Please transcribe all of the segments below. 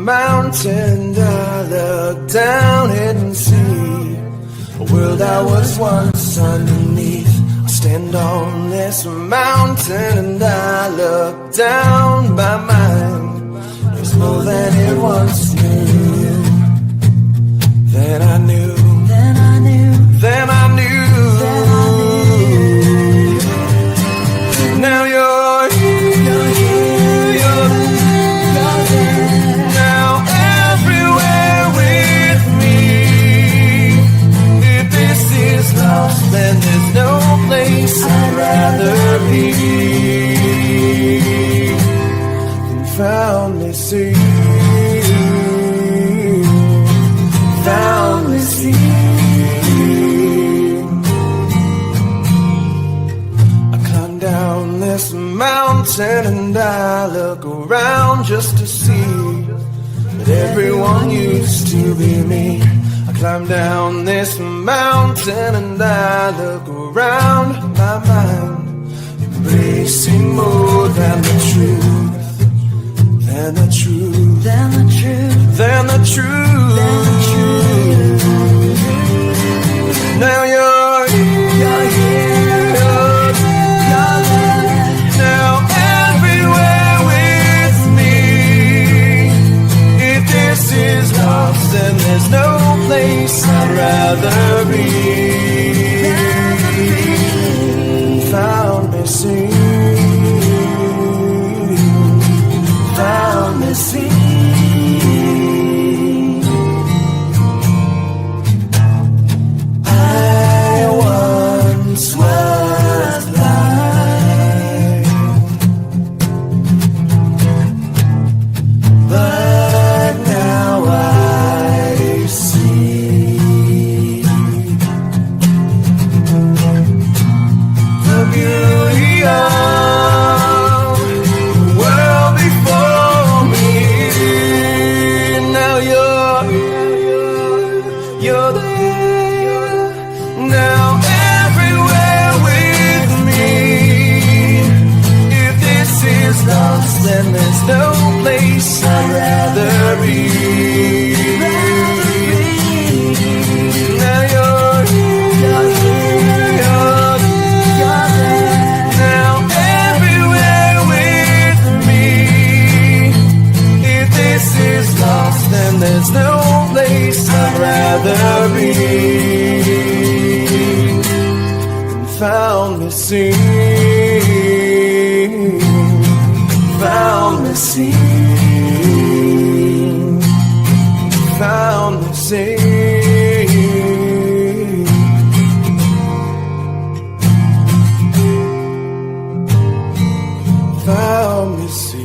mountain, I look down and see a world I was once underneath. I stand on this mountain and I look down. My mind is more than it once knew. Then I knew. Then I knew. Then I knew. Then I knew. Now you're here. You're here. You're there. Now everywhere with me. If this is lost, then there's no place I'd rather be than found me see. Found me see. I climb down this mountain and I look around just to see that everyone used to be me. I climb down this mountain and I look around. My mind embracing more than the truth, than the truth, than the truth, than the truth, than the truth. Now you're here, you're there. Now everywhere with me. If this is lost, then there's no place I'd rather be. Found me sing. Found me sing. I once was blind, but now I see the beauty of the world before me. Now you're there. Now everywhere with me. If this is lost, then there's no place I'd rather be. Now you're there. Now everywhere with me. If this is lost, then there's no place I'd rather be. Found me sing. Found me sing. Found me sing. Found me sing.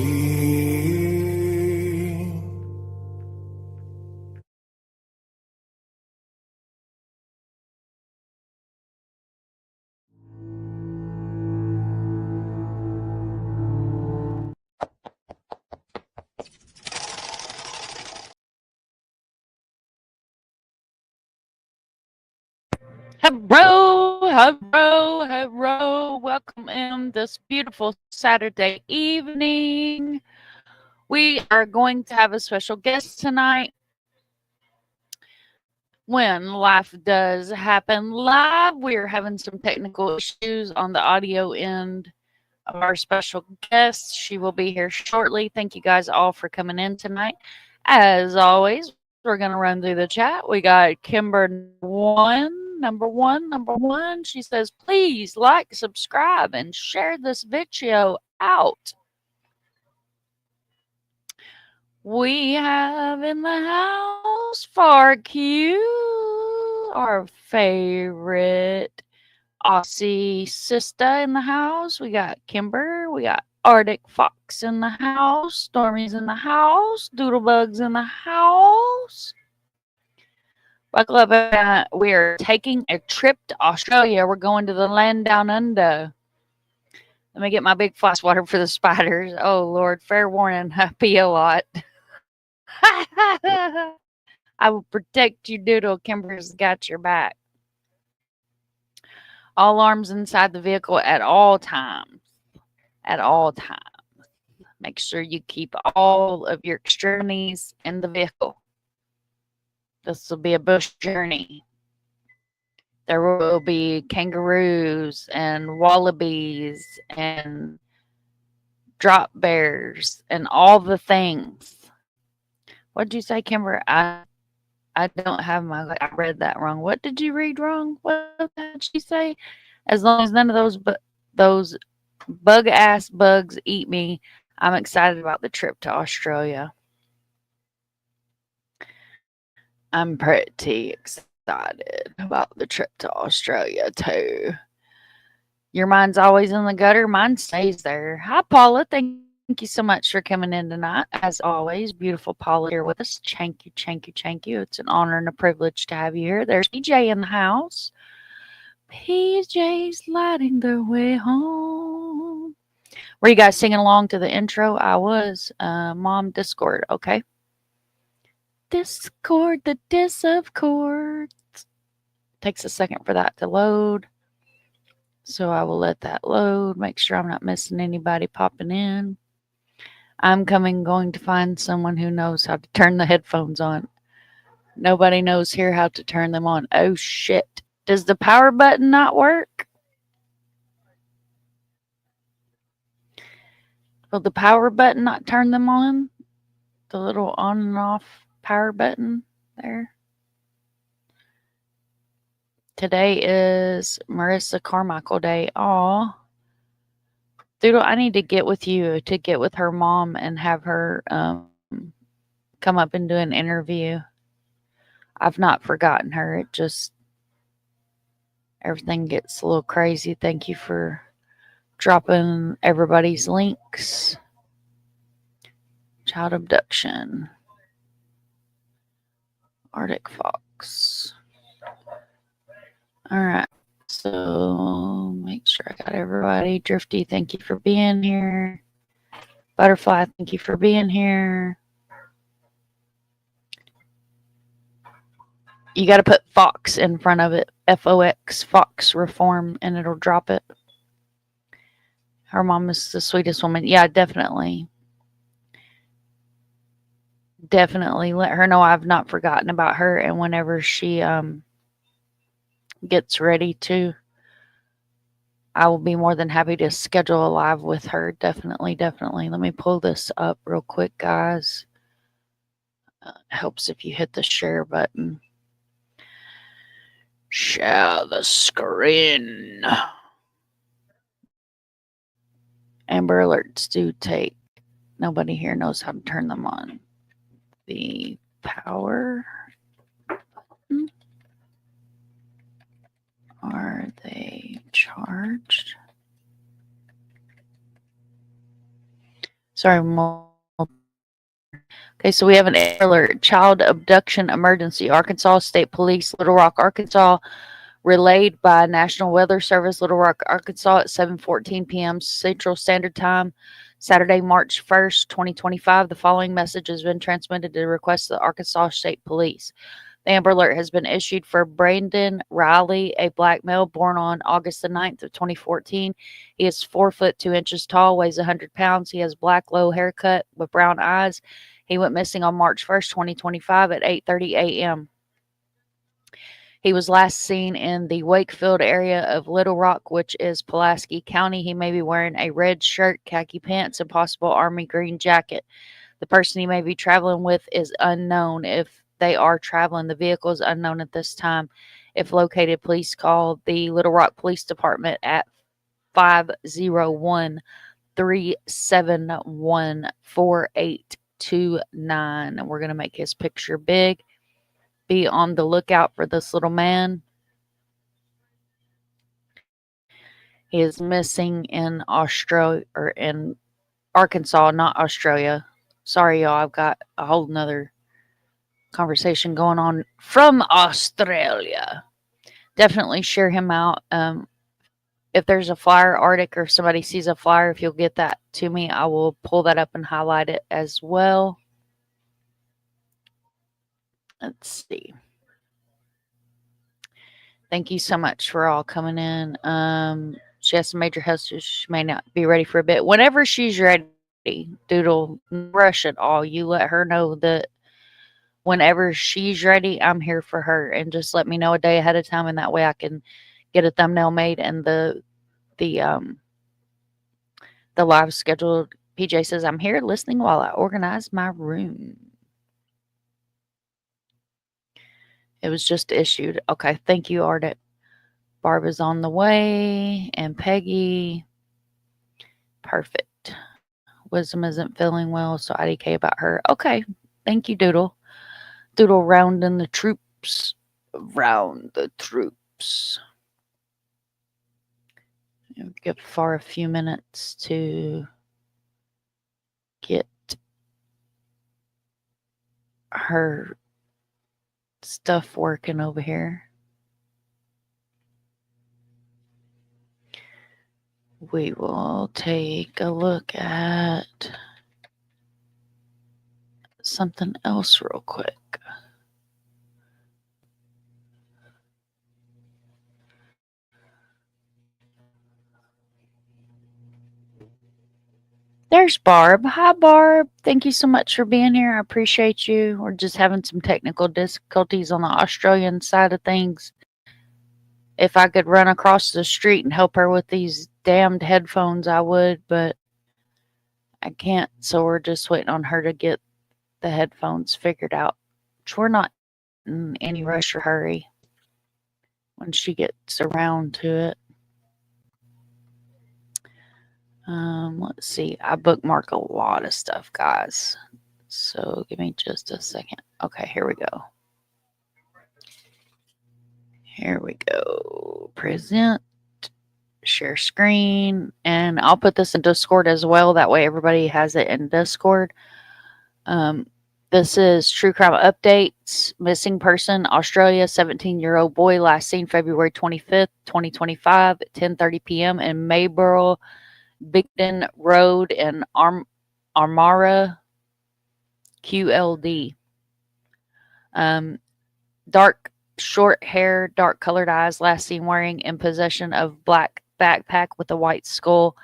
Hello, hello, hello. Welcome in this beautiful Saturday evening. We are going to have a special guest tonight. When life does happen live, we're having some technical issues on the audio end of our special guest. She will be here shortly. Thank you guys all for coming in tonight. As always, we're going to run through the chat. We got Kimber number one. She says, please like, subscribe, and share this video out. We have in the house FarQ, our favorite Aussie sister in the house. We got Kimber. We got ArcticFox in the house. Stormy's in the house. Doodlebug's in the house. Buckle up. We're taking a trip to Australia. We're going to the land down under. Let me get my big floss water for the spiders. Oh, Lord. Fair warning. I pee a lot. I will protect you, Doodle. Kimber's got your back. All arms inside the vehicle at all times. At all times. Make sure you keep all of your extremities in the vehicle. This will be a bush journey. There will be kangaroos and wallabies and drop bears and all the things. What did you say, Kimber? I don't have my. I read that wrong. What did you read wrong? What did she say? As long as none of those bug ass bugs eat me, I'm excited about the trip to Australia. I'm pretty excited about the trip to Australia too. Your mind's always in the gutter. Mine stays there. Hi, Paula. Thank you so much for coming in tonight. As always, beautiful Paula here with us. Thank you, thank you, thank you. It's an honor and a privilege to have you here. There's PJ in the house. PJ's lighting their way home. Were you guys singing along to the intro? I was. Mom, Discord, okay? Discord, the dis of chords. Takes a second for that to load. So I will let that load. Make sure I'm not missing anybody popping in. I'm going to find someone who knows how to turn the headphones on. Nobody knows here how to turn them on. Oh, shit. Does the power button not work? Will the power button not turn them on? The little on and off power button there. Today is Marissa Carmichael Day. Aw. Doodle, I need to get with you to get with her mom and have her come up and do an interview. I've not forgotten her. It just, everything gets a little crazy. Thank you for dropping everybody's links. Child abduction. ArcticFox. All right. So make sure I got everybody. Drifty, thank you for being here. Butterfly, thank you for being here. You got to put Fox in front of it. Fox, Fox Reform, and it'll drop it. Her mom is the sweetest woman. Yeah, definitely. Definitely let her know I've not forgotten about her. And whenever she gets ready to, I will be more than happy to schedule a live with her. Definitely, definitely. Let me pull this up real quick, guys. Helps if you hit the share button. Share the screen. Amber alerts do take. Nobody here knows how to turn them on. The power button. Are they charged? Sorry, okay, so we have an alert. Child abduction emergency. Arkansas State Police, Little Rock, Arkansas. Relayed by National Weather Service, Little Rock, Arkansas at 7:14 p.m. Central Standard Time, Saturday, March 1st, 2025. The following message has been transmitted at the request of the Arkansas State Police. The Amber Alert has been issued for Brandon Riley, a black male born on August the 9th of 2014. He is 4 foot 2 inches tall, weighs 100 pounds. He has black, low haircut with brown eyes. He went missing on March 1st, 2025 at 8:30 a.m. He was last seen in the Wakefield area of Little Rock, which is Pulaski County. He may be wearing a red shirt, khaki pants, and possible army green jacket. The person he may be traveling with is unknown. If they are traveling, the vehicle is unknown at this time. If located, please call the Little Rock Police Department at 501-371-4829. And we're going to make his picture big. Be on the lookout for this little man. He is missing in Australia, or in Arkansas, not Australia. Sorry, y'all. I've got a whole nother conversation going on from Australia. Definitely share him out. If there's a flyer, Arctic, or if somebody sees a flyer, if you'll get that to me, I will pull that up and highlight it as well. Let's see. Thank you so much for all coming in. She has some major health issues. She may not be ready for a bit. Whenever she's ready, Doodle, no rush at all. You let her know that whenever she's ready, I'm here for her, and just let me know a day ahead of time, and that way I can get a thumbnail made and the live scheduled. PJ says, I'm here listening while I organize my room. It was just issued. Okay, thank you, Arctic. Barb is on the way, and Peggy. Perfect. Wisdom isn't feeling well, so IDK about her. Okay, thank you, Doodle. Doodle rounding the troops. Round the troops. Give Far a few minutes to get her stuff working over here. We will take a look at something else real quick. There's Barb. Hi, Barb. Thank you so much for being here. I appreciate you. We're just having some technical difficulties on the Australian side of things. If I could run across the street and help her with these damned headphones, I would, but I can't. So we're just waiting on her to get the headphones figured out, which we're not in any rush or hurry when she gets around to it. Let's see. I bookmark a lot of stuff, guys. So give me just a second. Okay, here we go. Here we go. Present. Share screen. And I'll put this in Discord as well. That way everybody has it in Discord. This is True Crime Updates. Missing person, Australia, 17-year-old boy, last seen February 25th, 2025 at 10:30 p.m. in Mayborough, Bytchin Road in Armara, QLD. Dark, short hair, dark colored eyes, last seen wearing in possession of black backpack with a white skull.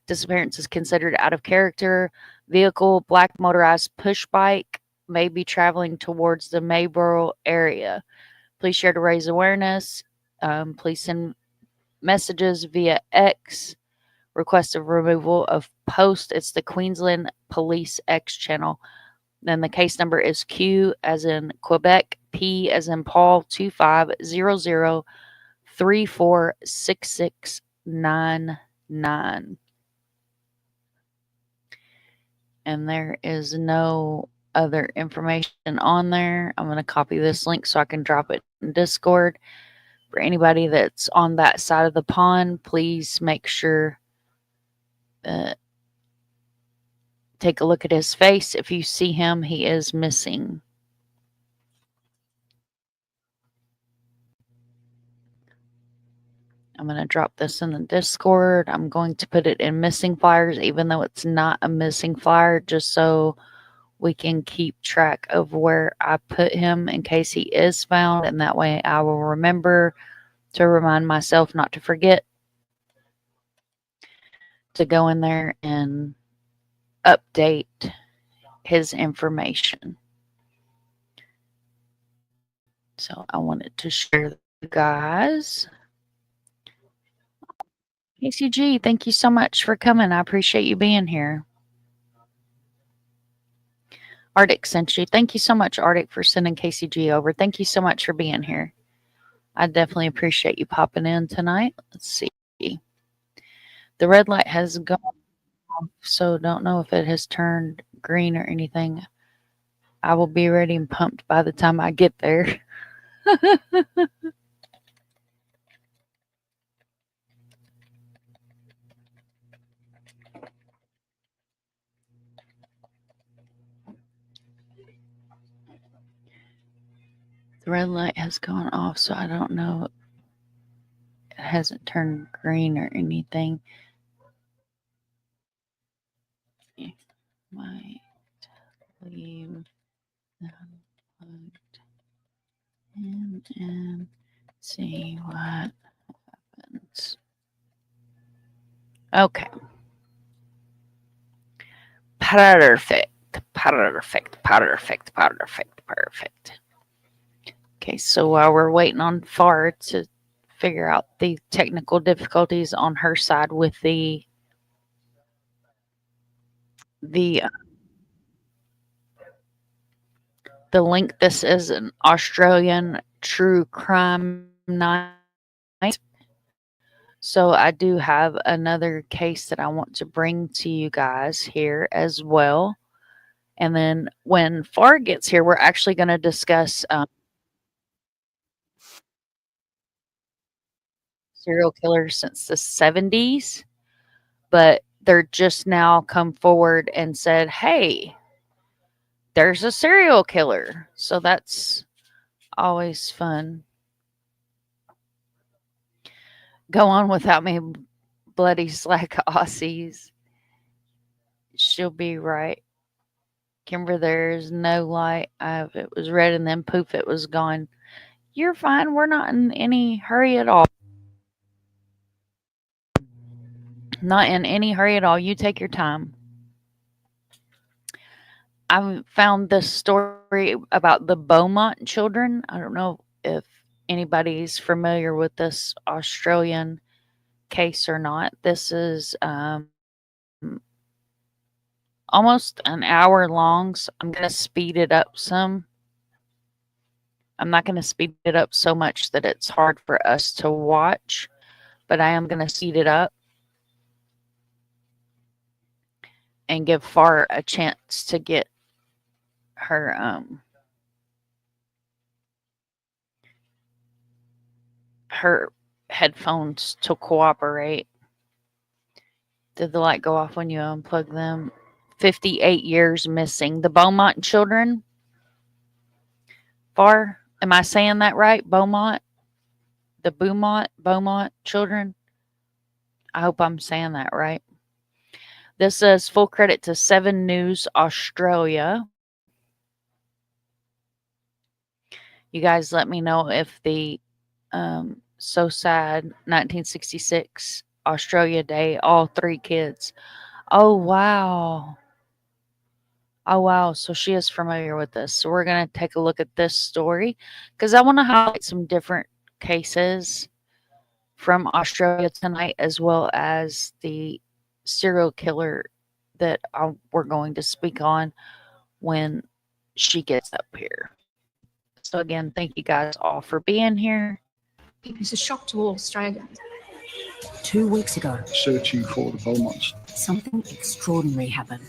Disappearance is considered out of character. Vehicle, black motorized push bike, may be traveling towards the Mayborough area. Please share to raise awareness. Please send messages via X. Request of removal of post. It's the Queensland Police X channel. Then the case number is Q as in Quebec, P as in Paul, 2500346699. And there is no other information on there. I'm going to copy this link so I can drop it in Discord. For anybody that's on that side of the pond, please make sure that take a look at his face. If you see him, he is missing. I'm going to drop this in the Discord. I'm going to put it in missing flyers, even though it's not a missing flyer, just so we can keep track of where I put him in case he is found. And that way I will remember to remind myself not to forget to go in there and update his information. So I wanted to share with you guys. KCG, thank you so much for coming. I appreciate you being here. Arctic sent you. Thank you so much, Arctic, for sending KCG over. Thank you so much for being here. I definitely appreciate you popping in tonight. Let's see. The red light has gone off, so don't know if it has turned green or anything. I will be ready and pumped by the time I get there. The red light has gone off, so I don't know. It hasn't turned green or anything. Might leave them plugged in and see what happens. Okay. Perfect. Okay, so while we're waiting on Far to figure out the technical difficulties on her side with the link, this is an Australian true crime night. So I do have another case that I want to bring to you guys here as well. And then when Far gets here, we're actually going to discuss serial killers since the 70s. But they're just now come forward and said, hey, there's a serial killer. So that's always fun. Go on without me, bloody slack Aussies. She'll be right. Kimber, there's no light. It was red and then poof, it was gone. You're fine. We're not in any hurry at all. Not in any hurry at all. You take your time. I found this story about the Beaumont children. I don't know if anybody's familiar with this Australian case or not. This is almost an hour long, so I'm going to speed it up some. I'm not going to speed it up so much that it's hard for us to watch, but I am going to speed it up and give Far a chance to get her her headphones to cooperate. Did the light go off when you unplug them? 58 years missing. The Beaumont children. Far, am I saying that right? Beaumont? The Beaumont children? I hope I'm saying that right. This is full credit to 7 News Australia. You guys let me know if the so sad 1966 Australia Day, all 3 kids. Oh, wow. Oh, wow. So she is familiar with this. So we're going to take a look at this story because I want to highlight some different cases from Australia tonight, as well as the serial killer that we're going to speak on when she gets up here. So again, thank you guys all for being here. It's a shock to all Australians. 2 weeks ago, searching for the Beaumonts. something extraordinary happened.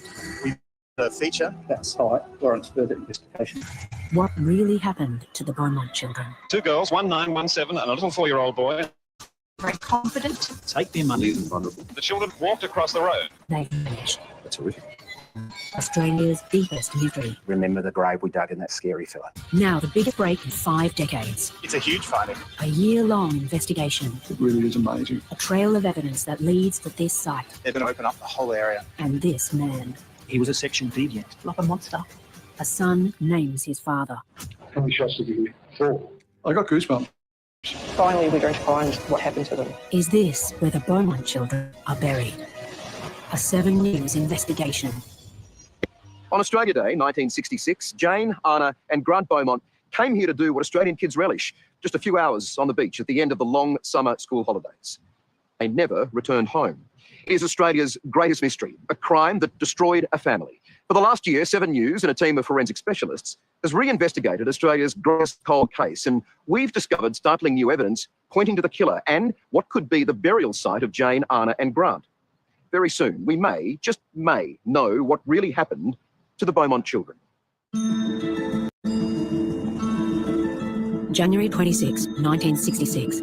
A feature outside warrants further investigation. What really happened to the Beaumont children? 2 girls, 1 9, 1 7, and a little 4-year-old boy. Very confident. Take their money. Vulnerable. The children walked across the road. They vanished. That's horrific. Australia's deepest mystery. Remember the grave we dug in that scary fella. Now the biggest break in 5 decades. It's a huge finding. A year-long investigation. It really is amazing. A trail of evidence that leads to this site. They're going to open up the whole area. And this man. He was a sexual deviant, like a monster. A son names his father. How many shots did you hear? 4. I got goosebumps. Finally, we're going to find what happened to them. Is this where the Beaumont children are buried? A 7 News investigation. On Australia Day, 1966, Jane, Anna and Grant Beaumont came here to do what Australian kids relish, just a few hours on the beach at the end of the long summer school holidays. They never returned home. It is Australia's greatest mystery, a crime that destroyed a family. For the last year, 7 News and a team of forensic specialists has reinvestigated Australia's greatest cold case, and we've discovered startling new evidence pointing to the killer and what could be the burial site of Jane, Anna and Grant. Very soon, we may, just may, know what really happened to the Beaumont children. January 26, 1966.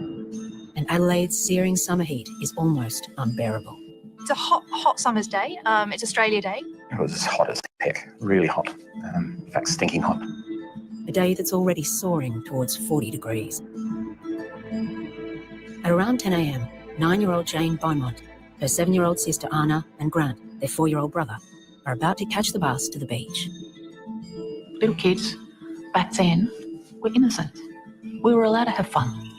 And Adelaide's searing summer heat is almost unbearable. It's a hot summer's day. It's Australia Day. It was as hot as heck, really hot. In fact, stinking hot. A day that's already soaring towards 40 degrees. At around 10 a.m., 9-year-old Jane Beaumont, her 7-year-old sister Anna and Grant, their 4-year-old brother, are about to catch the bus to the beach. Little kids, back then, were innocent. We were allowed to have fun.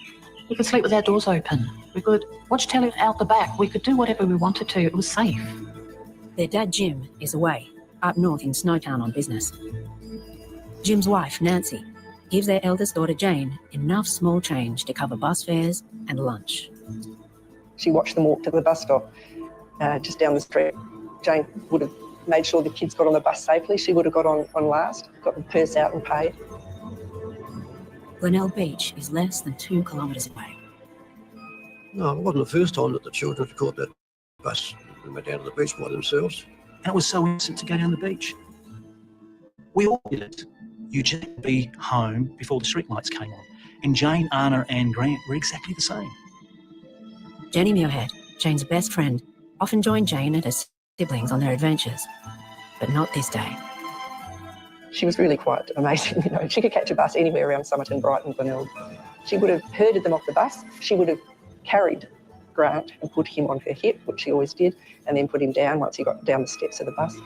We could sleep with our doors open. We could watch telly out the back. We could do whatever we wanted to. It was safe. Their dad Jim is away, up north in Snowtown on business. Jim's wife, Nancy, gives their eldest daughter, Jane, enough small change to cover bus fares and lunch. She watched them walk to the bus stop just down the street. Jane would have made sure the kids got on the bus safely. She would have got on last, got the purse out and paid. Glenelg Beach is less than 2 kilometres away. No, it wasn't the first time that the children had caught that bus and went down to the beach by themselves. And it was so innocent to go down the beach. We all did it. Eugene would be home before the streetlights came on. And Jane, Anna and Grant were exactly the same. Jenny Muirhead, Jane's best friend, often joined Jane and her siblings on their adventures, but not this day. She was really quite amazing. You know, she could catch a bus anywhere around Somerton, Brighton, Glenelg. She would have herded them off the bus. She would have carried Grant and put him on her hip, which she always did, and then put him down once he got down the steps of the bus.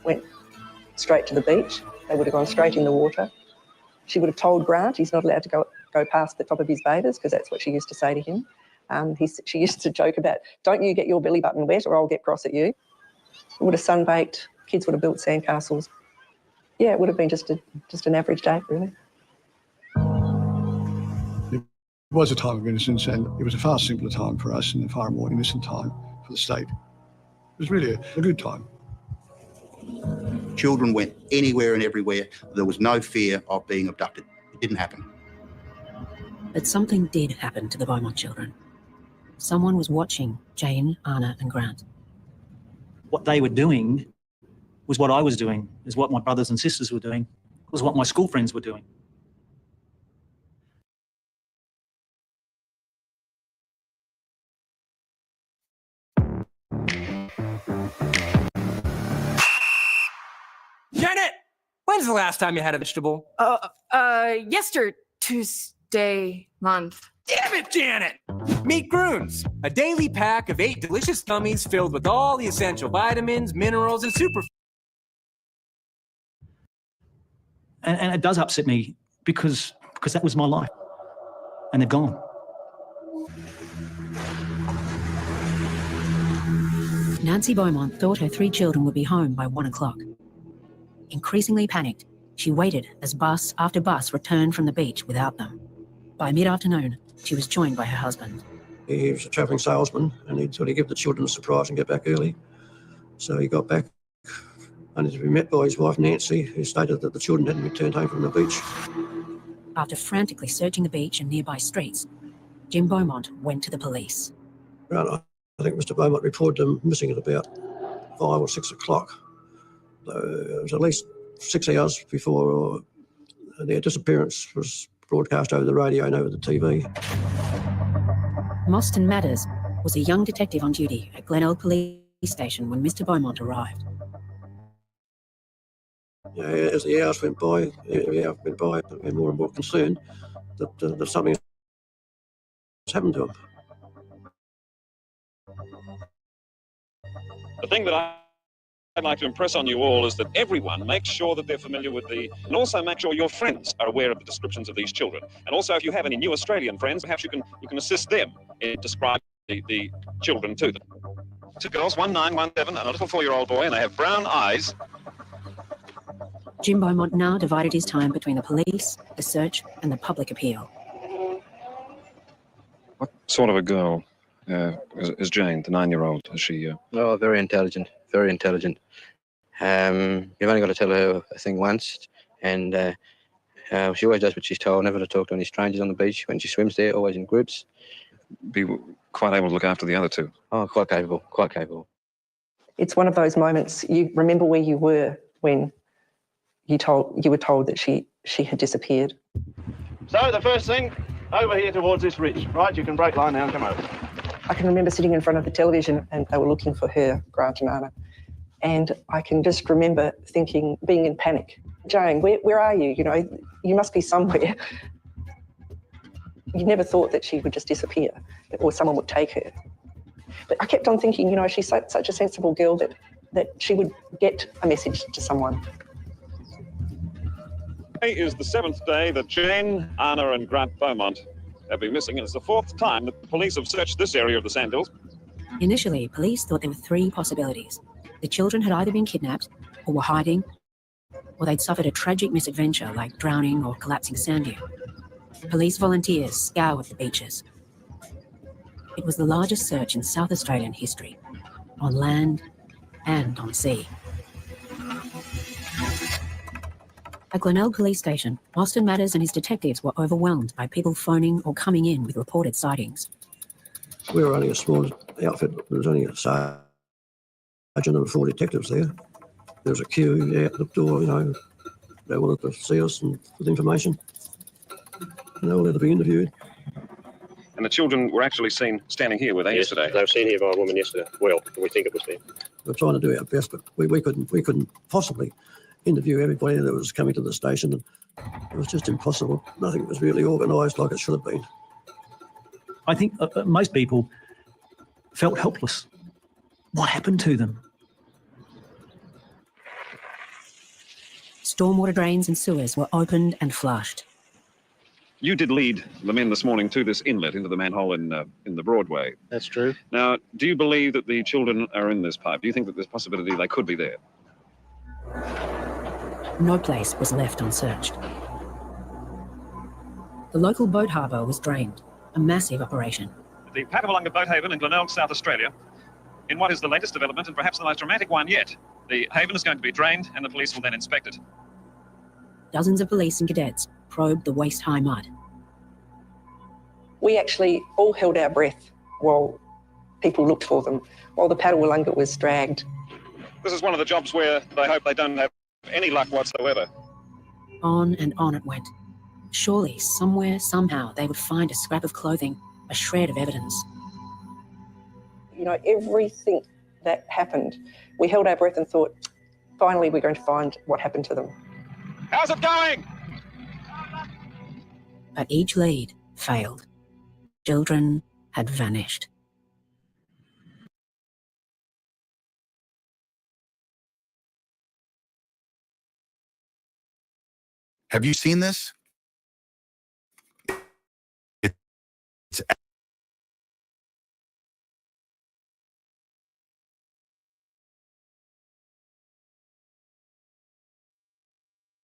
Went straight to the beach. They would have gone straight in the water. She would have told Grant he's not allowed to go past the top of his bathers, because that's what she used to say to him. She used to joke about, don't you get your belly button wet or I'll get cross at you. It would have sunbaked, kids would have built sandcastles. Yeah, it would have been just an average day, really. It was a time of innocence, and it was a far simpler time for us and a far more innocent time for the state. It was really a good time. Children went anywhere and everywhere. There was no fear of being abducted. It didn't happen. But something did happen to the Beaumont children. Someone was watching Jane, Anna and Grant. What they were doing was what I was doing, is what my brothers and sisters were doing, was what my school friends were doing. Janet! When's the last time you had a vegetable? Tuesday month. Damn it, Janet! Meet Groons, a daily pack of 8 delicious gummies filled with all the essential vitamins, minerals, and super. And it does upset me because that was my life, and they're gone. Nancy Beaumont thought her 3 children would be home by 1 o'clock. Increasingly panicked, she waited as bus after bus returned from the beach without them. By mid-afternoon, she was joined by her husband. He was a travelling salesman, and he'd sort of give the children a surprise and get back early. So he got back, only to be met by his wife Nancy, who stated that the children hadn't returned home from the beach. After frantically searching the beach and nearby streets, Jim Beaumont went to the police. Around, I think Mr. Beaumont reported them missing at about 5 or 6 o'clock. So it was at least 6 hours before their disappearance was broadcast over the radio and over the TV. Mostyn Matters was a young detective on duty at Glenelg Police Station when Mr. Beaumont arrived. As the hours went by, we're more and more concerned that something has happened to him. The thing that I'd like to impress on you all is that everyone makes sure that they're familiar with and also make sure your friends are aware of the descriptions of these children. And also, if you have any new Australian friends, perhaps you can assist them in describing the children to them. 2 girls, 1 9, 1 7, and a little 4-year-old boy, and they have brown eyes. Jim Beaumont now divided his time between the police, the search, and the public appeal. What sort of a girl is Jane, the 9-year-old? Is she? Oh, very intelligent, very intelligent. You've only got to tell her a thing once, and she always does what she's told, never to talk to any strangers on the beach when she swims there, always in groups. Be quite able to look after the other 2. Oh, quite capable, quite capable. It's one of those moments, you remember where you were when you were told that she had disappeared. So the first thing, over here towards this ridge, right? You can break line now and come over. I can remember sitting in front of the television and they were looking for her, Grant and Anna. And I can just remember thinking, being in panic. Jane, where are you? You know, you must be somewhere. You never thought that she would just disappear or someone would take her. But I kept on thinking, you know, she's such a sensible girl that she would get a message to someone. Today is the 7th day that Jane, Anna and Grant Beaumont have been missing, and it's the 4th time that the police have searched this area of the Sand Hills. Initially, police thought there were 3 possibilities. The children had either been kidnapped, or were hiding, or they'd suffered a tragic misadventure like drowning or collapsing sand dune. Police volunteers scoured the beaches. It was the largest search in South Australian history, on land and on sea. At Glenelg Police Station, Austin Matters and his detectives were overwhelmed by people phoning or coming in with reported sightings. We were only a small outfit. There was only a sergeant and 4 detectives there. There was a queue out the door, they wanted to see us and with information. And they all had to be interviewed. And the children were actually seen standing here, were they, yesterday? They were seen here by a woman yesterday. Well, we think it was them. We were trying to do our best, but we couldn't possibly interview everybody that was coming to the station. And it was just impossible. Nothing was really organised like it should have been. I think most people felt helpless. What happened to them? Stormwater drains and sewers were opened and flushed. You did lead the men this morning to this inlet into the manhole in the Broadway. That's true. Now, do you believe that the children are in this pipe? Do you think that there's a possibility they could be there? No place was left unsearched. The local boat harbour was drained, a massive operation. The Packawalunga Boat Haven in Glenelg, South Australia, in what is the latest development and perhaps the most dramatic one yet. The haven is going to be drained and the police will then inspect it. Dozens of police and cadets probed the waist-high mud. We actually all held our breath while people looked for them, while the Packawalunga was dragged. This is one of the jobs where they hope they don't have any luck whatsoever. On and on it went. Surely, somewhere, somehow, they would find a scrap of clothing, a shred of evidence. Everything that happened, we held our breath and thought, finally we're going to find what happened to them. How's it going? But each lead failed. Children had vanished. Have you seen this? It's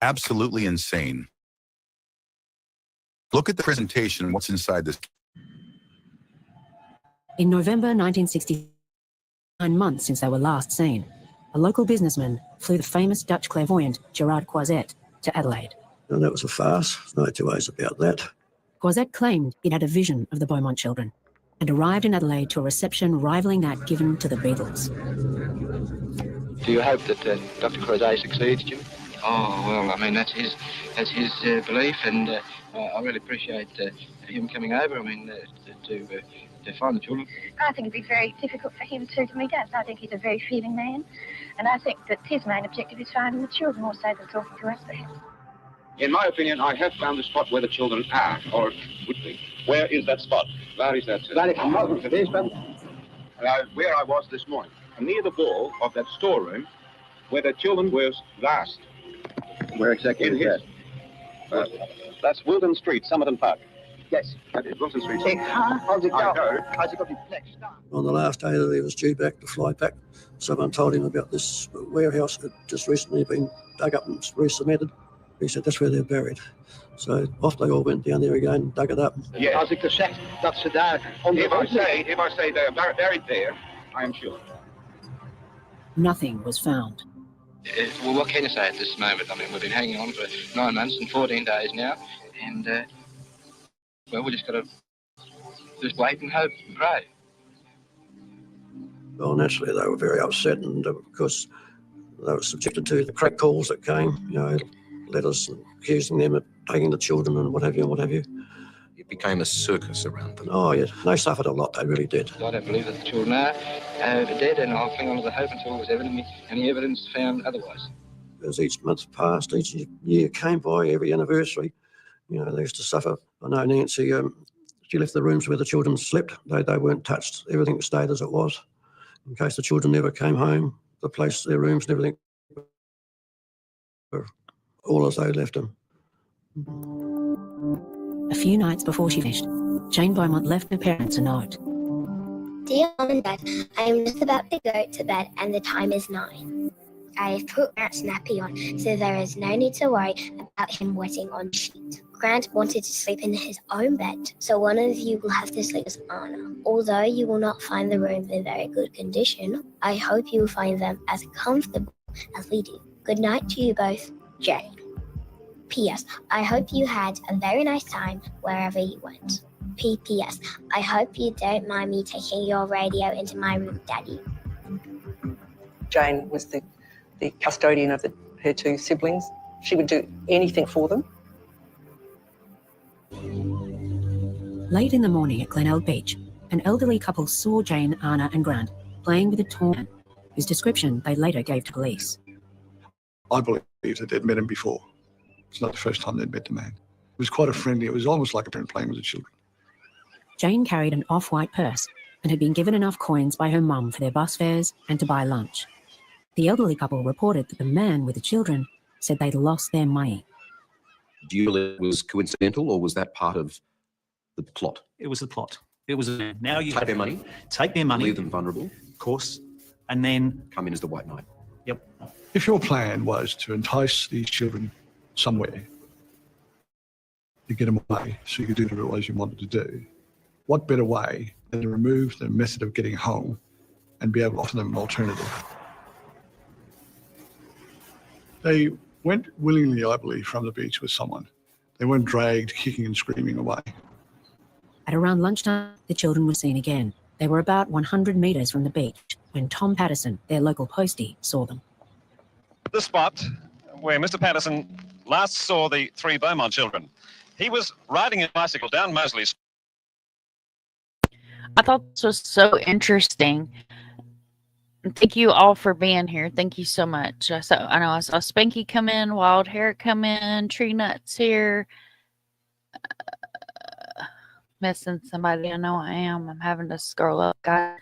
absolutely insane. Look at the presentation, what's inside this. In November 1960, 9 months since they were last seen, a local businessman flew the famous Dutch clairvoyant Gerard Croiset to Adelaide. And that was a farce. No two ways about that. Croiset claimed he'd had a vision of the Beaumont children and arrived in Adelaide to a reception rivaling that given to the Beatles. Do you hope that Dr. Croiset succeeds, Jim? Oh, well, I mean, that's his belief, and I really appreciate him coming over, to find the children. I think it'd be very difficult for him to meet us. I think he's a very feeling man, and I think that his main objective is finding the children more so than talking to us, perhaps. In my opinion, I have found the spot where the children are, or would be. Where is that spot? Where is that? Where I was this morning, near the wall of that storeroom where the children were last. Where exactly is that? That's Wilton Street, Somerton Park. Yes. That is Wilton Street. On the last day that he was due back to fly back, someone told him about this warehouse that had just recently been dug up and re-cemented. He said that's where they're buried. So off they all went down there again and dug it up. Yes. If I say they are buried there, I am sure. Nothing was found. Well, what can you say at this moment? I mean, we've been hanging on for 9 months and 14 days now, and, we just got to just wait and hope and pray. Well, naturally, they were very upset, and because they were subjected to the crack calls that came, letters accusing them of taking the children and what have you. It became a circus around them. Oh, yeah. They suffered a lot, they really did. I don't believe that the children are dead, and I'll cling on to the hope until there's any evidence found otherwise. As each month passed, each year came by, every anniversary, they used to suffer. I know Nancy, she left the rooms where the children slept. They weren't touched. Everything stayed as it was. In case the children never came home, the place, their rooms and everything, were all as they left them. A few nights before she finished, Jane Beaumont left her parents a note. Dear Mum and Dad, I am just about to go to bed and the time is 9. I've put Grant's nappy on, so there is no need to worry about him wetting on the sheet. Grant wanted to sleep in his own bed, so one of you will have to sleep with Anna. Although you will not find the rooms in very good condition, I hope you will find them as comfortable as we do. Good night to you both, Jane. P.S. I hope you had a very nice time wherever you went. P.P.S. I hope you don't mind me taking your radio into my room, Daddy. Jane was the custodian of her two siblings. She would do anything for them. Late in the morning at Glenelg Beach, an elderly couple saw Jane, Anna and Grant playing with a tall man, whose description they later gave to police. I believe that they'd met him before. It's not the first time they'd met the man. It was quite a friendly, it was almost like a parent playing with the children. Jane carried an off-white purse and had been given enough coins by her mum for their bus fares and to buy lunch. The elderly couple reported that the man with the children said they'd lost their money. Do you believe it was coincidental, or was that part of the plot? It was the plot. It was now you take their money, leave them vulnerable, of course, and then come in as the white knight. Yep. If your plan was to entice these children somewhere, to get them away so you could do whatever it was you wanted to do, what better way than to remove the method of getting home and be able to offer them an alternative? They went willingly, I believe, from the beach with someone. They weren't dragged kicking and screaming away. At around lunchtime, the children were seen again. They were about 100 metres from the beach when Tom Patterson, their local postie, saw them. The spot where Mr. Patterson last saw the three Beaumont children. He was riding a bicycle down Mosley Street. I thought this was so interesting. Thank you all for being here. Thank you so much. I know I saw Spanky come in, Wild Hair come in, Tree Nuts here. Missing somebody. I know I am. I'm having to scroll up, guys.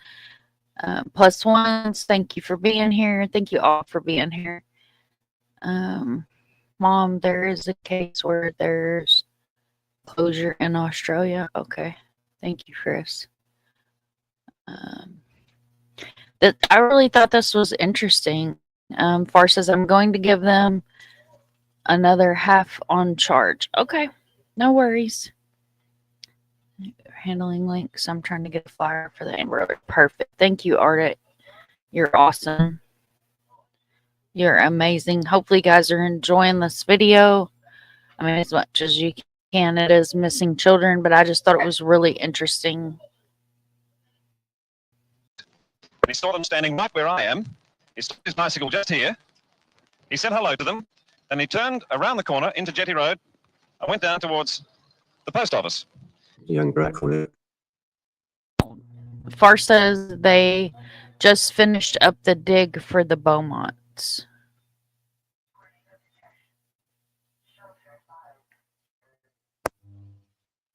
Plus ones. Thank you for being here. Thank you all for being here. Mom, there is a case where there's closure in Australia. Okay. Thank you, Chris. I really thought this was interesting. Far says, I'm going to give them another half on charge. Okay, no worries. Handling links. I'm trying to get a flyer for the Amber. Perfect. Thank you, Arctic. You're awesome. You're amazing. Hopefully you guys are enjoying this video. I mean, as much as you can. It is missing children, but I just thought it was really interesting. He saw them standing right where I am. He stopped his bicycle just here. He said hello to them. Then he turned around the corner into Jetty Road. I went down towards the post office. Young Brack called it. Far says they just finished up the dig for the Beaumonts.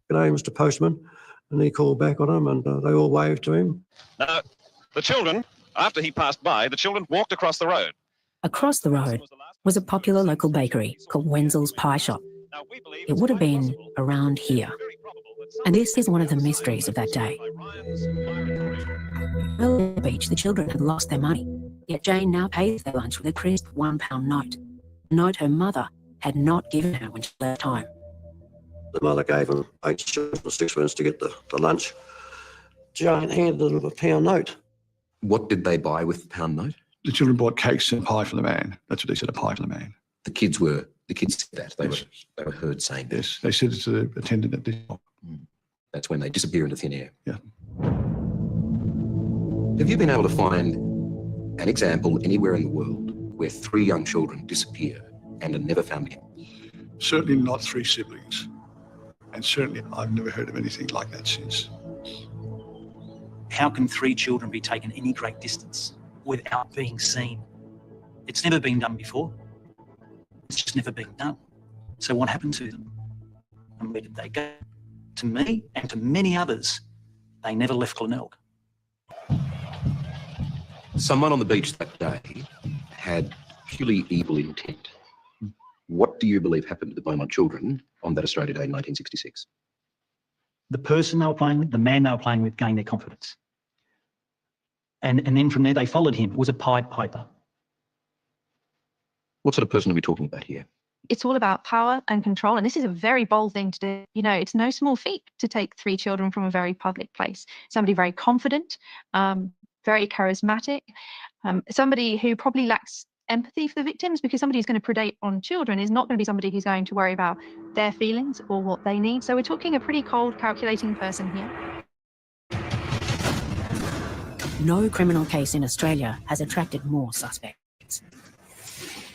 G'day, Mr. Postman. And he called back on him and they all waved to him. Now, the children, after he passed by, the children walked across the road. Across the road was a popular local bakery called Wenzel's Pie Shop. It would have been around here. And this is one of the mysteries of that day. Well, at the beach, the children had lost their money, yet Jane now pays their lunch with a crisp £1 note. A note her mother had not given her when she left home. The mother gave him 8 shillings and 6 to get the lunch. Jane handed them a £1 note. What did they buy with the £1 note? The children bought cakes and pie for the man. That's what they said, a pie for the man. The kids said that. They were heard saying that. Yes, they said it to the attendant at the shop. That's when they disappear into thin air. Yeah. Have you been able to find an example anywhere in the world where 3 young children disappear and are never found again? Certainly not 3 siblings. And certainly I've never heard of anything like that since. How can 3 children be taken any great distance without being seen? It's never been done before. It's just never been done. So what happened to them? And where did they go? To me and to many others, they never left Glenelg. Someone on the beach that day had purely evil intent. What do you believe happened to the Beaumont children on that Australia Day in 1966? The person they were playing with, the man they were playing with, gained their confidence. And then from there, they followed him. It was a Pied Piper. What sort of person are we talking about here? It's all about power and control. And this is a very bold thing to do. You know, it's no small feat to take 3 children from a very public place. Somebody very confident, very charismatic, somebody who probably lacks empathy for the victims, because somebody who's going to predate on children is not going to be somebody who's going to worry about their feelings or what they need. So we're talking a pretty cold, calculating person here. No criminal case in Australia has attracted more suspects.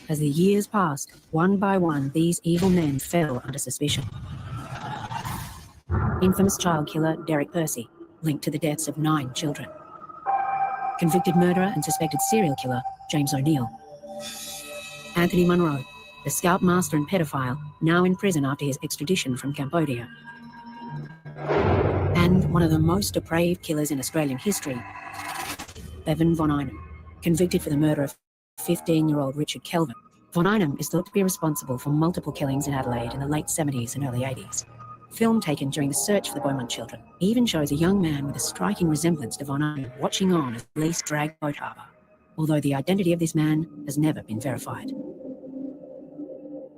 As the years passed, one by one, these evil men fell under suspicion. Infamous child killer Derek Percy, linked to the deaths of 9 children. Convicted murderer and suspected serial killer James O'Neill. Anthony Munro, the scalp master and pedophile, now in prison after his extradition from Cambodia. And one of the most depraved killers in Australian history, Bevan Von Einem, convicted for the murder of 15-year-old Richard Kelvin. Von Einem is thought to be responsible for multiple killings in Adelaide in the late 70s and early 80s. Film taken during the search for the Beaumont children even shows a young man with a striking resemblance to Von Einem watching on as police drag Boat Harbour, although the identity of this man has never been verified.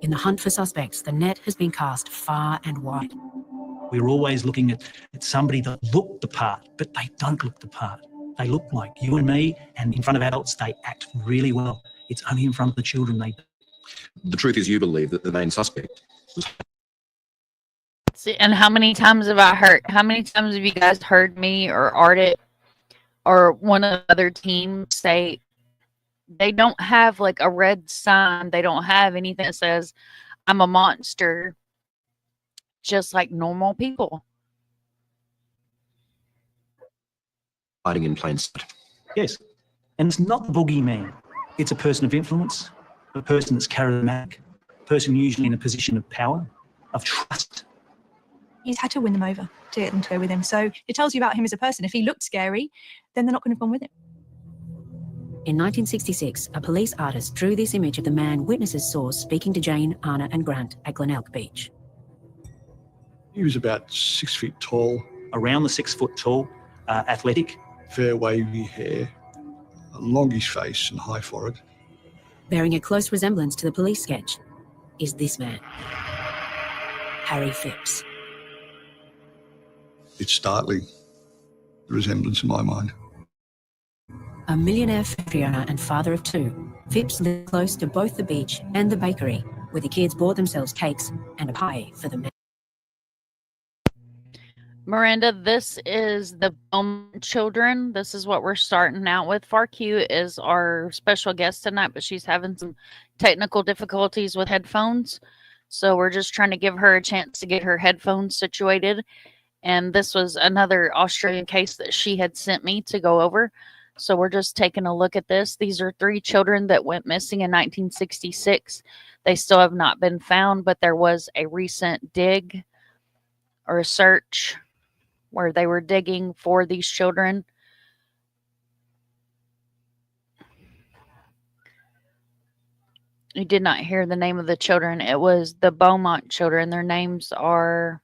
In the hunt for suspects, the net has been cast far and wide. We're always looking at somebody that looked the part, but they don't look the part. They look like you and me, and in front of adults, they act really well. It's only in front of the children they don't. The truth is you believe that the main suspect was... See, and how many times have I heard, how many times have you guys heard me or Arctic or one of the other teams say they don't have like a red sign, they don't have anything that says I'm a monster, just like normal people. hiding in plain sight. Yes, and it's not the boogeyman. It's a person of influence, a person that's charismatic, a person usually in a position of power, of trust. He's had to win them over to get them to go with him. So it tells you about him as a person. If he looked scary, then they're not going to have gone with him. In 1966, a police artist drew this image of the man witnesses saw speaking to Jane, Anna and Grant at Glenelg Beach. He was about 6 feet tall. Around the 6 foot tall, athletic. Fair wavy hair, a longish face and high forehead. Bearing a close resemblance to the police sketch is this man, Harry Phipps. It's startling, the resemblance in my mind. A millionaire factory owner and father of 2, Phipps lived close to both the beach and the bakery, where the kids bought themselves cakes and a pie for the men. Miranda, this is the Beaumont children. This is what we're starting out with. Far Q is our special guest tonight, but she's having some technical difficulties with headphones. So we're just trying to give her a chance to get her headphones situated. And this was another Australian case that she had sent me to go over. So we're just taking a look at this. These are 3 children that went missing in 1966. They still have not been found, but there was a recent dig or a search where they were digging for these children. You did not hear the name of the children. It was the Beaumont children. Their names are...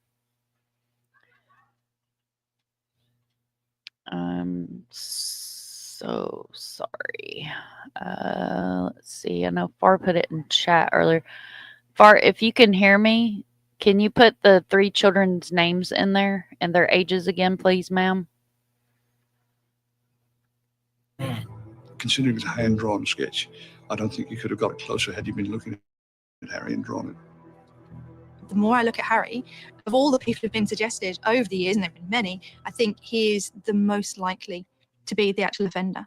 so sorry. Let's see. I know Far put it in chat earlier. Far, if you can hear me, can you put the 3 children's names in there and their ages again, please, ma'am? Considering it's a hand-drawn sketch, I don't think you could have got it closer had you been looking at Harry and drawn it. The more I look at Harry, of all the people who've been suggested over the years, and there have been many, I think he is the most likely to be the actual offender.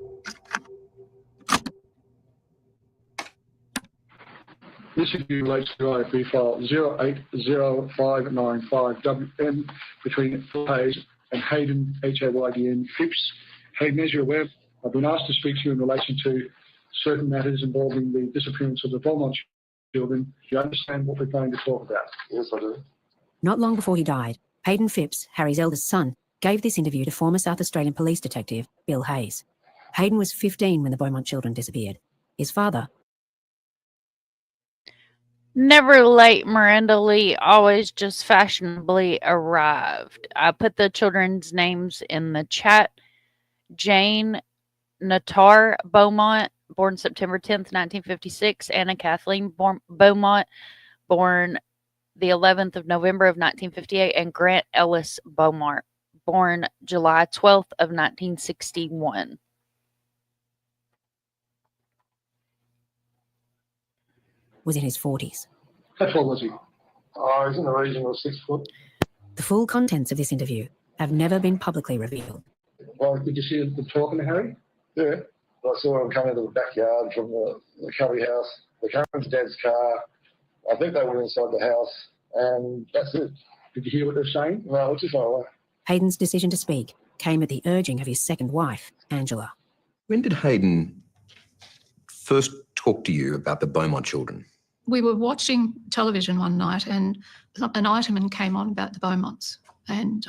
This interview relates to IFB file 080595WM between Hayes and Hayden, Haydn Phipps. Hayden, as you're aware, I've been asked to speak to you in relation to certain matters involving the disappearance of the Beaumont children. Do you understand what we're going to talk about? Yes, I do. Not long before he died, Hayden Phipps, Harry's eldest son, gave this interview to former South Australian police detective Bill Hayes. Hayden was 15 when the Beaumont children disappeared. His father... Never late, Miranda Lee, always just fashionably arrived. I put the children's names in the chat. Jane Natar Beaumont, born September 10th, 1956. Anna Kathleen Beaumont, born the 11th of November of 1958. And Grant Ellis Beaumont, born July 12th of 1961. Was in his 40s. How tall was he? Oh, he's in the region of 6 foot. The full contents of this interview have never been publicly revealed. Well, did you see them talking to Harry? Yeah. I saw him coming into the backyard from the Curry house. They came into Dad's car. I think they went inside the house, and that's it. Did you hear what they're saying? No, it's just like Hayden's decision to speak came at the urging of his second wife, Angela. When did Hayden first talk to you about the Beaumont children? We were watching television one night and an item came on about the Beaumonts. And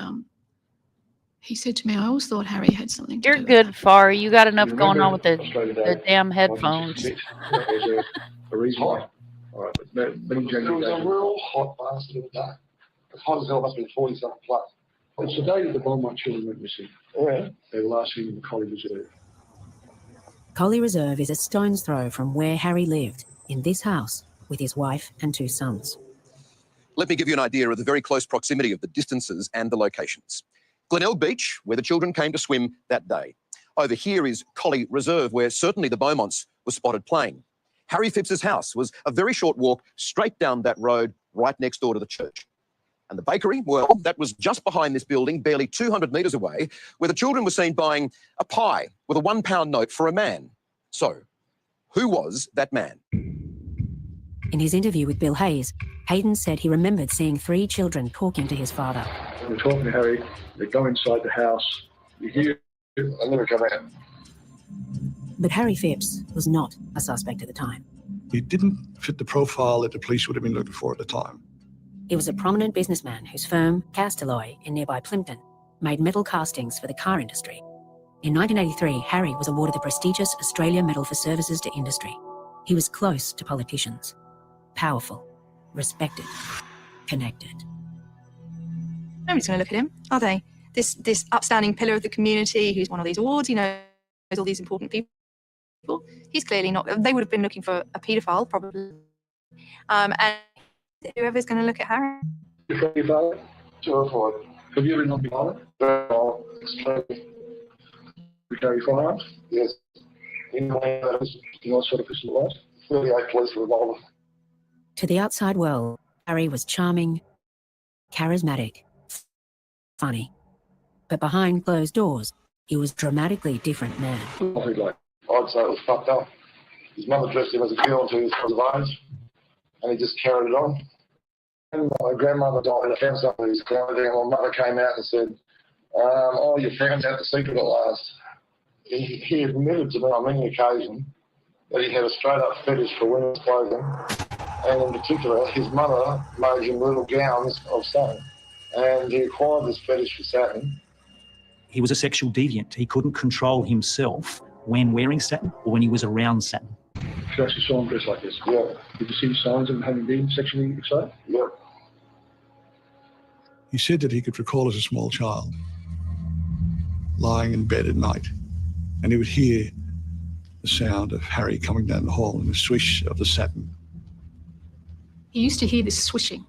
he said to me, I always thought Harry had something to do You're good, Far. You got enough going on with the damn headphones. There's a reason why. All right, but it was a real hot bastard of a day. As hot as hell, must have been 40-something plus. It's the day that the Beaumont children went missing. Oh, yeah? They were last seen in the Collie Reserve. Collie Reserve is a stone's throw from where Harry lived, in this house, with his wife and 2 sons. Let me give you an idea of the very close proximity of the distances and the locations. Glenelg Beach, where the children came to swim that day. Over here is Collie Reserve, where certainly the Beaumonts were spotted playing. Harry Phipps's house was a very short walk straight down that road, right next door to the church. And the bakery, well, that was just behind this building, barely 200 metres away, where the children were seen buying a pie with a £1 note for a man. So, who was that man? In his interview with Bill Hayes, Hayden said he remembered seeing 3 children talking to his father. They're talking to Harry, they go inside the house, you hear, I never come out. But Harry Phipps was not a suspect at the time. He didn't fit the profile that the police would have been looking for at the time. He was a prominent businessman whose firm, Castalloy, in nearby Plimpton, made metal castings for the car industry. In 1983, Harry was awarded the prestigious Australia Medal for Services to Industry. He was close to politicians. Powerful, respected, connected. Nobody's going to look at him, are they? This upstanding pillar of the community who's won all these awards, he knows all these important people. He's clearly not. They would have been looking for a paedophile, probably. And whoever's going to look at Harry. Terrified. Have you ever not been violent? No. You carry firearms? Yes. What sort of pistol it was? 38 police revolver. To the outside world, Harry was charming, charismatic, funny. But behind closed doors, he was a dramatically different man. I'd say it was fucked up. His mother dressed him as a girl until he was of age, and he just carried it on. And my grandmother died, and I found some of his clothing, and my mother came out and said, oh, you found out the secret at last. He admitted to me on many occasions that he had a straight-up fetish for women's clothing, and in particular, his mother made him little gowns of satin, and he acquired this fetish for satin. He was a sexual deviant. He couldn't control himself when wearing satin or when he was around satin. You actually saw him dressed like this? Yeah. Did you see signs of him having been sexually excited? Yeah. He said that he could recall as a small child, lying in bed at night, and he would hear the sound of Harry coming down the hall and the swish of the satin. He used to hear this swishing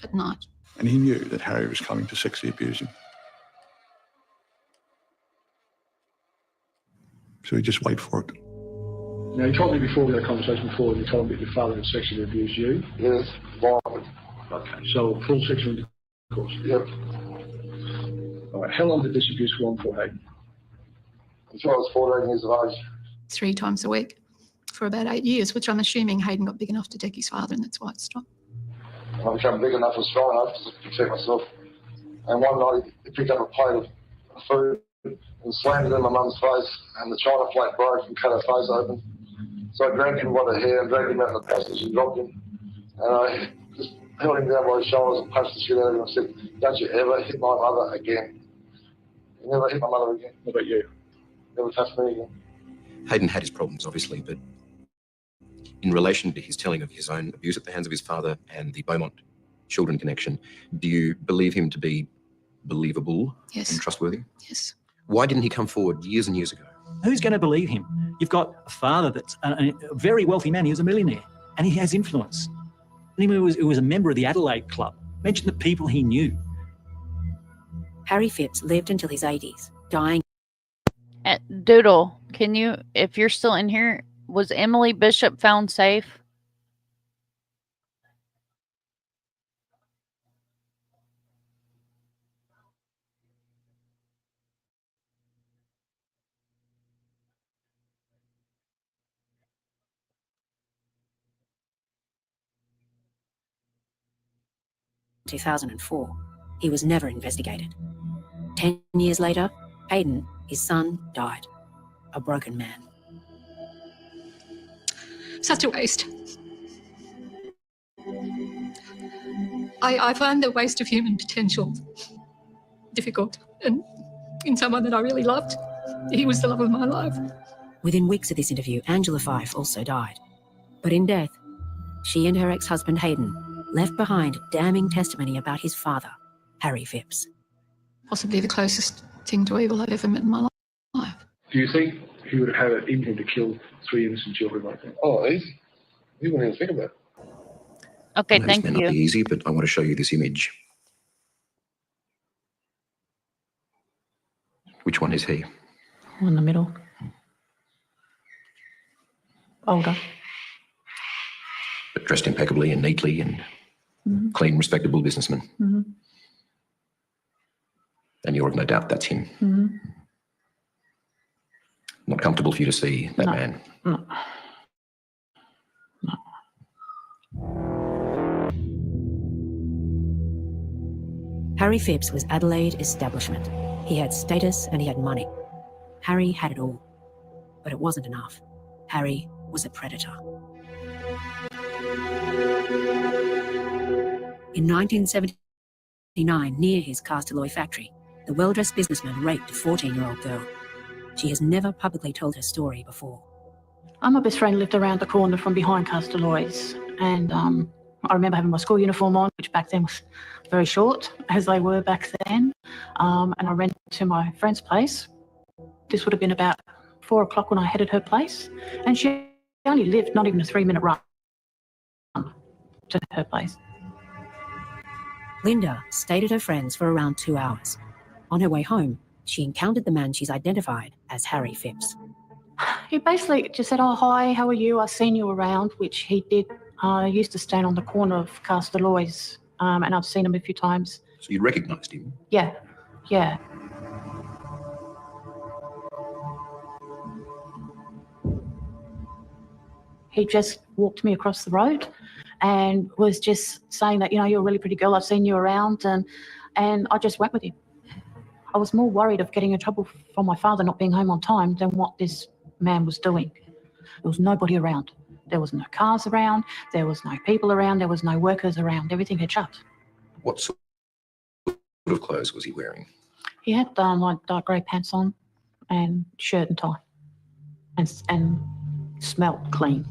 at night. And he knew that Harry was coming to sexually abuse him. So he just wait for it. Now, you told me before, we had a conversation before, and you told me that your father had sexually abused you. Yes, violently. Okay, so full sexual intercourse. Yep. All right, how long did this abuse go on for, Hayden? Until I was 14 years of age. 3 times a week for about 8 years, which I'm assuming Hayden got big enough to deck his father, and that's why it stopped. I became big enough and strong enough to protect myself. And one night he picked up a plate of food and slammed it in my mum's face, and the china plate broke and cut her face open. So I grabbed him by the hair and dragged him out in the passage and dropped him. And I just held him down by his shoulders and punched the shit out of him and said, don't you ever hit my mother again. You never hit my mother again. What about you? Never touched me again. Hayden had his problems, obviously, but in relation to his telling of his own abuse at the hands of his father and the Beaumont children connection, do you believe him to be believable Yes. and trustworthy? Yes. Why didn't he come forward years and years ago? Who's going to believe him? You've got a father that's a very wealthy man. He was a millionaire, and he has influence. And he was a member of the Adelaide Club. Mention the people he knew. Harry Phipps lived until his 80s, dying. Doodle, can you, if you're still in here, was Emily Bishop found safe? In 2004, he was never investigated. 10 years later, Hayden, his son, died. A broken man. Such a waste. I find the waste of human potential difficult, and in someone that I really loved. He was the love of my life. Within weeks of this interview, Angela Fife also died. But in death, she and her ex-husband Hayden left behind damning testimony about his father, Harry Phipps. Possibly the closest thing to evil I've ever met in my life. Do you think he would have had it in him to kill 3 innocent children like that? Oh, easy. You wouldn't even think about it. Okay, This thank may not be you. easy, but I want to show you this image. Which one is he? In the middle. Older. But dressed impeccably and neatly and clean, respectable businessman. Mm-hmm. And you're of no doubt that's him. Mm-hmm. Not comfortable for you to see that No. man. No. Harry Phipps was Adelaide establishment. He had status and he had money. Harry had it all. But it wasn't enough. Harry was a predator. In 1979, near his Castilloy factory, the well-dressed businessman raped a 14-year-old girl. She has never publicly told her story before. My best friend lived around the corner from behind Castilloy's, and I remember having my school uniform on, which back then was very short, as they were back then, and I ran to my friend's place. This would have been about 4 o'clock when I headed her place, and she only lived not even a 3-minute run to her place. Linda stayed at her friend's for around 2 hours. On her way home, she encountered the man she's identified as Harry Phipps. He basically just said, "Oh, hi, how are you? I've seen you around," which he did. I used to stand on the corner of Castilloy's, and I've seen him a few times. So you recognised him? Yeah, yeah. He just walked me across the road and was just saying that, you're a really pretty girl, I've seen you around, and I just went with him. I was more worried of getting in trouble from my father not being home on time than what this man was doing. There was nobody around. There was no cars around. There was no people around. There was no workers around. Everything had shut. What sort of clothes was he wearing? He had like dark grey pants on and shirt and tie, and smelled clean.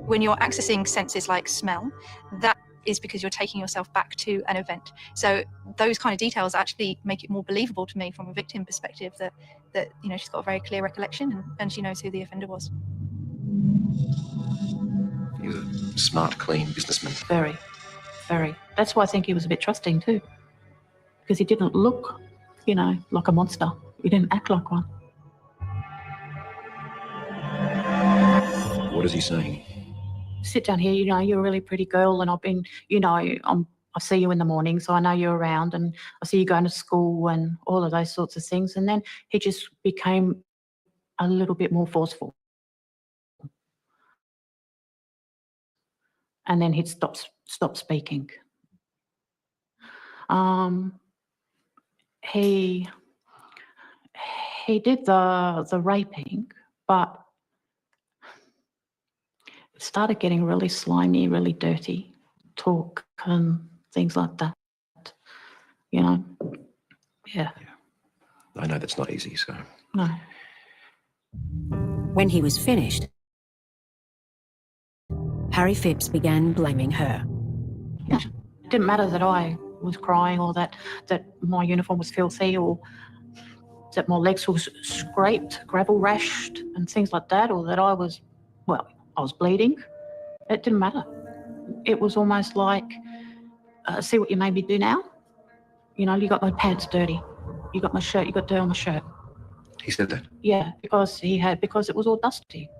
When you're accessing senses like smell, that is because you're taking yourself back to an event. So those kind of details actually make it more believable to me from a victim perspective that she's got a very clear recollection and she knows who the offender was. He was a smart, clean businessman. Very, very. That's why I think he was a bit trusting too, because he didn't look, like a monster. He didn't act like one. What is he saying? Sit down here, you're a really pretty girl, and I've been, I see you in the morning, so I know you're around, and I see you going to school and all of those sorts of things. And then he just became a little bit more forceful. And then he'd stop speaking. He did the raping, but it started getting really slimy, really dirty talk and things like that. Yeah. I know that's not easy, so. No. When he was finished, Harry Phipps began blaming her. Yeah. It didn't matter that I was crying or that my uniform was filthy or that my legs were scraped, gravel rashed and things like that, or that I was bleeding. It didn't matter. It was almost like, see what you made me do now? You know, you got my pants dirty. You got my shirt, you got dirt on my shirt. He said that? Yeah, because it was all dusty.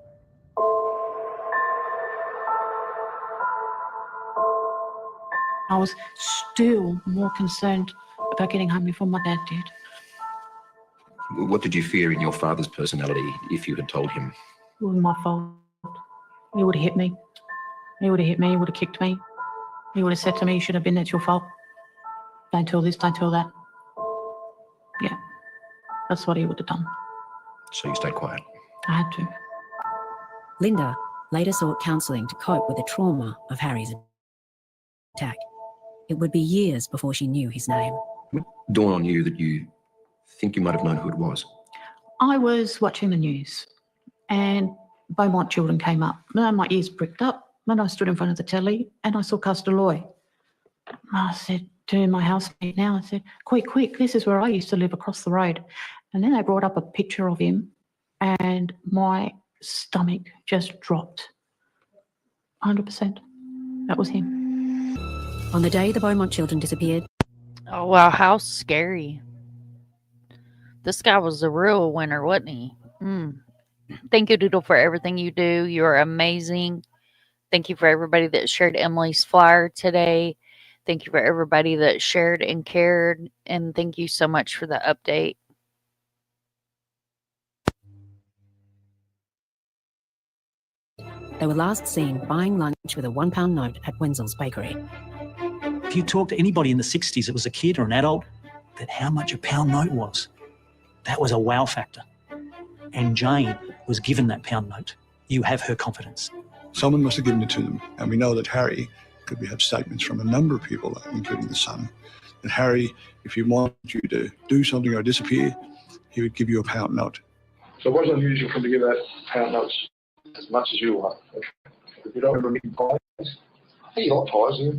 I was still more concerned about getting home before my dad did. What did you fear in your father's personality if you had told him? It was my fault. He would have hit me. He would have hit me. He would have kicked me. He would have said to me, you should have been, it's your fault. Don't tell this, don't tell that. Yeah, that's what he would have done. So you stayed quiet? I had to. Linda later sought counselling to cope with the trauma of Harry's attack. It would be years before she knew his name. Dawn on you that you think you might have known who it was? I was watching the news and Beaumont children came up. And my ears pricked up and I stood in front of the telly and I saw Castor. I said to my housemate now, I said, quick, this is where I used to live across the road. And then they brought up a picture of him and my stomach just dropped. 100%. That was him. On the day the Beaumont children disappeared. Oh, wow. How scary. This guy was the real winner, wasn't he? Thank you, Doodle, for everything you do. You're amazing. Thank you for everybody that shared Emily's flyer today. Thank you for everybody that shared and cared. And thank you so much for the update. They were last seen buying lunch with a £1 note at Wenzel's Bakery. If you talk to anybody in the 60s, it was a kid or an adult, that how much a pound note was. That was a wow factor. And Jane was given that pound note. You have her confidence. Someone must have given it to them. And we know that Harry, because we have statements from a number of people, including the son, that Harry, if he wanted you to do something or disappear, he would give you a pound note. So it was unusual for him to give out pound notes as much as you want. If you don't remember making pies, I think you like pies, yeah.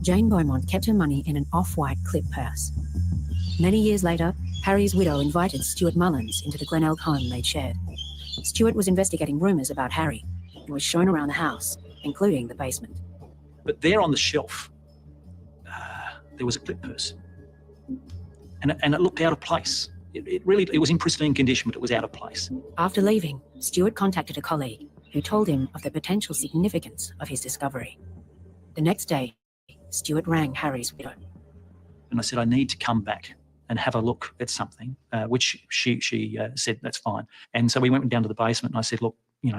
Jane Beaumont kept her money in an off-white clip purse. Many years later, Harry's widow invited Stuart Mullins into the Glenelg home they'd shared. Stuart was investigating rumours about Harry and was shown around the house, including the basement. But there on the shelf, there was a clip purse. And it looked out of place. It was in pristine condition, but it was out of place. After leaving, Stuart contacted a colleague who told him of the potential significance of his discovery. The next day, Stuart rang Harry's widow. And I said, I need to come back and have a look at something, which she said, that's fine. And so we went down to the basement and I said, look,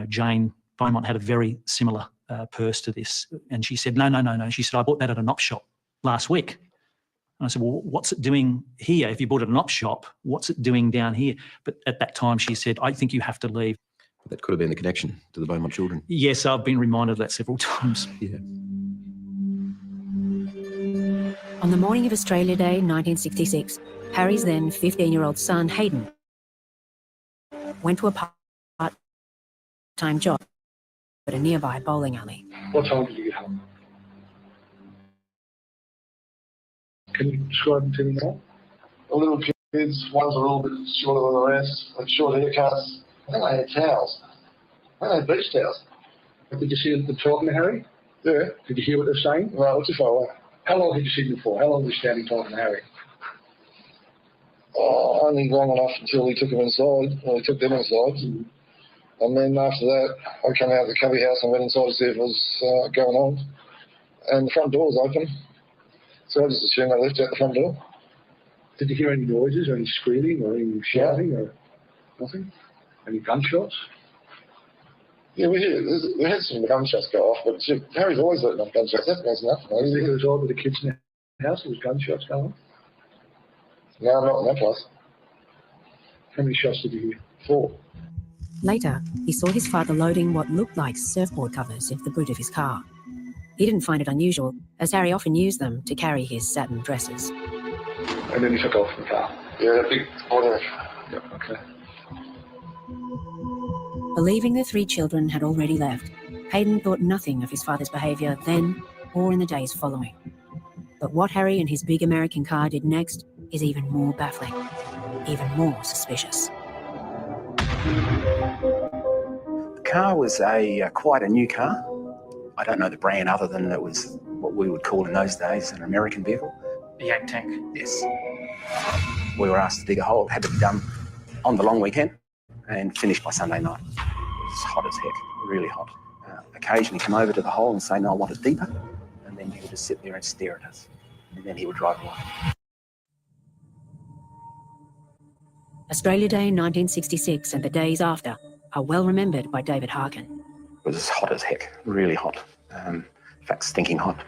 Jane Beaumont had a very similar purse to this. And she said, no. She said, I bought that at an op shop last week. And I said, well, what's it doing here? If you bought it at an op shop, what's it doing down here? But at that time she said, I think you have to leave. That could have been the connection to the Beaumont children. Yes, I've been reminded of that several times. Yeah. On the morning of Australia Day, 1966, Harry's then 15-year-old son, Hayden, went to a part-time job at a nearby bowling alley. What time did you get home? Can you describe them to me now? The little kids, one's a little bit shorter than the rest, had short haircuts. I think they had towels. I think they had beach towels. Did you see them talking to Harry? Yeah. Did you hear what they're saying? No, not too far away. How long did you see them for? How long was you standing talking to Harry? Oh, only long enough until he took him inside. Well, he took them inside. Mm-hmm. And then after that, I came out of the cubby house and went inside to see if it was going on. And the front door was open. So I just assumed I left out the front door. Did you hear any noises or any screaming or any shouting or nothing? Any gunshots? Yeah, we had some gunshots go off, but Harry's always letting off gunshots. That's enough. You think it was all with the kids in the house? There was gunshots going on? No, not in that place. How many shots did you hear? 4. Later, he saw his father loading what looked like surfboard covers into the boot of his car. He didn't find it unusual, as Harry often used them to carry his satin dresses. And then he took off in the car? Yeah, big orange. Yep, okay. Believing the 3 children had already left, Hayden thought nothing of his father's behaviour then or in the days following. But what Harry and his big American car did next is even more baffling. even more suspicious. The car was quite a new car. I don't know the brand other than it was what we would call in those days an American vehicle. A yak tank. Yes. We were asked to dig a hole. It had to be done on the long weekend and finished by Sunday night. It was hot as heck, really hot. Occasionally come over to the hole and say, no, I want it deeper. And then he would just sit there and stare at us. And then he would drive away. Australia Day 1966 and the days after are well remembered by David Harkin. It was hot as heck, really hot. In fact, stinking hot.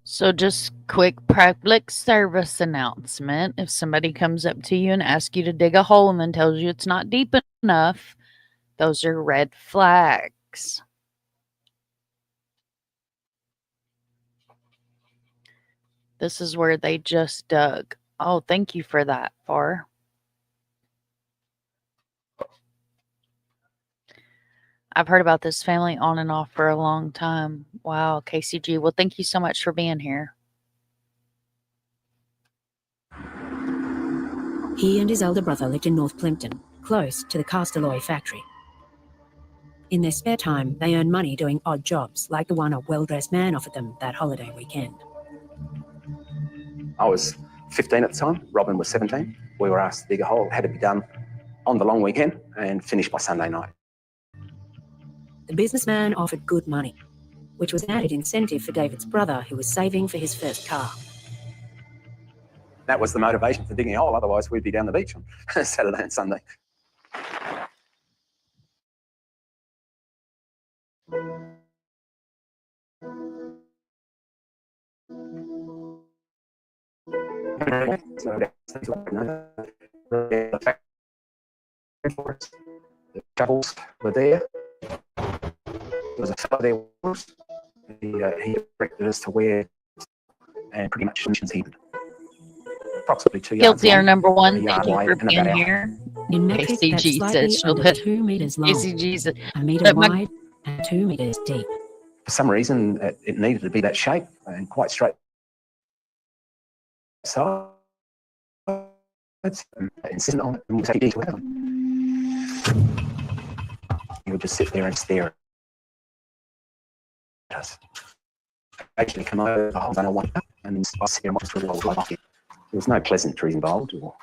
So just quick public service announcement. If somebody comes up to you and asks you to dig a hole and then tells you it's not deep enough, those are red flags. This is where they just dug. Oh, thank you for that, Far. I've heard about this family on and off for a long time. Wow, KCG. Well, thank you so much for being here. He and his elder brother lived in North Plimpton, close to the cast alloy factory. In their spare time, they earned money doing odd jobs, like the one a well-dressed man offered them that holiday weekend. I was 15 at the time. Robin was 17. We were asked to dig a hole. It had to be done on the long weekend and finished by Sunday night. The businessman offered good money, which was an added incentive for David's brother, who was saving for his first car. That was the motivation for digging a hole. Otherwise, we'd be down the beach on Saturday and Sunday. The shovels were there. There was a fellow there. He directed us to where, and pretty much heated. Approximately 2 yards. Guilty are number one. a Thank yard you wide for and being about here. In metric, that's KCG slightly says she'll under hit 2 meters long, KCG's a metre wide and 2 meters deep. For some reason, it needed to be that shape and quite straight sides. Insistent on it, and we'll take it out. He would just sit there and stare at us. Actually come over the hole and I want it up, and I sit there and watch the roll right off it. There was no pleasantries involved or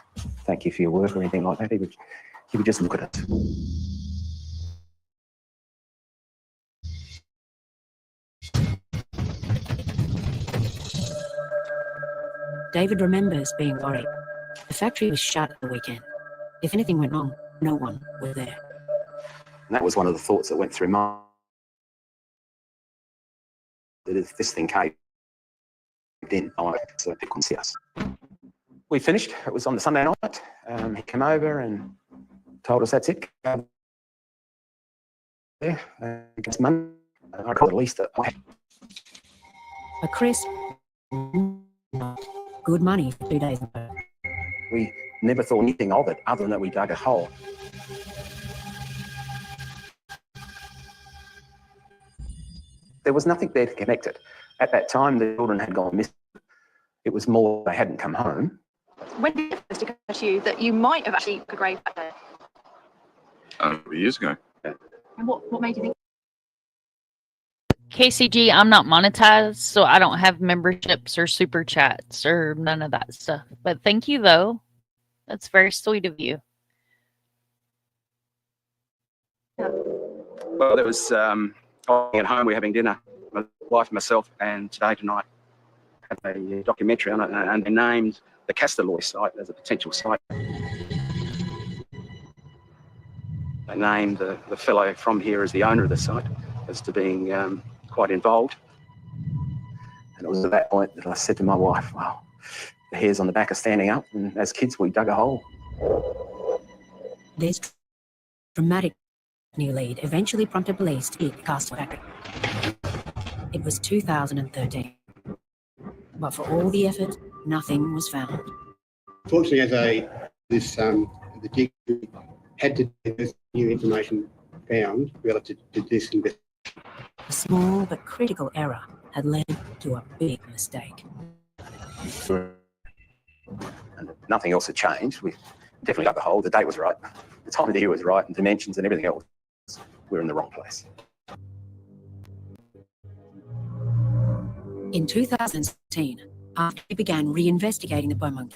thank you for your work or anything like that. He would just look at us. David remembers being worried. The factory was shut at the weekend. If anything went wrong, no one was there. And that was one of the thoughts that went through my mind. That if this thing caved in, so people couldn't see us. We finished. It was on the Sunday night. He came over and told us that's it. Yeah, it's Monday. I got at least a crisp, good money for 2 days. We never thought anything of it other than that we dug a hole. There was nothing there to connect it. At that time, the children had gone missing. It was more they hadn't come home. When did it first occur to you that you might have actually a grave back there? Years ago. And what made you think? KCG, I'm not monetized, so I don't have memberships or super chats or none of that stuff. But thank you, though. That's very sweet of you. Well, there was at home, we're having dinner, my wife and myself, and tonight had a documentary on it, and they named the Castorloy site as a potential site. They named the fellow from here as the owner of the site, as to being quite involved. And it was at that point that I said to my wife, well, the hairs on the back are standing up, and as kids we dug a hole. This dramatic new lead eventually prompted police to dig the castle factory. It was 2013. But for all the effort, nothing was found. Fortunately, the dig had to do with new information found relative to this investigation. A small but critical error had led to a big mistake. And nothing else had changed. We definitely got the hole. The date was right. The time of the year was right, and dimensions and everything else. We're in the wrong place. In 2016, after he began reinvestigating the Beaumont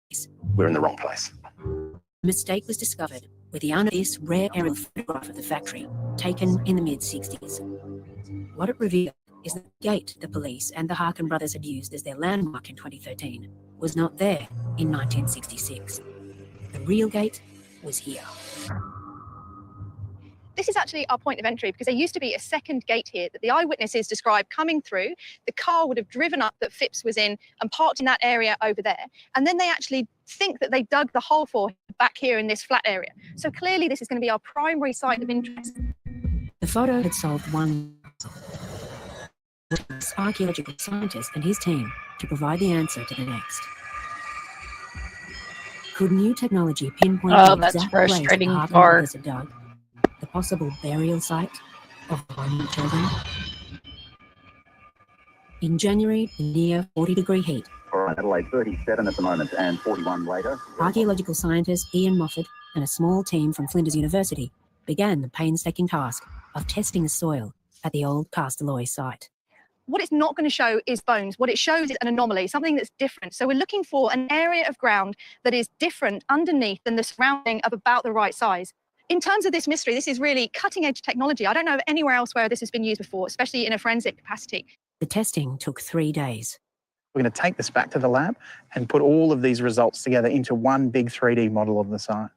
case, we're in the wrong place. A mistake was discovered with the this rare aerial photograph of the factory taken in the mid-60s. What it revealed is that the gate the police and the Harkin brothers had used as their landmark in 2013 was not there in 1966. The real gate was here. This is actually our point of entry because there used to be a second gate here that the eyewitnesses described coming through. The car would have driven up that Phipps was in and parked in that area over there. And then they actually think that they dug the hole for him back here in this flat area. So clearly this is going to be our primary site of interest. The photo had solved one puzzle. The archaeological scientist and his team to provide the answer to the next. Could new technology pinpoint the that's exact place frustrating the Harkin part. brothers had dug? The possible burial site of Beaumont children? In January, in near 40-degree heat, All right, Adelaide 37 at the moment and 41 later. archaeological scientist Ian Moffat and a small team from Flinders University began the painstaking task of testing the soil at the old Castalloy site. What it's not going to show is bones. What it shows is an anomaly, something that's different. So we're looking for an area of ground that is different underneath than the surrounding of about the right size. In terms of this mystery, this is really cutting-edge technology. I don't know of anywhere else where this has been used before, especially in a forensic capacity. The testing took 3 days. We're going to take this back to the lab and put all of these results together into one big 3D model of the site.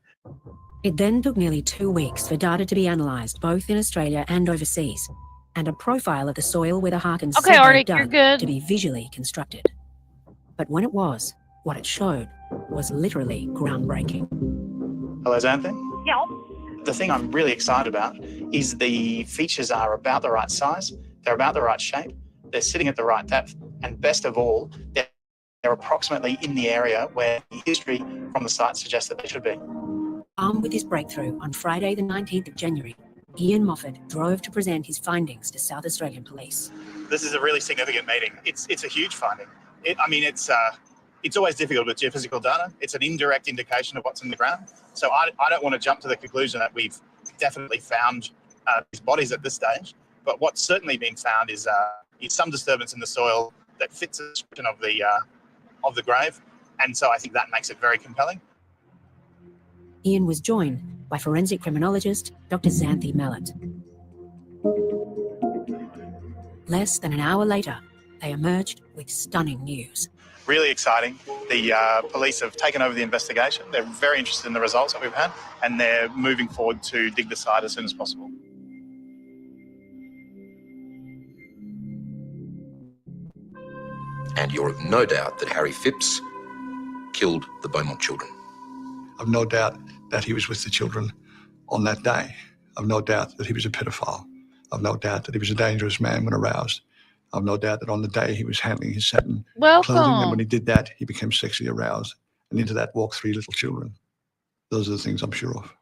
It then took nearly 2 weeks for data to be analysed, both in Australia and overseas, and a profile of the soil where the Harkins Okay, said Arctic, they'd you're dug good. to be visually constructed. But when it was, what it showed was literally groundbreaking. Hello, Xanthi. Yeah. The thing I'm really excited about is the features are about the right size, they're about the right shape, they're sitting at the right depth, and best of all, they're approximately in the area where the history from the site suggests that they should be. Armed with his breakthrough on Friday the 19th of January, Ian Moffat drove to present his findings to South Australian Police. This is a really significant meeting. It's a huge finding. It's always difficult with geophysical data. It's an indirect indication of what's in the ground. So I don't want to jump to the conclusion that we've definitely found these bodies at this stage. But what's certainly been found is some disturbance in the soil that fits the description of the grave. And so I think that makes it very compelling. Ian was joined by forensic criminologist Dr. Xanthi Mallet. Less than an hour later, they emerged with stunning news. Really exciting. The police have taken over the investigation. They're very interested in the results that we've had, and they're moving forward to dig the site as soon as possible. And you're of no doubt that Harry Phipps killed the Beaumont children. I've no doubt that he was with the children on that day. I've no doubt that he was a pedophile. I've no doubt that he was a dangerous man when aroused. I've no doubt that on the day he was handling his satin clothing, and when he did that, he became sexually aroused. And into that walked 3 little children. Those are the things I'm sure of.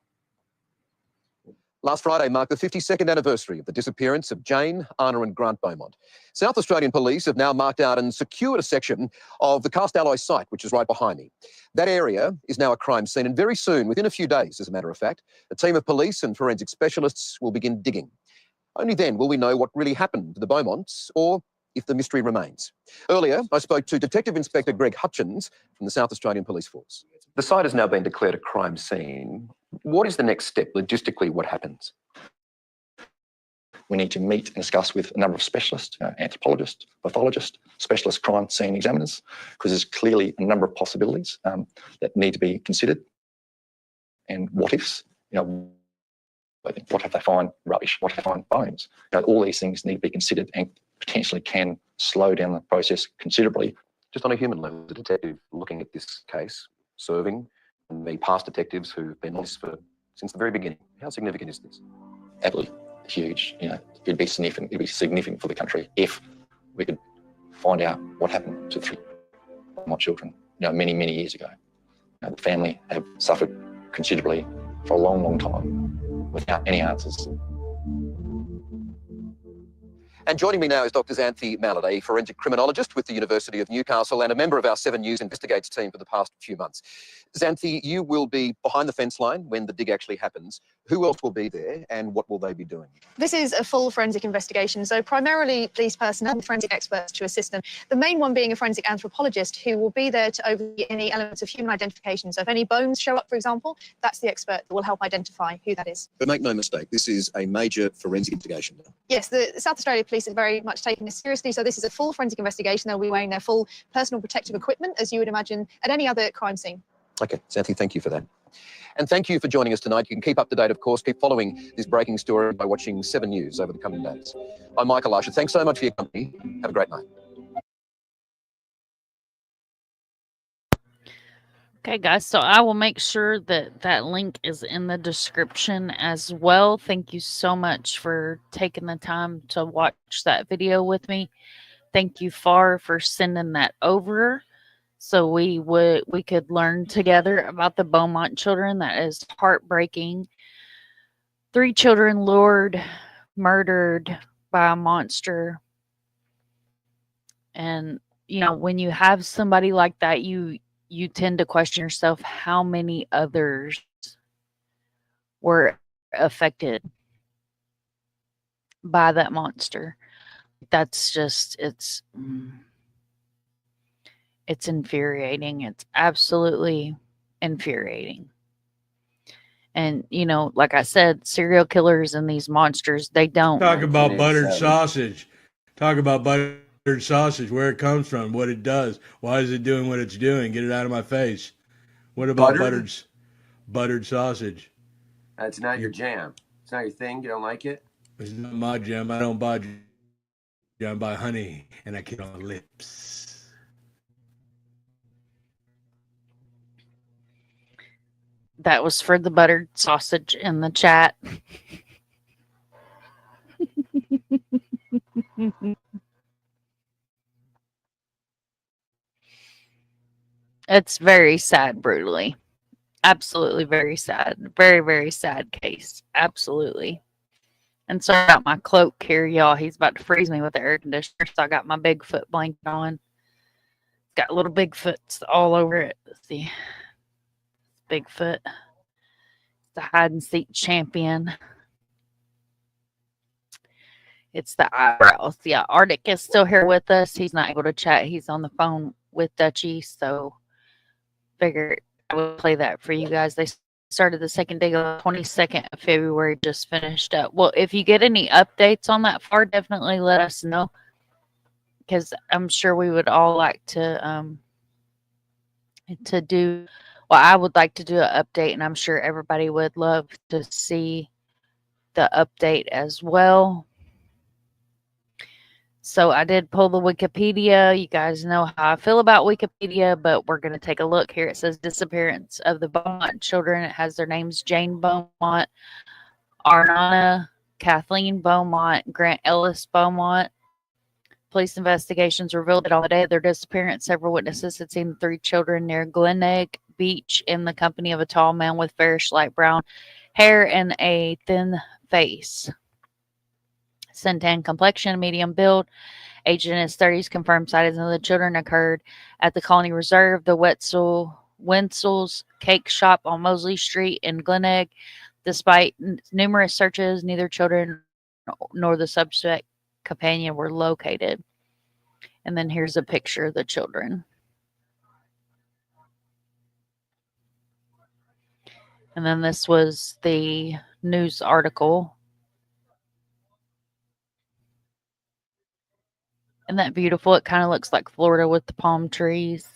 Last Friday marked the 52nd anniversary of the disappearance of Jane, Anna and Grant Beaumont. South Australian police have now marked out and secured a section of the Castalloy site, which is right behind me. That area is now a crime scene, and very soon, within a few days, as a matter of fact, a team of police and forensic specialists will begin digging. Only then will we know what really happened to the Beaumonts, or if the mystery remains. Earlier, I spoke to Detective Inspector Greg Hutchins from the South Australian Police Force. The site has now been declared a crime scene. What is the next step? Logistically, what happens? We need to meet and discuss with a number of specialists, anthropologists, pathologists, specialist crime scene examiners, because there's clearly a number of possibilities that need to be considered. And what ifs, what if they find rubbish? What if they find bones? All these things need to be considered and potentially can slow down the process considerably. Just on a human level, the detective looking at this case, serving, and the past detectives who've been on this since the very beginning, how significant is this? Absolutely huge. It'd be significant. It'd be significant for the country if we could find out what happened to 3 of my children, many, many years ago. The family have suffered considerably for a long, long time without any answers. And joining me now is Dr. Xanthi Mallard, a forensic criminologist with the University of Newcastle and a member of our 7 News Investigates team for the past few months. Xanthi, you will be behind the fence line when the dig actually happens. Who else will be there and what will they be doing? This is a full forensic investigation, so primarily police personnel and forensic experts to assist them. The main one being a forensic anthropologist who will be there to oversee any elements of human identification. So if any bones show up, for example, that's the expert that will help identify who that is. But make no mistake, this is a major forensic investigation. Yes, the South Australia Police are very much taking this seriously. So this is a full forensic investigation. They'll be wearing their full personal protective equipment, as you would imagine at any other crime scene. Okay, Xanthi, thank you for that. And thank you for joining us tonight. You can keep up to date, of course, keep following this breaking story by watching 7 News over the coming days. I'm Michael Usher. Thanks so much for your company. Have a great night. Okay, guys, so I will make sure that that link is in the description as well. Thank you so much for taking the time to watch that video with me. Thank you, Far, for sending that over so we could learn together about the Beaumont children. That is heartbreaking. 3 children lured, murdered by a monster. And, you know, when you have somebody like that, you tend to question yourself how many others were affected by that monster. That's just, it's infuriating. It's absolutely infuriating. And, you know, like I said, serial killers and these monsters, they don't. Talk about buttered sausage. Talk about buttered sausage, where it comes from, what it does. Why is it doing what it's doing? Get it out of my face. What about buttered sausage? That's not your jam. It's not your thing. You don't like it? It's not my jam. I don't buy jam. I buy honey, and I get on lips. That was for the buttered sausage in the chat. It's very sad, brutally. Absolutely very sad. Very, very sad case. Absolutely. And so I got my cloak here, y'all. He's about to freeze me with the air conditioner, so I got my Bigfoot blanket on. Got little Bigfoots all over it. Let's see. Bigfoot. The hide and seek champion. It's the eyebrows. Yeah, Arctic is still here with us. He's not able to chat. He's on the phone with Dutchess, so figured I would play that for you guys. They started the second day on the 22nd of February, just finished up. Well, if you get any updates on that Far, definitely let us know, because I'm sure we would all like to do, well, I would like to do an update, and I'm sure everybody would love to see the update as well. So I did pull the Wikipedia. You guys know how I feel about Wikipedia, but we're going to take a look here. It says disappearance of the Beaumont children. It has their names: Jane Beaumont, Arnana, Kathleen Beaumont, Grant Ellis Beaumont. Police investigations revealed that on the day of their disappearance, several witnesses had seen the 3 children near Glenegg Beach in the company of a tall man with fairish light brown hair and a thin face. Suntan complexion, medium build, aged in his 30s, confirmed sightings of the children occurred at the Colony Reserve, the Wenzel's Cake Shop on Mosley Street in Glenegg. Despite numerous searches, neither children nor the suspect companion were located. And then here's a picture of the children. And then this was the news article. Isn't that beautiful? It kind of looks like Florida with the palm trees.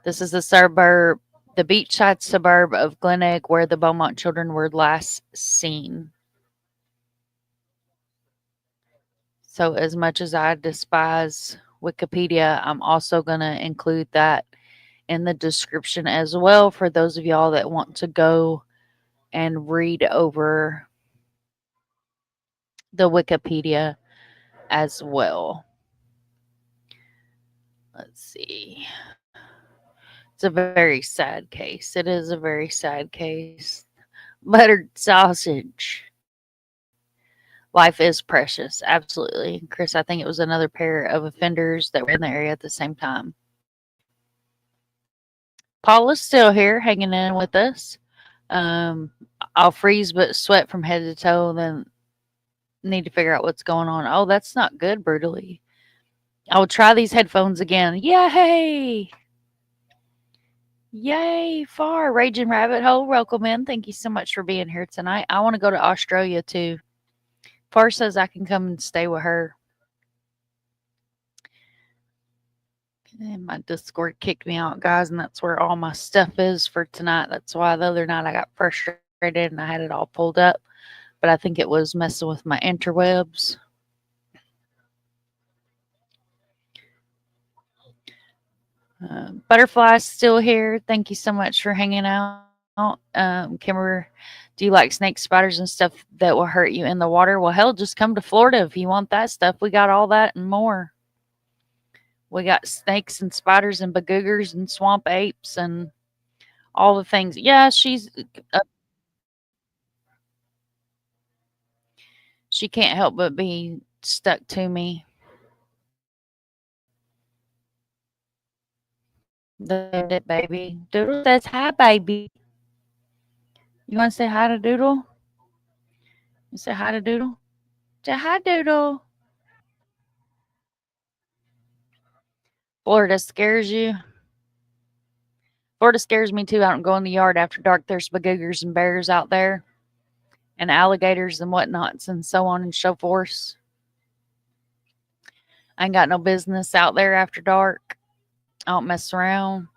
This is the suburb, the beachside suburb of Glenegg, where the Beaumont children were last seen. So as much as I despise Wikipedia, I'm also going to include that in the description as well for those of y'all that want to go and read over the Wikipedia as well. Let's see. It's a very sad case. It is a very sad case. Buttered sausage. Life is precious, absolutely. Chris, I think it was another pair of offenders that were in the area at the same time. Paula's still here, hanging in with us. I'll freeze but sweat from head to toe, then need to figure out what's going on. Oh, that's not good, brutally. I will try these headphones again. Yay! Yay, far. Raging Rabbit Hole, welcome in. Thank you so much for being here tonight. I want to go to Australia too. Far says I can come and stay with her. And my Discord kicked me out, guys, and that's where all my stuff is for tonight. That's why the other night I got frustrated and I had it all pulled up. But I think it was messing with my interwebs. Butterfly's still here. Thank you so much for hanging out. Kimber, do you like snakes, spiders, and stuff that will hurt you in the water? Well, hell, just come to Florida if you want that stuff. We got all that and more. We got snakes and spiders and bagoogers and swamp apes and all the things. Yeah, she's... she can't help but be stuck to me. The baby. Doodle says hi, baby. You want to say hi to Doodle? You say hi to Doodle? Say hi, Doodle. Florida scares you? Florida scares me too. I don't go in the yard after dark. There's bagoogers and bears out there and alligators and whatnots and so on and so forth. I ain't got no business out there after dark. I don't mess around.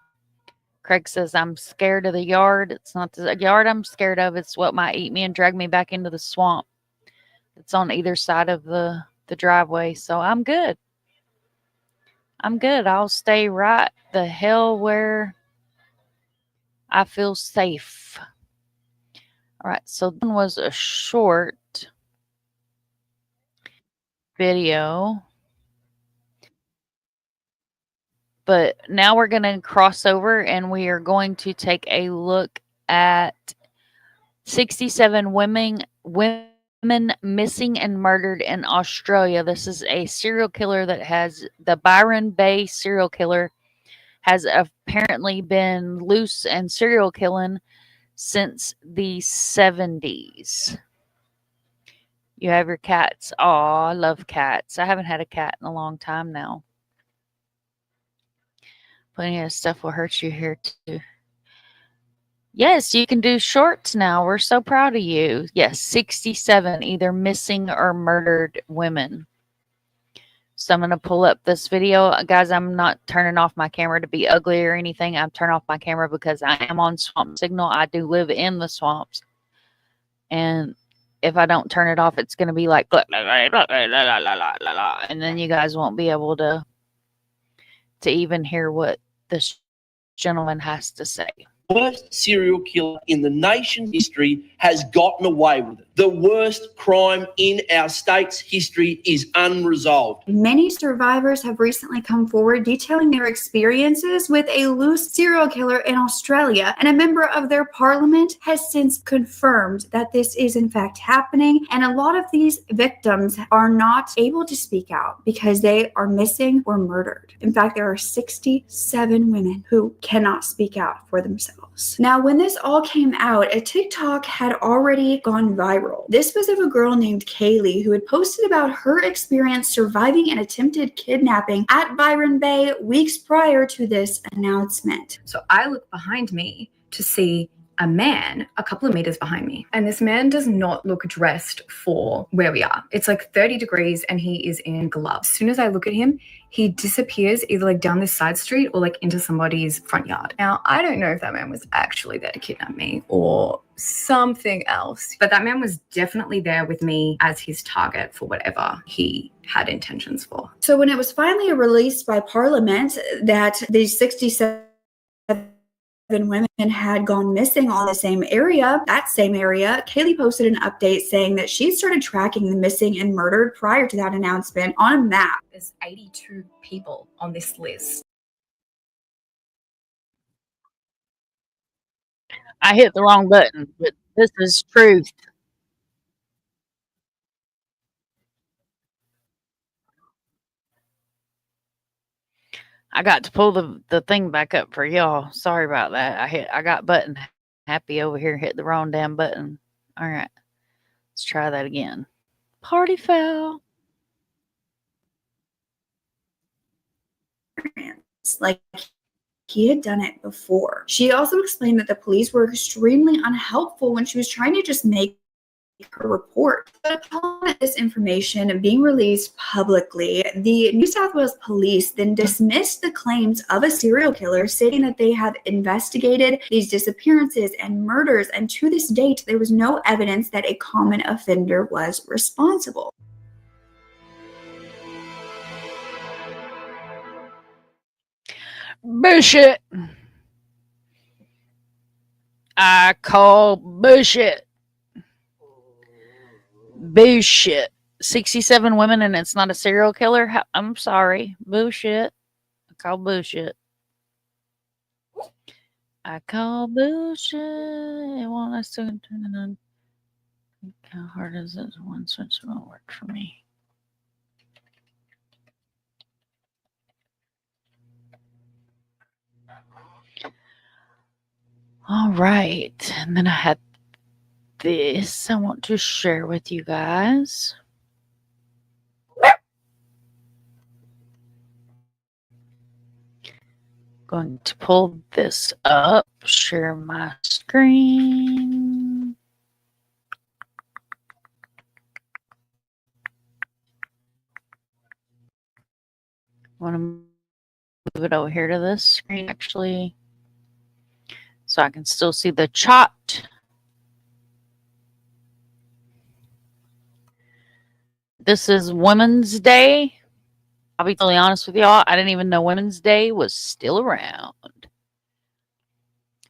Craig says I'm scared of the yard. It's not the yard I'm scared of. It's what might eat me and drag me back into the swamp. It's on either side of the driveway. So I'm good. I'm good. I'll stay right the hell where I feel safe. All right. So that was a short video. But now we're going to cross over and we are going to take a look at 67 women missing and murdered in Australia. This is a serial killer that has the Byron Bay serial killer has apparently been loose and serial killing since the 70s. You have your cats. Oh, I love cats. I haven't had a cat in a long time now. Plenty of stuff will hurt you here too. Yes, you can do shorts now. We're so proud of you. Yes, 67 either missing or murdered women. So I'm going to pull up this video. Guys, I'm not turning off my camera to be ugly or anything. I'm turning off my camera because I am on swamp signal. I do live in the swamps. And if I don't turn it off, it's going to be like, and then you guys won't be able to even hear what this gentleman has to say. Worst serial killer in the nation's history has gotten away with it. The worst crime in our state's history is unresolved. Many survivors have recently come forward detailing their experiences with a loose serial killer in Australia, and a member of their parliament has since confirmed that this is in fact happening, and a lot of these victims are not able to speak out because they are missing or murdered. In fact, there are 67 women who cannot speak out for themselves. Now, when this all came out, a TikTok had already gone viral. This was of a girl named Kaylee who had posted about her experience surviving an attempted kidnapping at Byron Bay weeks prior to this announcement. So I look behind me to see a man a couple of meters behind me. And this man does not look dressed for where we are. It's like 30 degrees and he is in gloves. As soon as I look at him, he disappears either like down this side street or like into somebody's front yard. Now, I don't know if that man was actually there to kidnap me or something else, but that man was definitely there with me as his target for whatever he had intentions for. So when it was finally released by Parliament that these 67 women had gone missing on the same area, Kaylee posted an update saying that she started tracking the missing and murdered prior to that announcement on a map. There's 82 people on this list. I hit the wrong button, but this is truth. I got to pull the thing back up for y'all. Sorry about that. I got button happy over here, hit the wrong damn button. All right. Let's try that again. Party foul. Like he had done it before. She also explained that the police were extremely unhelpful when she was trying to just make her report. But upon this information being released publicly, the New South Wales Police then dismissed the claims of a serial killer, stating that they have investigated these disappearances and murders, and to this date, there was no evidence that a common offender was responsible. Bullshit. I call bullshit. Bullshit. 67 women and it's not a serial killer? I'm sorry. Bullshit. I call bullshit. I call bullshit. It won't let us turn it on. How hard is it? One switch won't work for me. All right. And then I had this I want to share with you guys. Going to pull this up, share my screen. I want to move it over here to this screen actually, so I can still see the chat. This is Women's Day. I'll be totally honest with y'all. I didn't even know Women's Day was still around.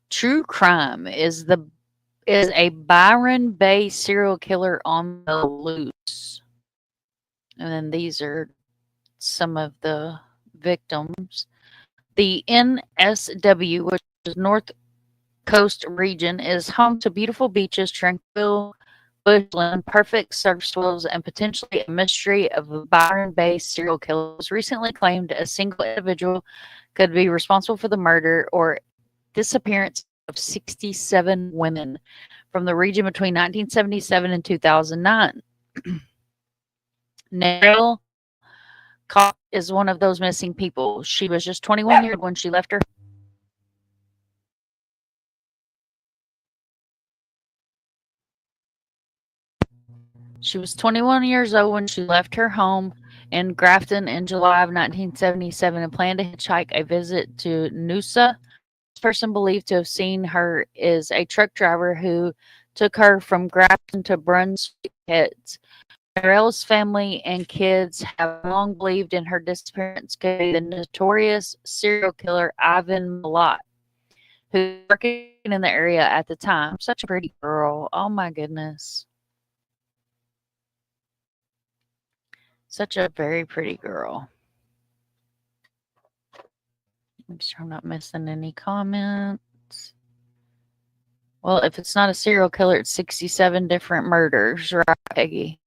True crime is a Byron Bay serial killer on the loose. And then these are some of the victims. The NSW, which is North Coast region, is home to beautiful beaches, tranquil bushland, perfect surf swells, and potentially a mystery of a Byron Bay serial killer was recently claimed a single individual could be responsible for the murder or disappearance of 67 women from the region between 1977 and 2009. Narelle Cox is one of those missing people. She was just 21 years old when she left her. She was 21 years old when she left her home in Grafton in July of 1977 and planned to hitchhike a visit to Noosa. This person believed to have seen her is a truck driver who took her from Grafton to Brunswick Heads. Narelle's family and kids have long believed in her disappearance could be the notorious serial killer Ivan Milat, who was working in the area at the time. Such a pretty girl. Oh my goodness. Such a very pretty girl. Make sure I'm not missing any comments. Well, if it's not a serial killer, it's 67 different murders, right, Peggy?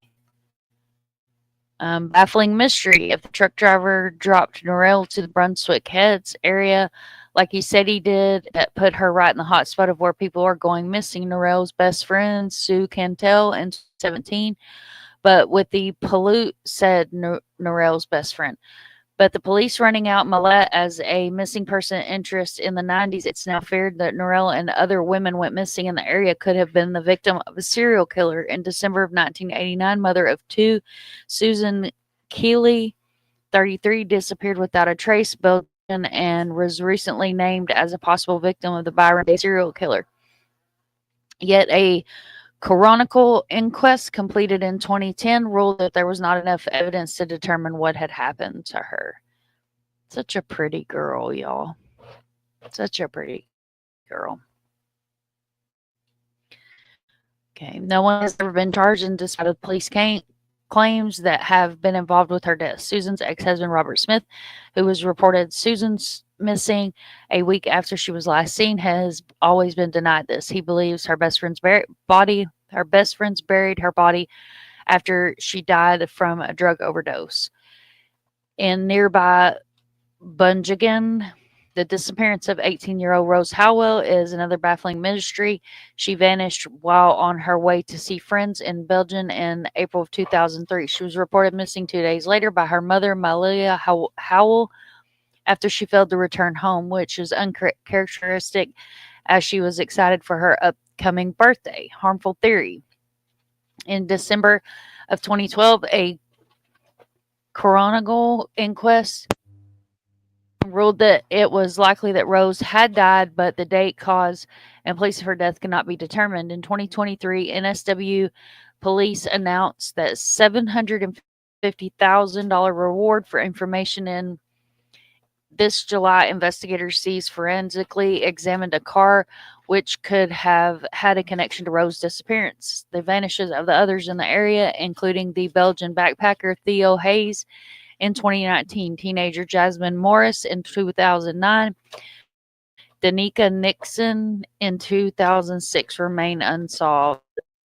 Baffling mystery. If the truck driver dropped Narelle to the Brunswick Heads area like he said he did, that put her right in the hot spot of where people are going missing. Narelle's best friend, Sue Cantel, in 17, but with the pollute said Narelle's best friend. But the police running out Milat as a missing person interest in the 90s, it's now feared that Narelle and other women went missing in the area could have been the victim of a serial killer. In December of 1989, mother of two, Susan Keeley, 33, disappeared without a trace, Belgian, and was recently named as a possible victim of the Byron Bay serial killer. Yet a coroner's inquest completed in 2010 ruled that there was not enough evidence to determine what had happened to her. Such a pretty girl, y'all. Such a pretty girl. Okay, no one has ever been charged, and despite the police claims that have been involved with her death. Susan's ex-husband, Robert Smith, who was reported Susan's missing a week after she was last seen, has always been denied this. He believes her best friend's buried her body after she died from a drug overdose. In nearby Bungigan. The disappearance of 18-year-old Rose Howell is another baffling mystery. She vanished while on her way to see friends in Belgium in April of 2003. She was reported missing 2 days later by her mother, Malia Howell, after she failed to return home, which is uncharacteristic as she was excited for her upcoming birthday. Harmful theory. In December of 2012, a coroner inquest ruled that it was likely that Rose had died, but the date, cause, and place of her death cannot be determined. In 2023, NSW police announced that $750,000 reward for information in this July. Investigators seized forensically examined a car which could have had a connection to Rose's disappearance. The vanishes of the others in the area, including the Belgian backpacker Theo Hayes in 2019, teenager Jasmine Morris in 2009, Danica Nixon in 2006, remain unsolved.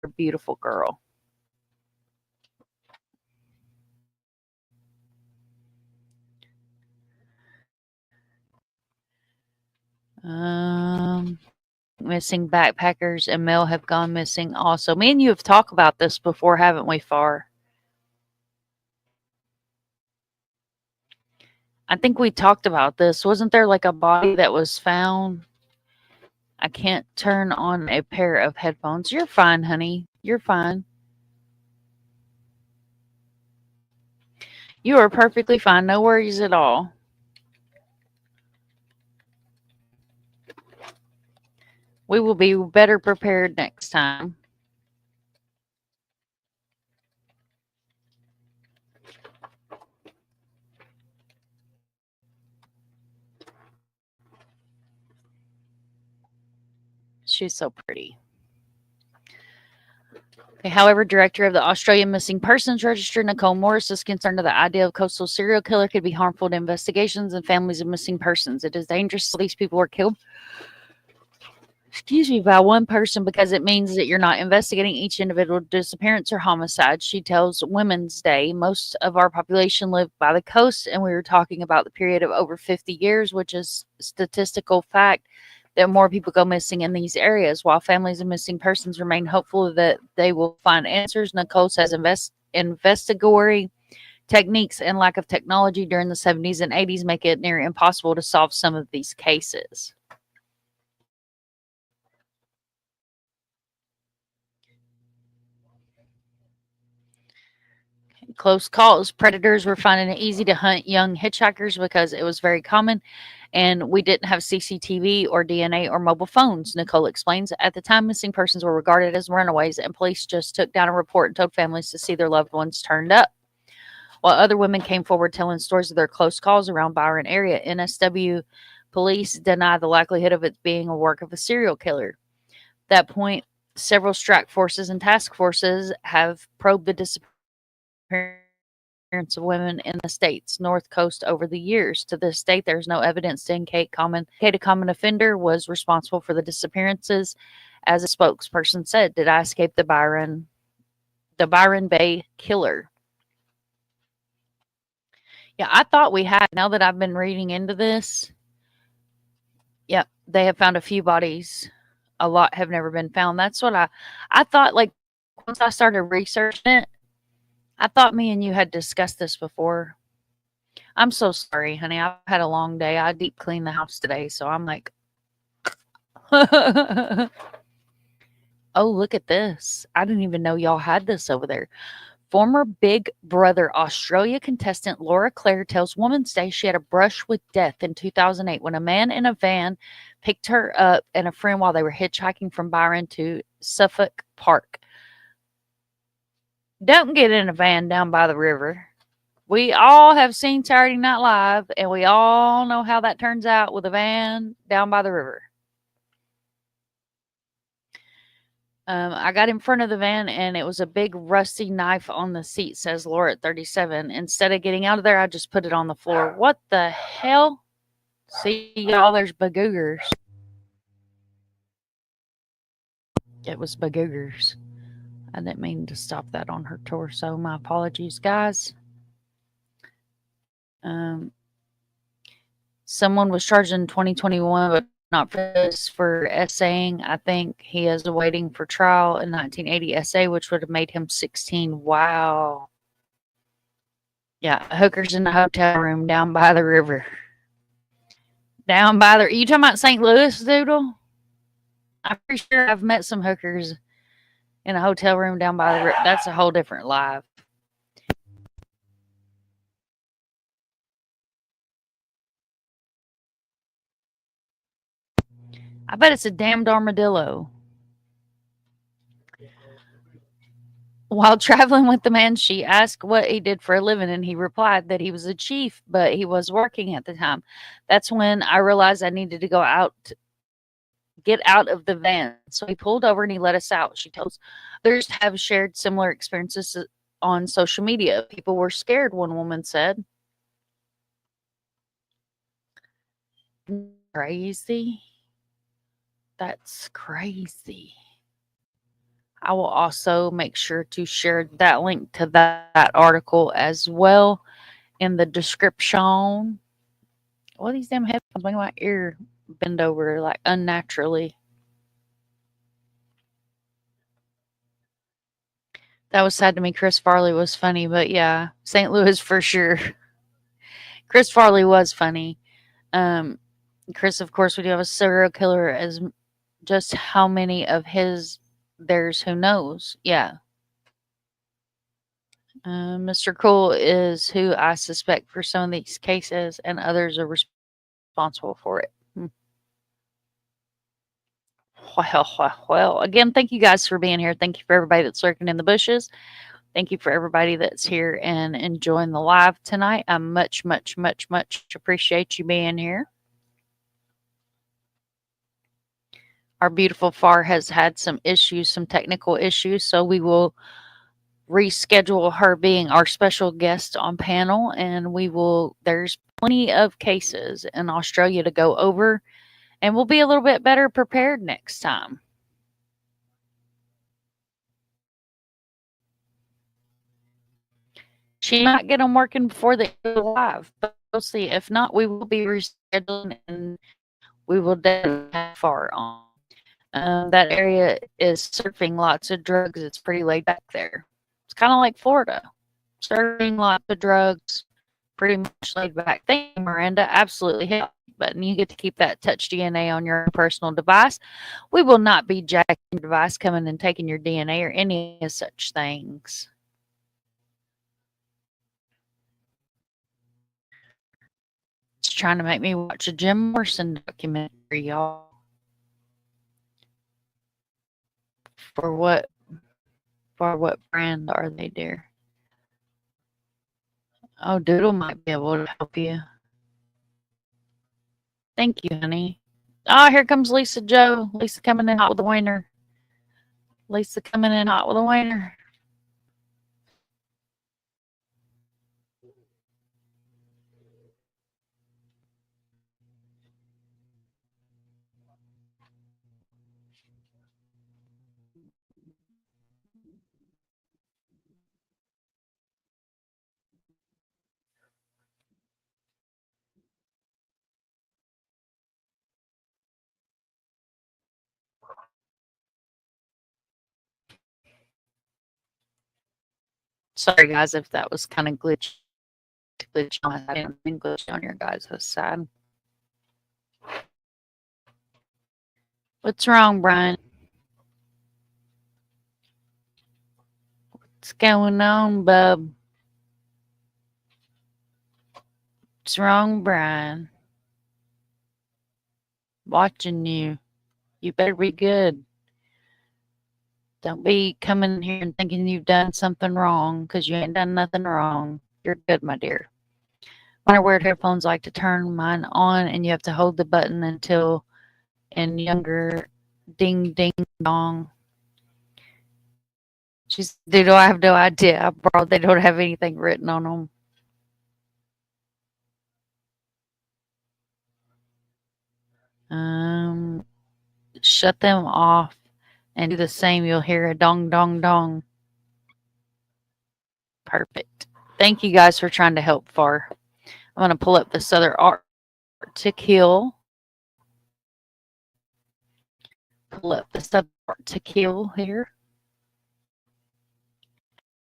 A beautiful girl. Missing backpackers and Mel have gone missing also. Me and you have talked about this before, haven't we, Far? I think we talked about this. Wasn't there like a body that was found? I can't turn on a pair of headphones. You're fine, honey. You're fine. You are perfectly fine. No worries at all. We will be better prepared next time. She's so pretty. Okay, however, director of the Australian Missing Persons Register, Nicole Morris, is concerned that the idea of coastal serial killer could be harmful to investigations and families of missing persons. It is dangerous that these people were killed, by one person because it means that you're not investigating each individual disappearance or homicide. She tells Women's Day, most of our population lived by the coast, and we were talking about the period of over 50 years, which is statistical fact that more people go missing in these areas. While families of missing persons remain hopeful that they will find answers, Nicole says investigatory techniques and lack of technology during the 70s and 80s make it near impossible to solve some of these cases. Close calls. Predators were finding it easy to hunt young hitchhikers because it was very common, and we didn't have CCTV or DNA or mobile phones, Nicole explains. At the time, missing persons were regarded as runaways, and police just took down a report and told families to see their loved ones turned up. While other women came forward telling stories of their close calls around Byron area, NSW police deny the likelihood of it being a work of a serial killer. At that point, several strike forces and task forces have probed the disappearance of women in the state's north coast over the years. To this date, there's no evidence to indicate a common offender was responsible for the disappearances. As a spokesperson said, "Did I escape the Byron Bay killer?" Yeah, I thought we had. Now that I've been reading into this, yep, they have found a few bodies. A lot have never been found. That's what I thought. Like, once I started researching it, I thought me and you had discussed this before. I'm so sorry, honey. I've had a long day. I deep cleaned the house today, so I'm like, oh, look at this. I didn't even know y'all had this over there. Former Big Brother Australia contestant Laura Clare tells Women's Day she had a brush with death in 2008 when a man in a van picked her up and a friend while they were hitchhiking from Byron to Suffolk Park. Don't get in a van down by the river. We all have seen Saturday Night Live, and we all know how that turns out with a van down by the river. I got in front of the van, and it was a big rusty knife on the seat, says Laura at 37. Instead of getting out of there, I just put it on the floor. What the hell? See, y'all, there's bagoogers. It was bagoogers. I didn't mean to stop that on her torso. My apologies, guys. Someone was charged in 2021, but not for this, for essaying. I think he is awaiting for trial in 1980 essay, which would have made him 16. Wow. Yeah, hookers in the hotel room down by the river. Down by the... You talking about St. Louis, Doodle? I'm pretty sure I've met some hookers in a hotel room down by the river. That's a whole different life. I bet it's a damned armadillo. While traveling with the man, she asked what he did for a living, and he replied that he was a chief, but he was working at the time. That's when I realized I needed to go out, get out of the van. So he pulled over and he let us out. She tells others have shared similar experiences on social media. People were scared, one woman said. Crazy. That's crazy. I will also make sure to share that link to that article as well in the description. What are these damn headphones making my ear bend over like unnaturally? That was sad to me. Chris Farley was funny, but yeah, St. Louis for sure. Chris Farley was funny. Chris, of course, we do have a serial killer. As just how many of his there's who knows. Yeah. Mr. Cool is who I suspect for some of these cases, and others are responsible for it. Well, again, thank you guys for being here. Thank you for everybody that's lurking in the bushes. Thank you for everybody that's here and enjoying the live tonight. I much appreciate you being here. Our beautiful Far has had some issues, some technical issues, so we will reschedule her being our special guest on panel, and there's plenty of cases in Australia to go over, and we'll be a little bit better prepared next time. She might get them working before they go live, but we'll see. If not, we will be rescheduling, and we will definitely have Far on. That area is surfing lots of drugs. It's pretty laid back there. It's kind of like Florida. Surfing lots of drugs, pretty much laid back. Thank you, Miranda. Absolutely hit the button. You get to keep that touch DNA on your personal device. We will not be jacking your device, coming and taking your DNA or any of such things. It's trying to make me watch a Jim Morrison documentary, y'all. For what brand are they, dear? Oh, Doodle might be able to help you. Thank you, honey. Oh, here comes Lisa Joe. Lisa coming in hot with a wiener. Lisa coming in hot with a wiener. Sorry, guys, if that was kind of glitch on. I didn't mean glitch on your guys' side. What's wrong, Brian? What's going on, bub? What's wrong, Brian? Watching you. You better be good. Don't be coming in here and thinking you've done something wrong, because you ain't done nothing wrong. You're good, my dear. My weird headphones like to turn mine on, and you have to hold the button until in younger ding ding dong. She's, dude, I have no idea. They don't have anything written on them. Shut them off and do the same. You'll hear a dong dong dong. Perfect. Thank you guys for trying to help Far. I'm going to pull up this other to Kill. Pull up the sub Art to Kill here.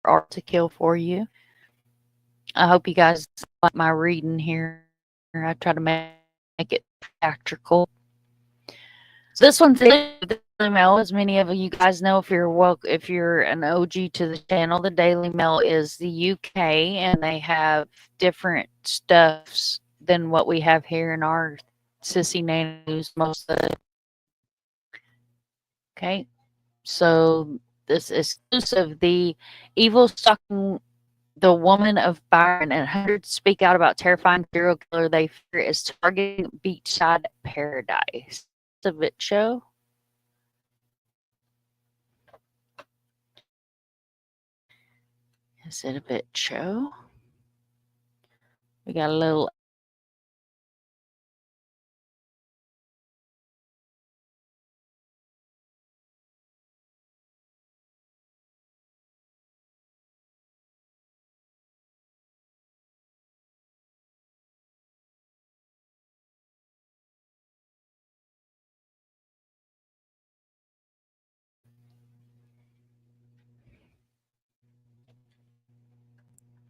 Art to Kill for you. I hope you guys like my reading here. I try to make it theatrical. So this one's in the Daily Mail, as many of you guys know. If you're an OG to the channel, the Daily Mail is the UK, and they have different stuffs than what we have here in our sissy news most of the. Okay, so this is exclusive. The evil stalking the woman of Byron, and hundreds speak out about terrifying serial killer they fear is targeting beachside paradise. It's a bit show. Is it a bit show? We got a little.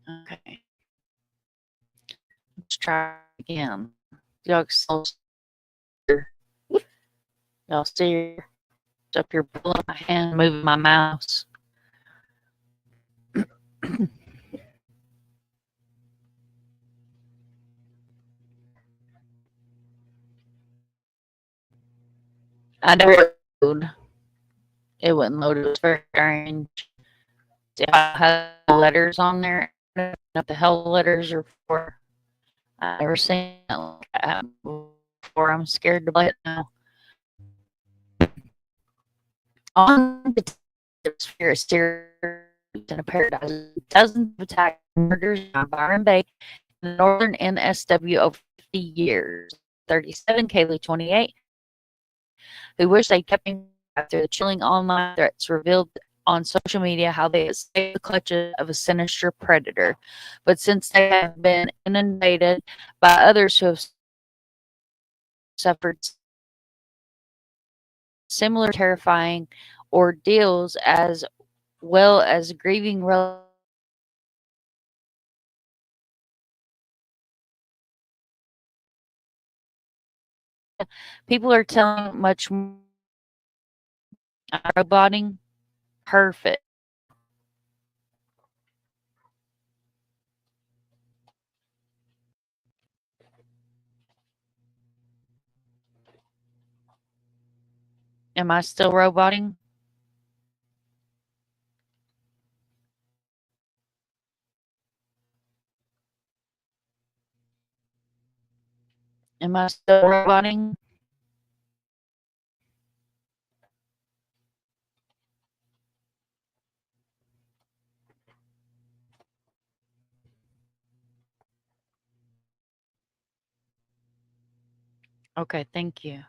Okay. Let's try again. Y'all see up here pulling my hand, moving my mouse. I never load. It wouldn't load. It was very strange. See, I have letters on there. I don't know what the hell the letters are for. I've never seen it like that before. I'm scared to play it now. On the conspiracy in a paradise, dozens of attack murders on Byron Bay in the northern NSW over 50 years. 37, Kaylee 28, who wish they kept in after the chilling online threats revealed on social media how they escaped the clutches of a sinister predator. But since they have been inundated by others who have suffered similar terrifying ordeals as well as grieving relatives, people are telling much more. Roboting, perfect. Am I still roboting? Am I still roboting? Okay, thank you.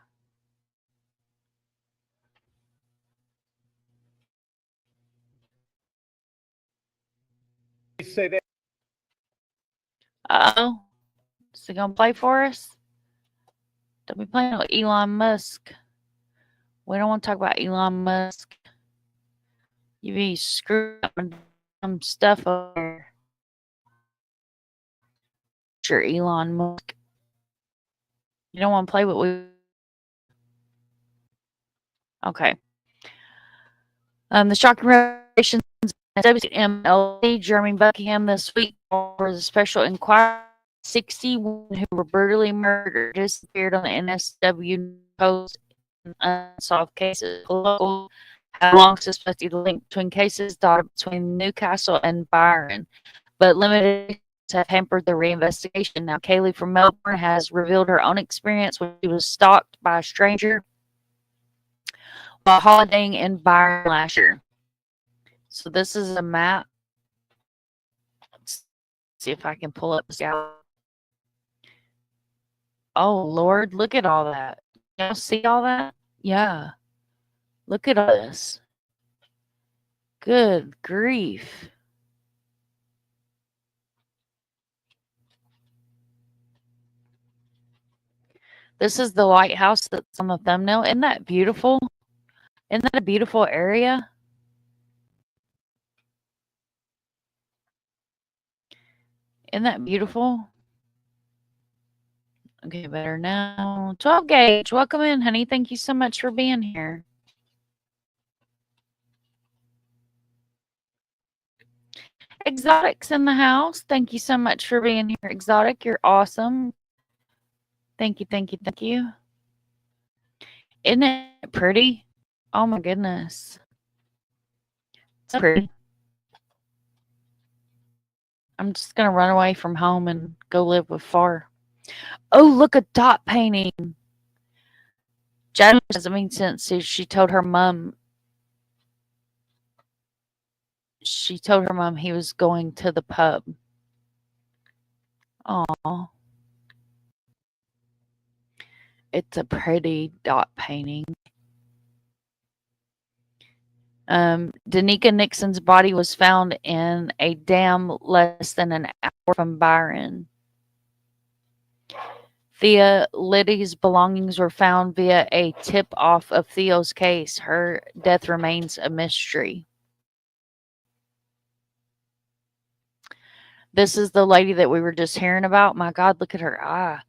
Say that. Uh-oh. Is he gonna play for us? Don't be playing with Elon Musk. We don't want to talk about Elon Musk. You be screwing up some stuff over there. Sure, Elon Musk. You don't want to play with we. Okay. The shocking revelations at WMLD, Jeremy Buckingham this week for the special inquiry. 61 who were brutally murdered disappeared on the NSW coast in unsolved cases. Local have long suspected the link between cases dotted between Newcastle and Byron, but limited have hampered the reinvestigation. Now, Kaylee from Melbourne has revealed her own experience when she was stalked by a stranger while holidaying in Byron last year. So this is a map. Let's see if I can pull up this out. Oh, Lord, look at all that. Y'all see all that? Yeah. Look at all this. Good grief. This is the lighthouse that's on the thumbnail. Isn't that beautiful? Isn't that a beautiful area? Isn't that beautiful? Okay, better now. 12 gauge, welcome in, honey. Thank you so much for being here. Exotic's in the house. Thank you so much for being here, Exotic. You're awesome. Thank you, thank you, thank you. Isn't it pretty? Oh my goodness. So pretty. I'm just going to run away from home and go live with Far. Oh, look, a dot painting. Jen doesn't mean sense. She told her mom. She told her mom he was going to the pub. Aw. It's a pretty dot painting. Danica Nixon's body was found in a dam less than an hour from Byron. Thea Liddy's belongings were found via a tip-off of Theo's case. Her death remains a mystery. This is the lady that we were just hearing about. My God, look at her eye.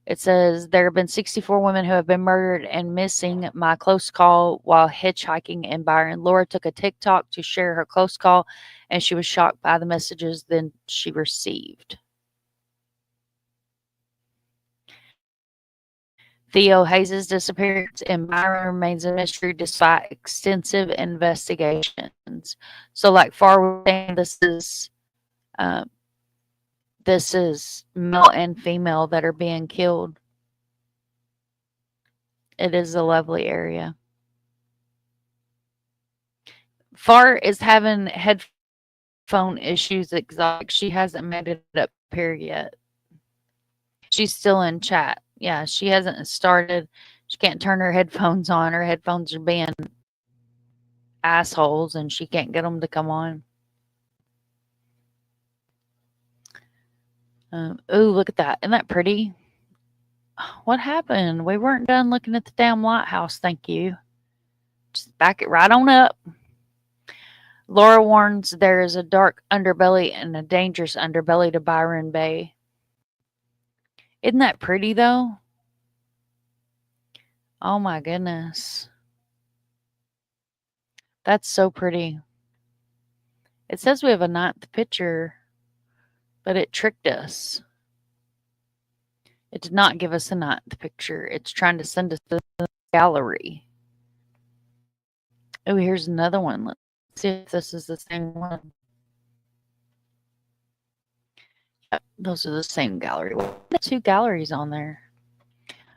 It says, there have been 64 women who have been murdered and missing. My close call while hitchhiking in Byron. Laura took a TikTok to share her close call, and she was shocked by the messages then she received. Theo Hayes' disappearance in Byron remains a mystery despite extensive investigations. So, like Far was saying, this is male and female that are being killed. It is a lovely area. Far is having headphone issues. Exotic. She hasn't made it up here yet. She's still in chat. Yeah, she hasn't started. She can't turn her headphones on. Her headphones are being assholes, and she can't get them to come on. Oh, look at that. Isn't that pretty? What happened? We weren't done looking at the damn lighthouse. Thank you. Just back it right on up. Laura warns there is a dark underbelly and a dangerous underbelly to Byron Bay. Isn't that pretty, though? Oh, my goodness. That's so pretty. It says we have a 9th picture, but it tricked us. It did not give us a 9th picture. It's trying to send us to the gallery. Oh, here's another one. Let's see if this is the same one. Yep, those are the same gallery. The 2 galleries on there.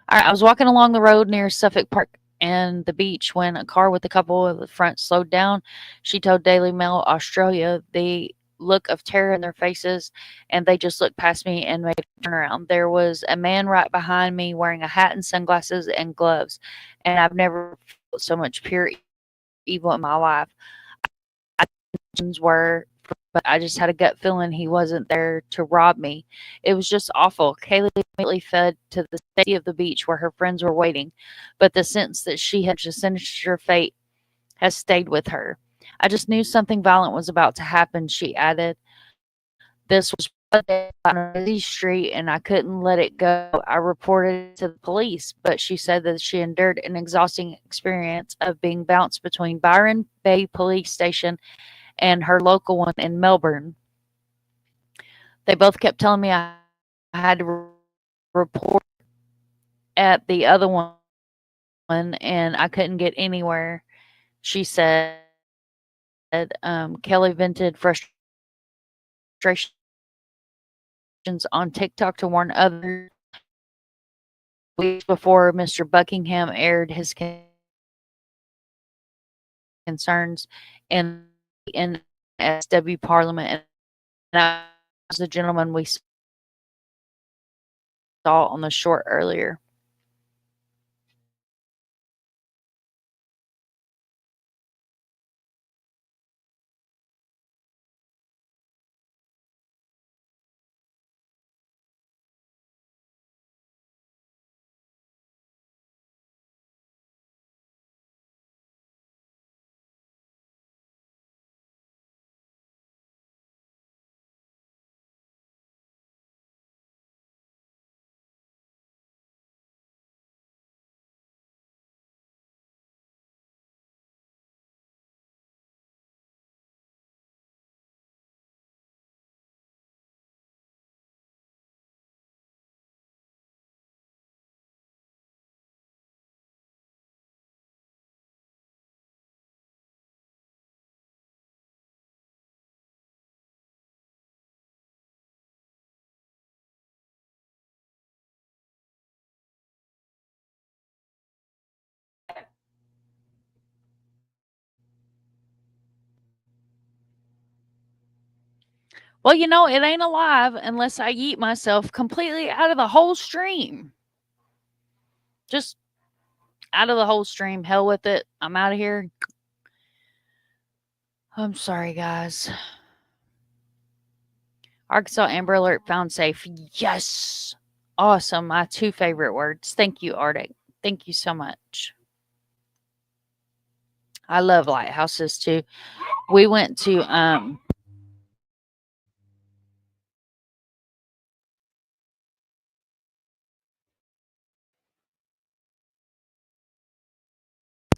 All right, I was walking along the road near Suffolk Park and the beach when a car with a couple at the front slowed down. She told Daily Mail Australia the look of terror in their faces, and they just looked past me and made a turn around. There was a man right behind me wearing a hat and sunglasses and gloves, and I've never felt so much pure evil in my life. But I just had a gut feeling he wasn't there to rob me. It was just awful. Kaylee immediately fled to the safety of the beach where her friends were waiting, but the sense that she had a sinister fate has stayed with her. I just knew something violent was about to happen, she added. This was on a busy street and I couldn't let it go. I reported it to the police, but she said that she endured an exhausting experience of being bounced between Byron Bay Police Station and her local one in Melbourne. They both kept telling me I had to report at the other one and I couldn't get anywhere. She said Kelly vented frustrations on TikTok to warn others. Weeks before Mr. Buckingham aired his concerns in NSW Parliament, and that was the gentleman we saw on the short earlier. Well, you know, it ain't alive unless I yeet myself completely out of the whole stream. Just out of the whole stream. Hell with it. I'm out of here. I'm sorry, guys. Arkansas Amber Alert found safe. Yes. Awesome. My 2 favorite words. Thank you, Arctic. Thank you so much. I love lighthouses too. We went to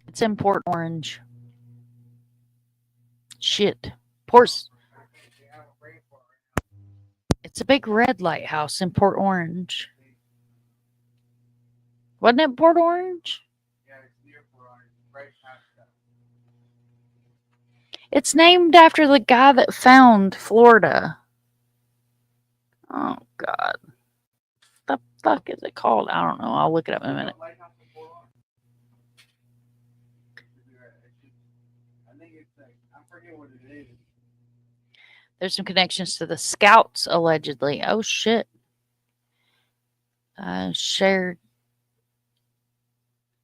it's in Port Orange. Shit. It's a big red lighthouse in Port Orange. Wasn't it Port Orange? It's named after the guy that found Florida. Oh, God. What the fuck is it called? I don't know. I'll look it up in a minute. There's some connections to the Scouts, allegedly. Oh, shit. I shared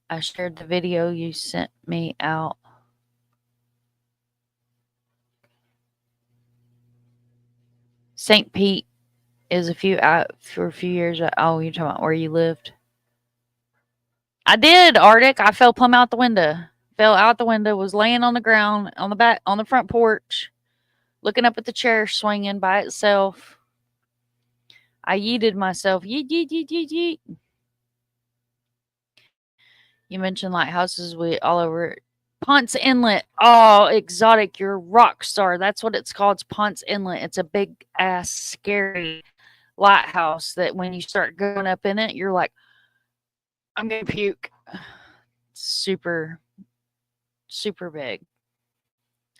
the video you sent me out. St. Pete is for a few years. Oh, you're talking about where you lived? I did, Arctic. I fell plumb out the window. Fell out the window. Was laying on the ground on the front porch, looking up at the chair swinging by itself. I yeeted myself. Yeet, yeet, yeet, yeet, yeet. You mentioned lighthouses. We all over Ponce Inlet. Oh, exotic. You're a rock star. That's what it's called. It's Ponce Inlet. It's a big ass scary lighthouse that when you start going up in it, you're like, I'm gonna puke. Super, super big.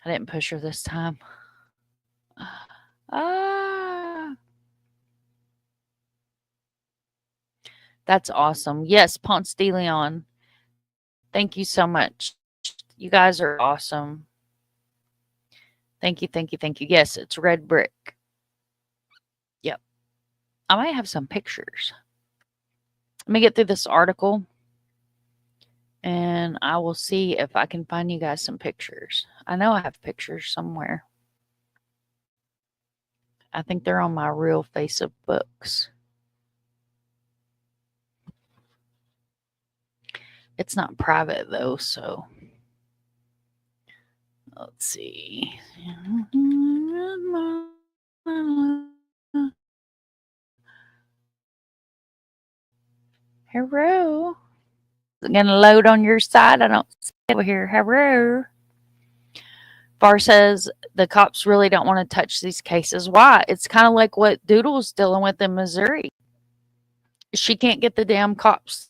I didn't push her this time. That's awesome. Yes, Ponce de Leon. Thank you so much. You guys are awesome. Thank you, thank you, thank you. Yes, it's red brick. Yep. I might have some pictures. Let me get through this article, and I will see if I can find you guys some pictures. I know I have pictures somewhere. I think they're on my real face of books. It's not private, though, so let's see. Hello. Is it going to load on your side? I don't see it over here. Hello. Bar says the cops really don't want to touch these cases. Why? It's kind of like what Doodle's dealing with in Missouri. She can't get the damn cops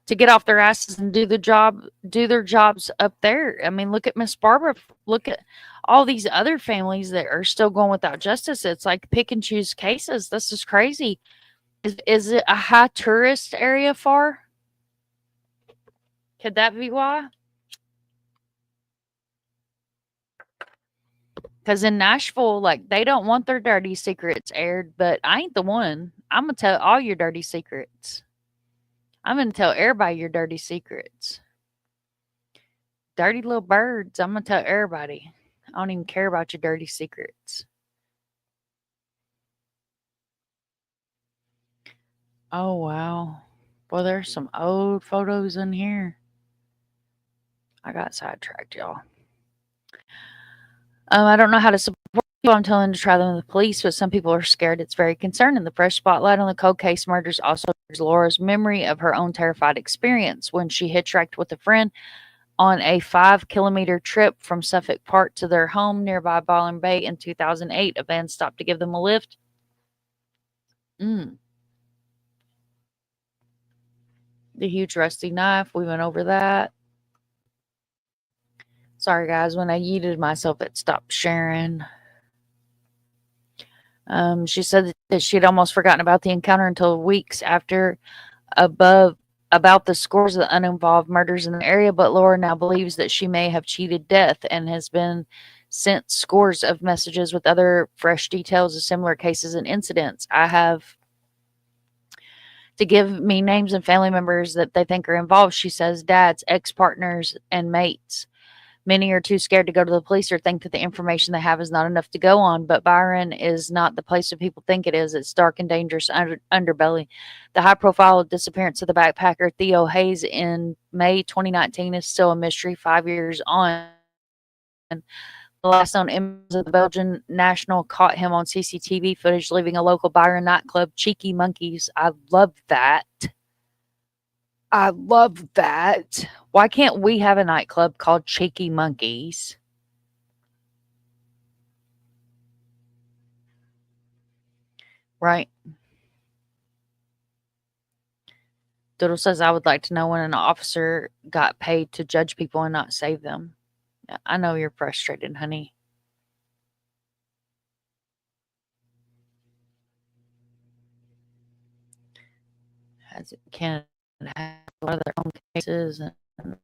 to get off their asses and do their jobs up there. I mean, look at Miss Barbara. Look at all these other families that are still going without justice. It's like pick and choose cases. This is crazy. Is it a high tourist area far? Could that be why? Because in Nashville, like, they don't want their dirty secrets aired, but I ain't the one. I'm going to tell all your dirty secrets. I'm going to tell everybody your dirty secrets. Dirty little birds. I'm going to tell everybody. I don't even care about your dirty secrets. Oh, wow. Boy, there's some old photos in here. I got sidetracked, y'all. I don't know how to support people. I'm telling them to try them with the police, but some people are scared. It's very concerning. The fresh spotlight on the cold case murders also brings Laura's memory of her own terrified experience when she hitchhiked with a friend on a 5-kilometer trip from Suffolk Park to their home nearby Ballin Bay in 2008. A van stopped to give them a lift. The huge rusty knife. We went over that. Sorry, guys. When I yeeted myself, it stopped sharing. She said that she had almost forgotten about the encounter until weeks after about the scores of uninvolved murders in the area, but Laura now believes that she may have cheated death and has been sent scores of messages with other fresh details of similar cases and incidents. I have to give me names and family members that they think are involved. She says dads, ex-partners, and mates. Many are too scared to go to the police or think that the information they have is not enough to go on. But Byron is not the place that people think it is. It's dark and dangerous underbelly. The high-profile disappearance of the backpacker Theo Hayes in May 2019 is still a mystery 5 years on. The last known images of the Belgian national caught him on CCTV footage leaving a local Byron nightclub, Cheeky Monkeys. I love that. I love that. Why can't we have a nightclub called Cheeky Monkeys? Right. Doodle says, I would like to know when an officer got paid to judge people and not save them. I know you're frustrated, honey. Canada has a lot of their own cases, and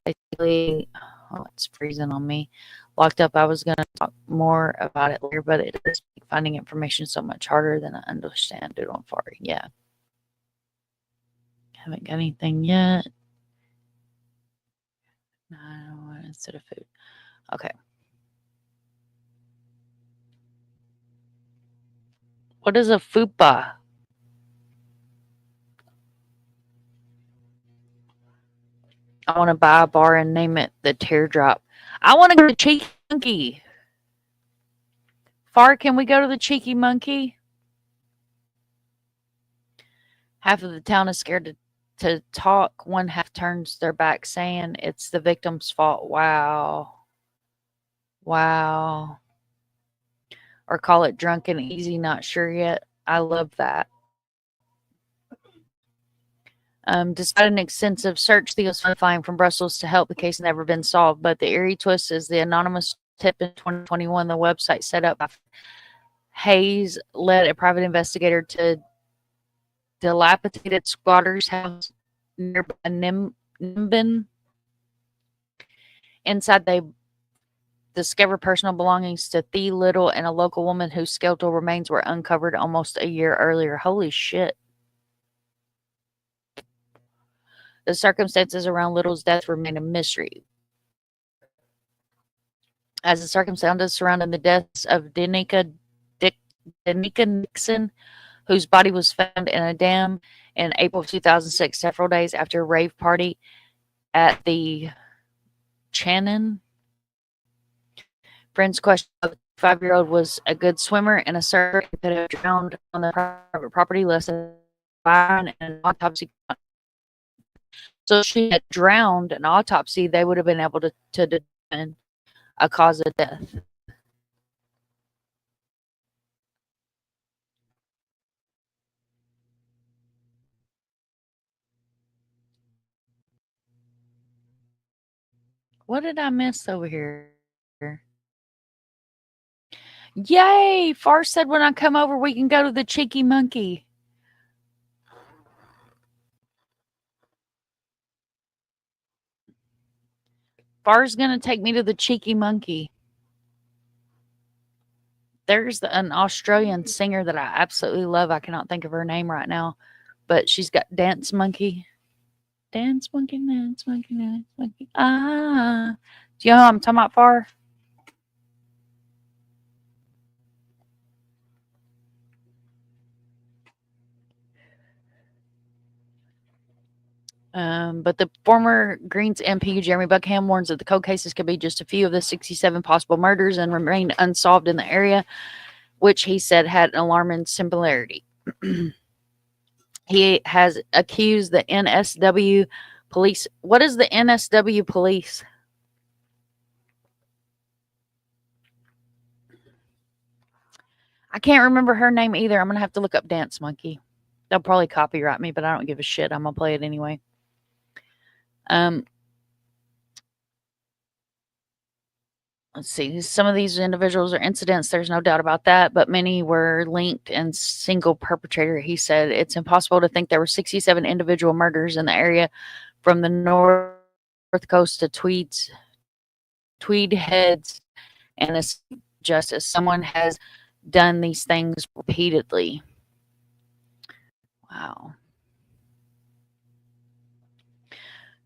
basically, oh, it's freezing on me. Locked up. I was going to talk more about it later, but it is finding information so much harder than I understand. Doodle Fart. Yeah. Haven't got anything yet. No, I don't want instead of food. Okay. What is a fupa? I want to buy a bar and name it the Teardrop. I want to go to Cheeky Monkey. Far, can we go to the Cheeky Monkey? Half of the town is scared to talk. One half turns their back saying it's the victim's fault. Wow. Wow. Or call it drunk and easy, not sure yet. I love that. Despite an extensive search, Theo's flying from Brussels to help. The case never been solved. But the eerie twist is the anonymous tip in 2021. The website set up by Hayes led a private investigator to dilapidated squatter's house nearby Nimbin. Inside, they discovered personal belongings to Thea Little and a local woman whose skeletal remains were uncovered almost a year earlier. Holy shit. The circumstances around Little's death remain a mystery. As the circumstances surrounding the deaths of Danica Nixon, whose body was found in a dam in April 2006, several days after a rave party at the Channon. Friends questioned the 5-year-old was a good swimmer and a surfer who could have drowned on the private property less than Byron and an autopsy. So if she had drowned, an autopsy, they would have been able to determine a cause of death. What did I miss over here? Yay! Far said when I come over, we can go to the Cheeky Monkey. Far's going to take me to the Cheeky Monkey. There's an Australian singer that I absolutely love. I cannot think of her name right now, but she's got Dance Monkey. Dance Monkey, Dance Monkey, Dance Monkey. Ah. Do you know what I'm talking about, Far? But the former Greens MP, Jeremy Buckingham, warns that the cold cases could be just a few of the 67 possible murders and remain unsolved in the area, which he said had an alarming similarity. He has accused the NSW police. What is the NSW police? I can't remember her name either. I'm going to have to look up Dance Monkey. They'll probably copyright me, but I don't give a shit. I'm going to play it anyway. Let's see. Some of these individuals are incidents. There's no doubt about that, but many were linked and single perpetrator. He said it's impossible to think there were 67 individual murders in the area from the north coast to Tweeds tweed heads and this justice. Someone has done these things repeatedly. Wow.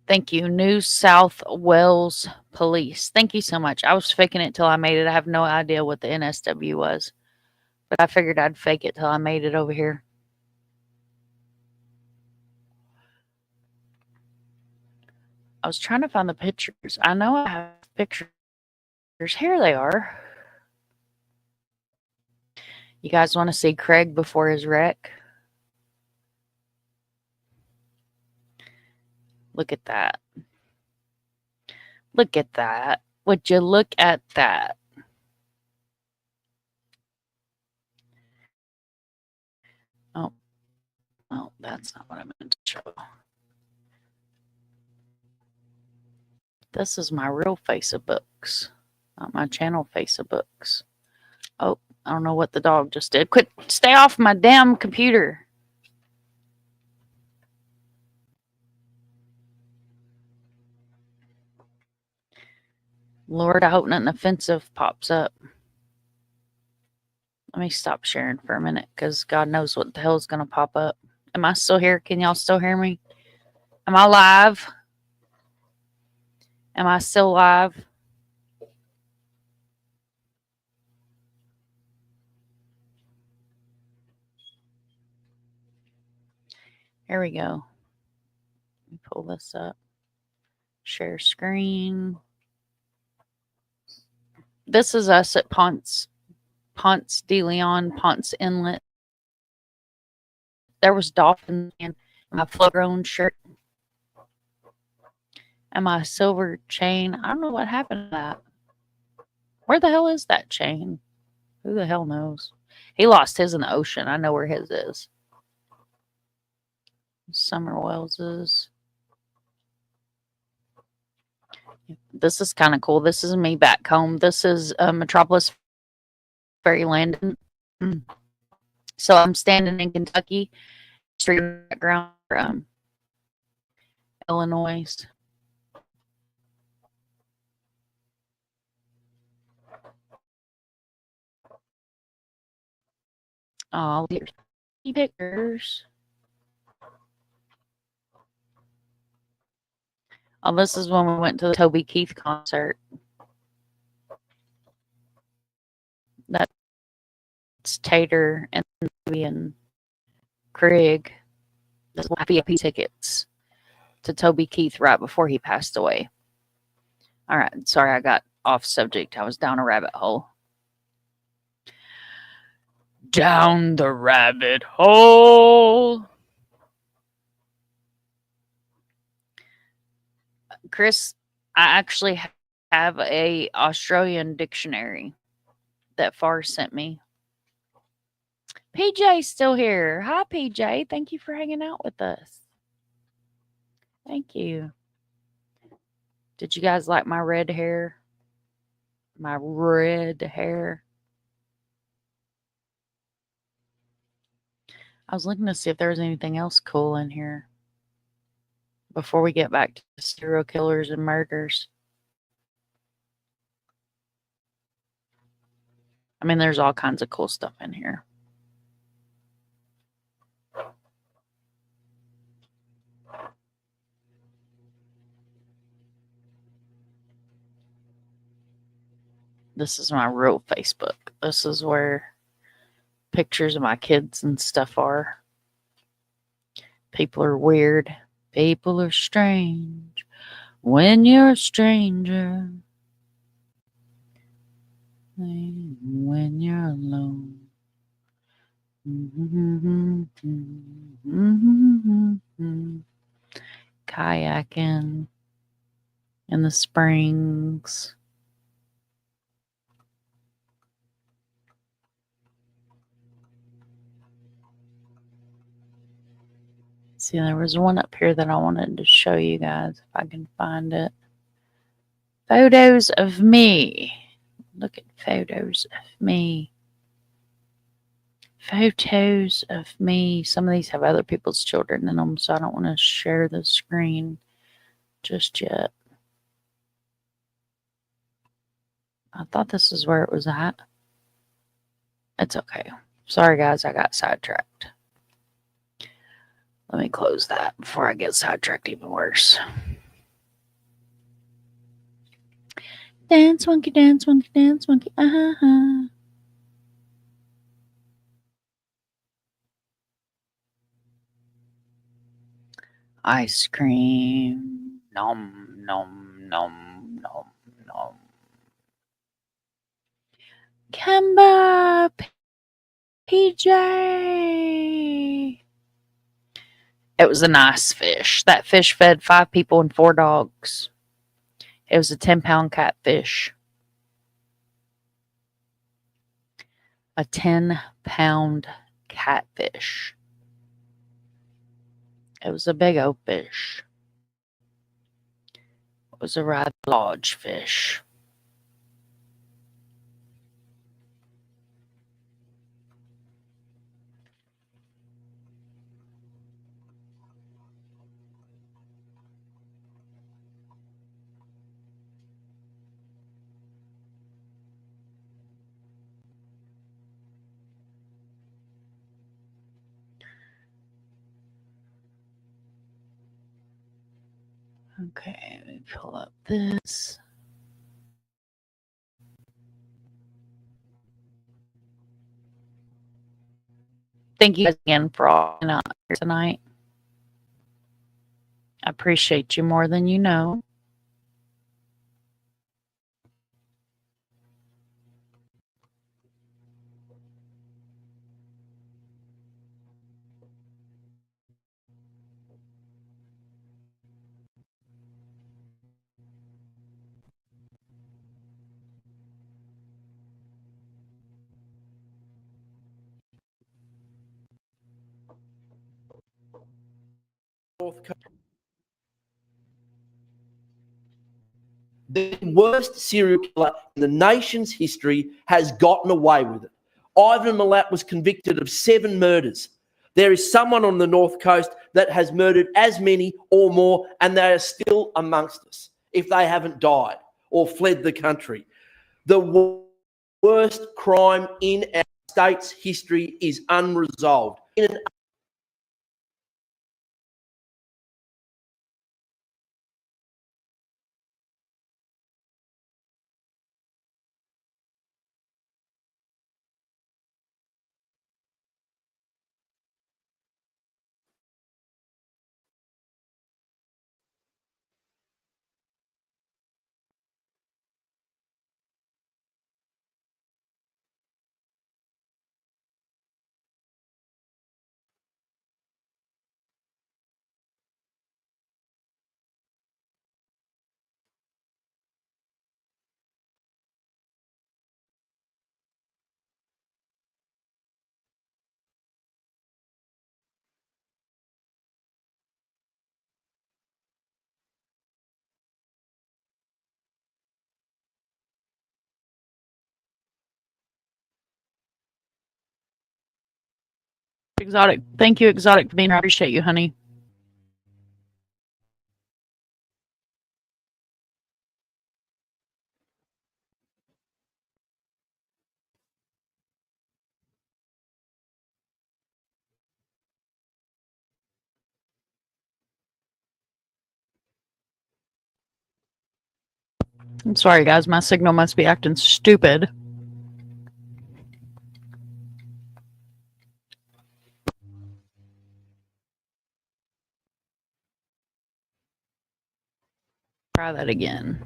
Thank you, New South Wales Police. Thank you so much. I was faking it till I made it. I have no idea what the NSW was, but I figured I'd fake it till I made it over here. I was trying to find the pictures. I know I have pictures. Here they are. You guys want to see Craig before his wreck? Look at that. Look at that. Would you look at that? Oh, that's not what I meant to show. This is my real Facebooks, not my channel Facebooks. Oh, I don't know what the dog just did. Quit, stay off my damn computer. Lord, I hope nothing offensive pops up. Let me stop sharing for a minute because God knows what the hell is going to pop up. Am I still here? Can y'all still hear me? Am I live? Am I still live? Here we go. Let me pull this up. Share screen. This is us at Ponce de Leon, Ponce Inlet. There was dolphins in my flow-grown shirt. And my silver chain. I don't know what happened to that. Where the hell is that chain? Who the hell knows? He lost his in the ocean. I know where his is. Summer Wells's. This is kind of cool. This is me back home. This is Metropolis Ferry Landing. So I'm standing in Kentucky. Street background from Illinois. Oh, there's pictures. Oh, this is when we went to the Toby Keith concert. That's Tater and Toby and Craig. That's VIP tickets to Toby Keith right before he passed away. All right. Sorry, I got off subject. I was down a rabbit hole. Down the rabbit hole. Chris, I actually have a Australian dictionary that Far sent me. PJ's still here. Hi, PJ. Thank you for hanging out with us. Thank you. Did you guys like my red hair? My red hair. I was looking to see if there was anything else cool in here before we get back to serial killers and murders. I mean, there's all kinds of cool stuff in here. This is my real Facebook. This is where pictures of my kids and stuff are. People are weird. People are strange when you're a stranger. When you're alone. Kayaking in the springs. See, there was one up here that I wanted to show you guys if I can find it. Photos of me. Look at photos of me. Photos of me. Some of these have other people's children in them, so I don't want to share the screen just yet. I thought this is where it was at. It's okay. Sorry, guys, I got sidetracked. Let me close that before I get sidetracked even worse. Dance, monkey, dance, monkey, dance, monkey. Uh-huh. Ice cream. Nom, nom, nom, nom, nom. Kemba, PJ. It was a nice fish. That fish fed 5 people and 4 dogs. It was a 10-pound catfish. A 10-pound catfish. It was a big old fish. It was a rather large fish. Okay, let me pull up this. Thank you guys again for all being out here tonight. I appreciate you more than you know. The worst serial killer in the nation's history has gotten away with it. Ivan Milat was convicted of 7 murders. There is someone on the North Coast that has murdered as many or more, and they are still amongst us if they haven't died or fled the country. The worst crime in our state's history is unresolved. In an Exotic. Thank you, Exotic, for being here. I appreciate you, honey. I'm sorry, guys. My signal must be acting stupid. Try that again.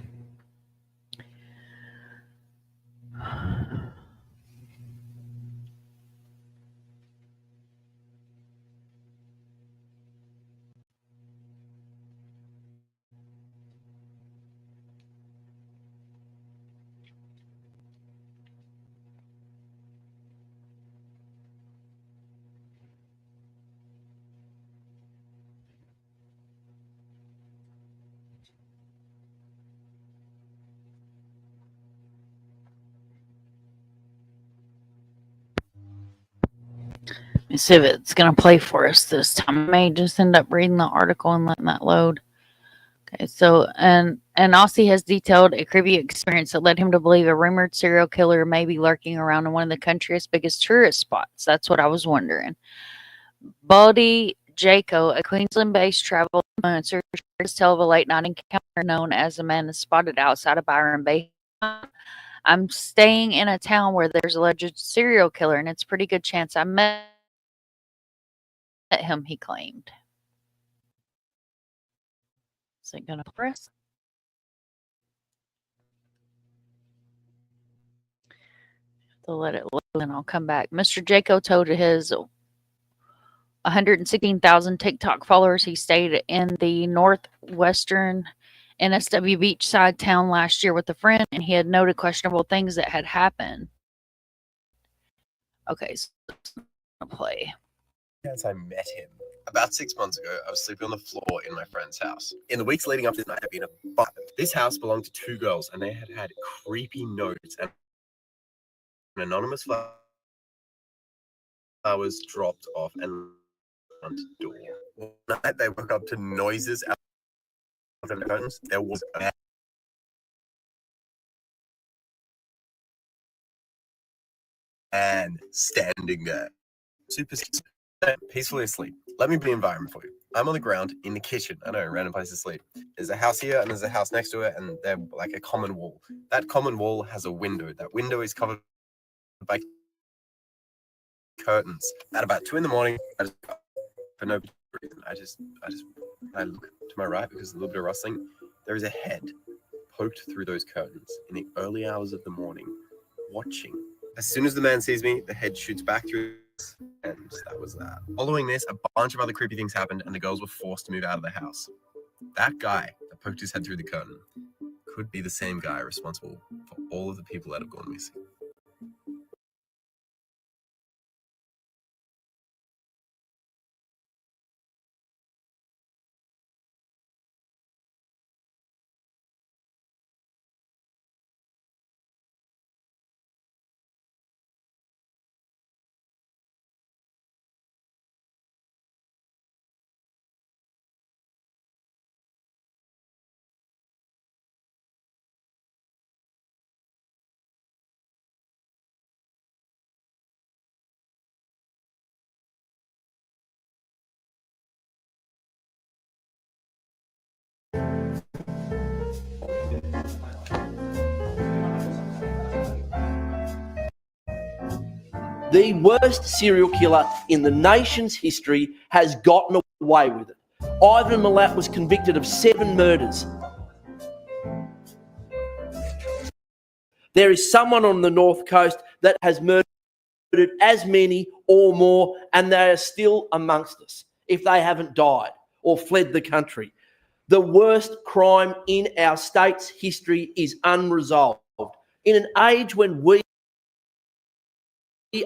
Let me see if it's going to play for us this time. I may just end up reading the article and letting that load. Okay, so, and An Aussie has detailed a creepy experience that led him to believe a rumored serial killer may be lurking around in one of the country's biggest tourist spots. That's what I was wondering. Baldy Jaco, a Queensland-based travel influencer, shared his tale of a late-night encounter known as a man is spotted outside of Byron Bay. I'm staying in a town where there's a alleged serial killer, and it's a pretty good chance I met him, he claimed. Is it going to press? To let it load, and I'll come back. Mr. Jaco told his 116,000 TikTok followers he stayed in the northwestern NSW beachside town last year with a friend, and he had noted questionable things that had happened. Okay, so I'll play. As I met him about 6 months ago, I was sleeping on the floor in my friend's house. In the weeks leading up to this, I had been a fight. This house belonged to two girls, and they had had creepy notes and an anonymous flowers dropped off and front door. One night they woke up to noises out of the curtains. There was a man standing there, super peacefully asleep. Let me be the environment for you. I'm on the ground in the kitchen. I know, random place to sleep. There's a house here and there's a house next to it, and they're like a common wall. That common wall has a window. That window is covered by curtains. At about 2 a.m, I just, for no reason, I look to my right because there's a little bit of rustling. There is a head poked through those curtains in the early hours of the morning, watching. As soon as the man sees me, the head shoots back through, and that was that. Following this, a bunch of other creepy things happened, and the girls were forced to move out of the house. That guy that poked his head through the curtain could be the same guy responsible for all of the people that have gone missing. The worst serial killer in the nation's history has gotten away with it. Ivan Milat was convicted of 7 murders. There is someone on the North Coast that has murdered as many or more, and they are still amongst us if they haven't died or fled the country. The worst crime in our state's history is unresolved. In an age when we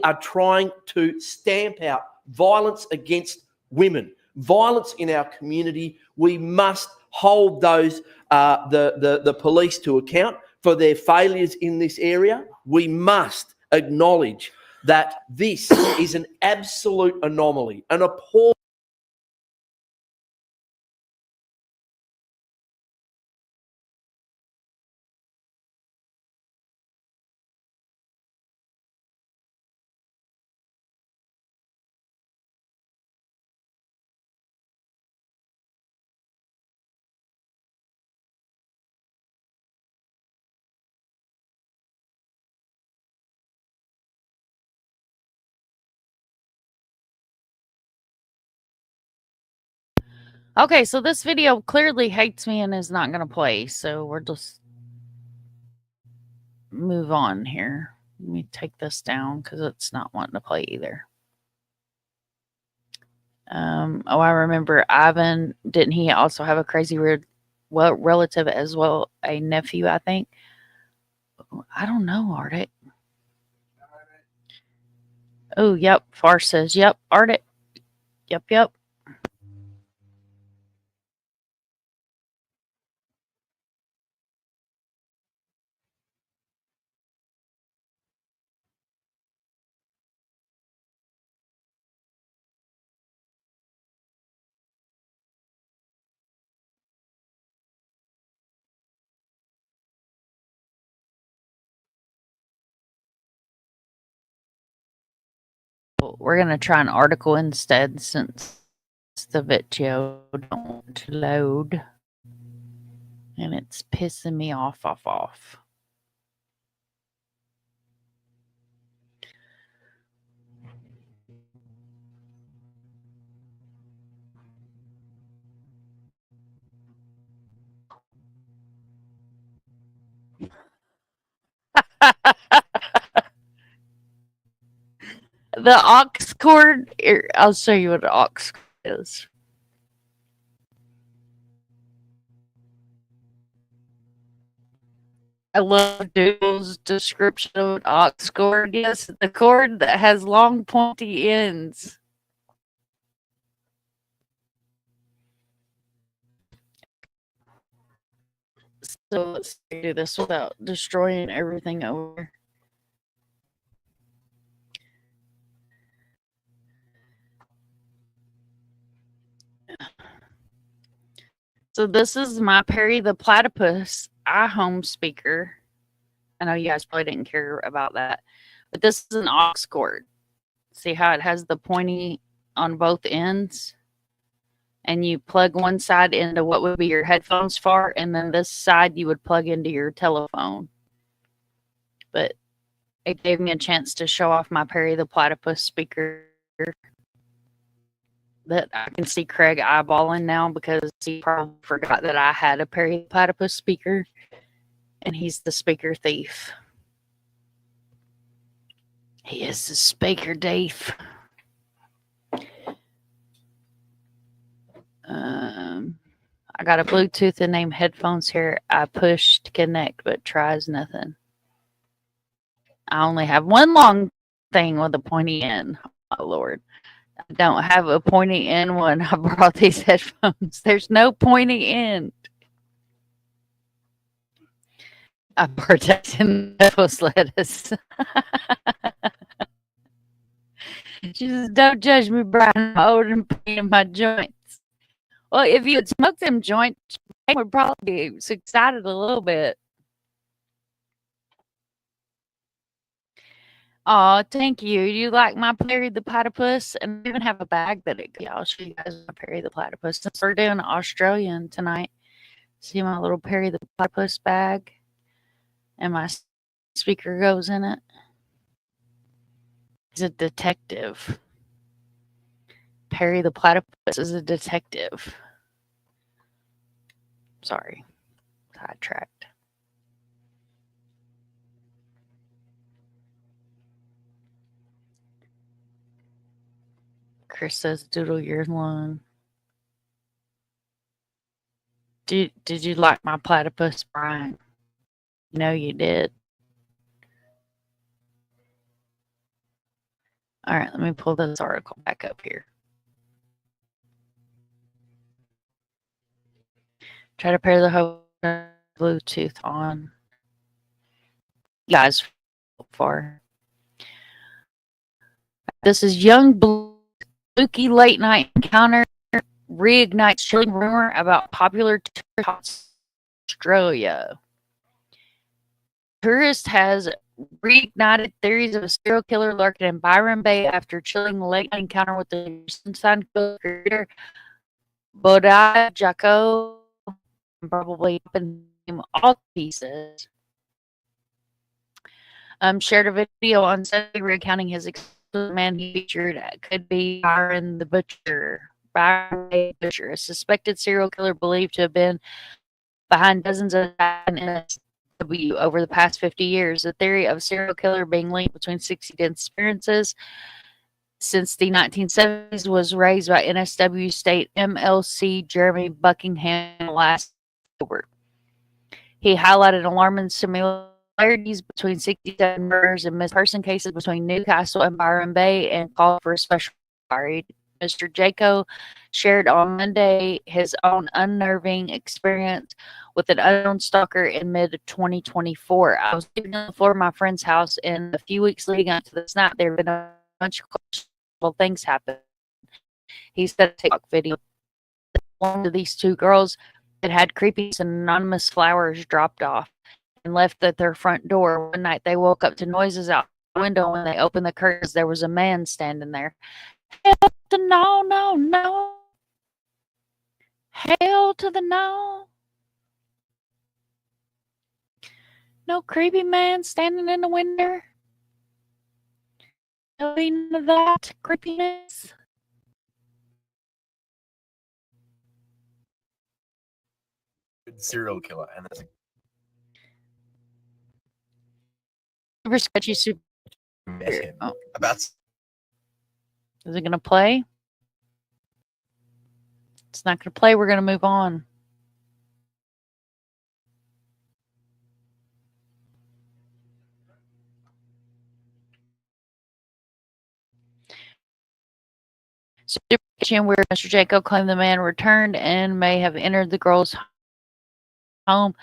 are trying to stamp out violence against women, violence in our community, we must hold those the police to account for their failures in this area. We must acknowledge that this is an absolute anomaly, an appalling. Okay, so this video clearly hates me and is not going to play, so we're just move on here. Let me take this down because it's not wanting to play either. Oh, I remember Ivan. Didn't he also have a crazy weird relative as well, a nephew, I think? I don't know, Arctic. Oh, yep. Far says, yep, Arctic. Yep. we're going to try an article instead since the video don't want to load. And it's pissing me off. The aux cord, I'll show you what an aux cord is. I love Doodle's description of an aux cord. Yes, the cord that has long pointy ends. So let's do this without destroying everything over. So this is my Perry the Platypus iHome speaker. I know you guys probably didn't care about that, but this is an aux cord. See how it has the pointy on both ends? And you plug one side into what would be your headphones for, and then this side you would plug into your telephone. But it gave me a chance to show off my Perry the Platypus speaker that I can see Craig eyeballing now because he probably forgot that I had a Perry the Platypus speaker, and he's the speaker thief. He is the speaker thief. I got a Bluetooth and name headphones here. I push to connect, but tries nothing. I only have one long thing with a pointy end. Oh, Lord. I don't have a pointy end when I brought these headphones. There's no pointy end. I'm protecting those lettuce. Just don't judge me, Brian. I'm old and pain in my joints. Well, if you had smoked them joints, I would probably be excited a little bit. Oh, thank you. You like my Perry the Platypus? And I even have a bag that it. Yeah, I'll show you guys my Perry the Platypus. Since we're doing Australian tonight, see my little Perry the Platypus bag, and my speaker goes in it. He's a detective. Perry the Platypus is a detective. Sorry, sidetracked. Chris says, "Doodle, you're long." Did you like my platypus, Brian? No, you did. All right, let me pull this article back up here. Try to pair the whole Bluetooth on. You guys, far. This is young spooky late night encounter reignites chilling rumor about popular tourist Australia. Tourist has reignited theories of a serial killer lurking in Byron Bay after chilling late night encounter with the Sun creator Bodai Jaco. Probably in all pieces. Shared a video on Sunday recounting his man he featured. Could be Byron the Butcher. Byron the Butcher, a suspected serial killer believed to have been behind dozens of NSW over the past 50 years. The theory of serial killer being linked between 60 disappearances since the 1970s was raised by NSW State MLC Jeremy Buckingham last October. He highlighted alarming similarities between 67 murders and missing person cases between Newcastle and Byron Bay and called for a special inquiry. Mr. Jaco shared on Monday his own unnerving experience with an unknown stalker in mid-2024. I was living on the floor of my friend's house, and a few weeks leading up to this night, there had been a bunch of questionable things happen. He said a TikTok video belonged to these two girls that had creepy and anonymous flowers dropped off and left at their front door. One night they woke up to noises outside window. When they opened the curtains, there was a man standing there. Hell to the no, no, no. Hell to the no. No creepy man standing in the window. No none of that creepiness. Serial killer, and there's Super sketchy, super. met him Oh. about. Is it going to play? It's not going to play. We're going to move on. Stitchin, where Mr. Jacob claimed the man returned and may have entered the girl's home,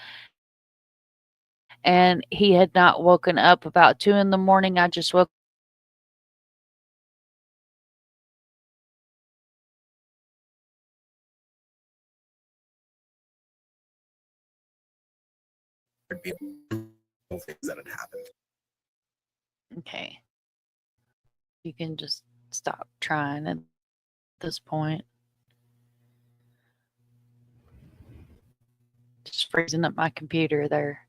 and he had not woken up. About 2 in the morning. I just woke Things that had happened. Okay. You can just stop trying at this point. Just freezing up my computer there.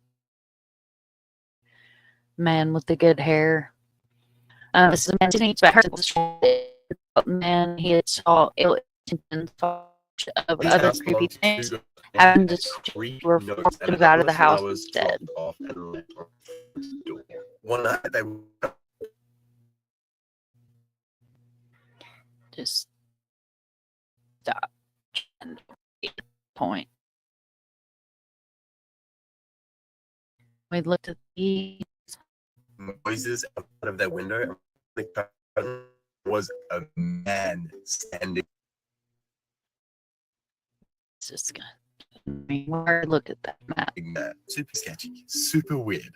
Man with the good hair. This is a man speaking about her man. He had saw ill intentions of These other house creepy belonged things. to Having the just three were notes, forced and him out of the unless house flowers instead. dropped off and left on the door. One night they Just stop. Point. We looked at the noises out of their window. And the curtain was a man standing. It's just gonna look at that map. Super sketchy, super weird.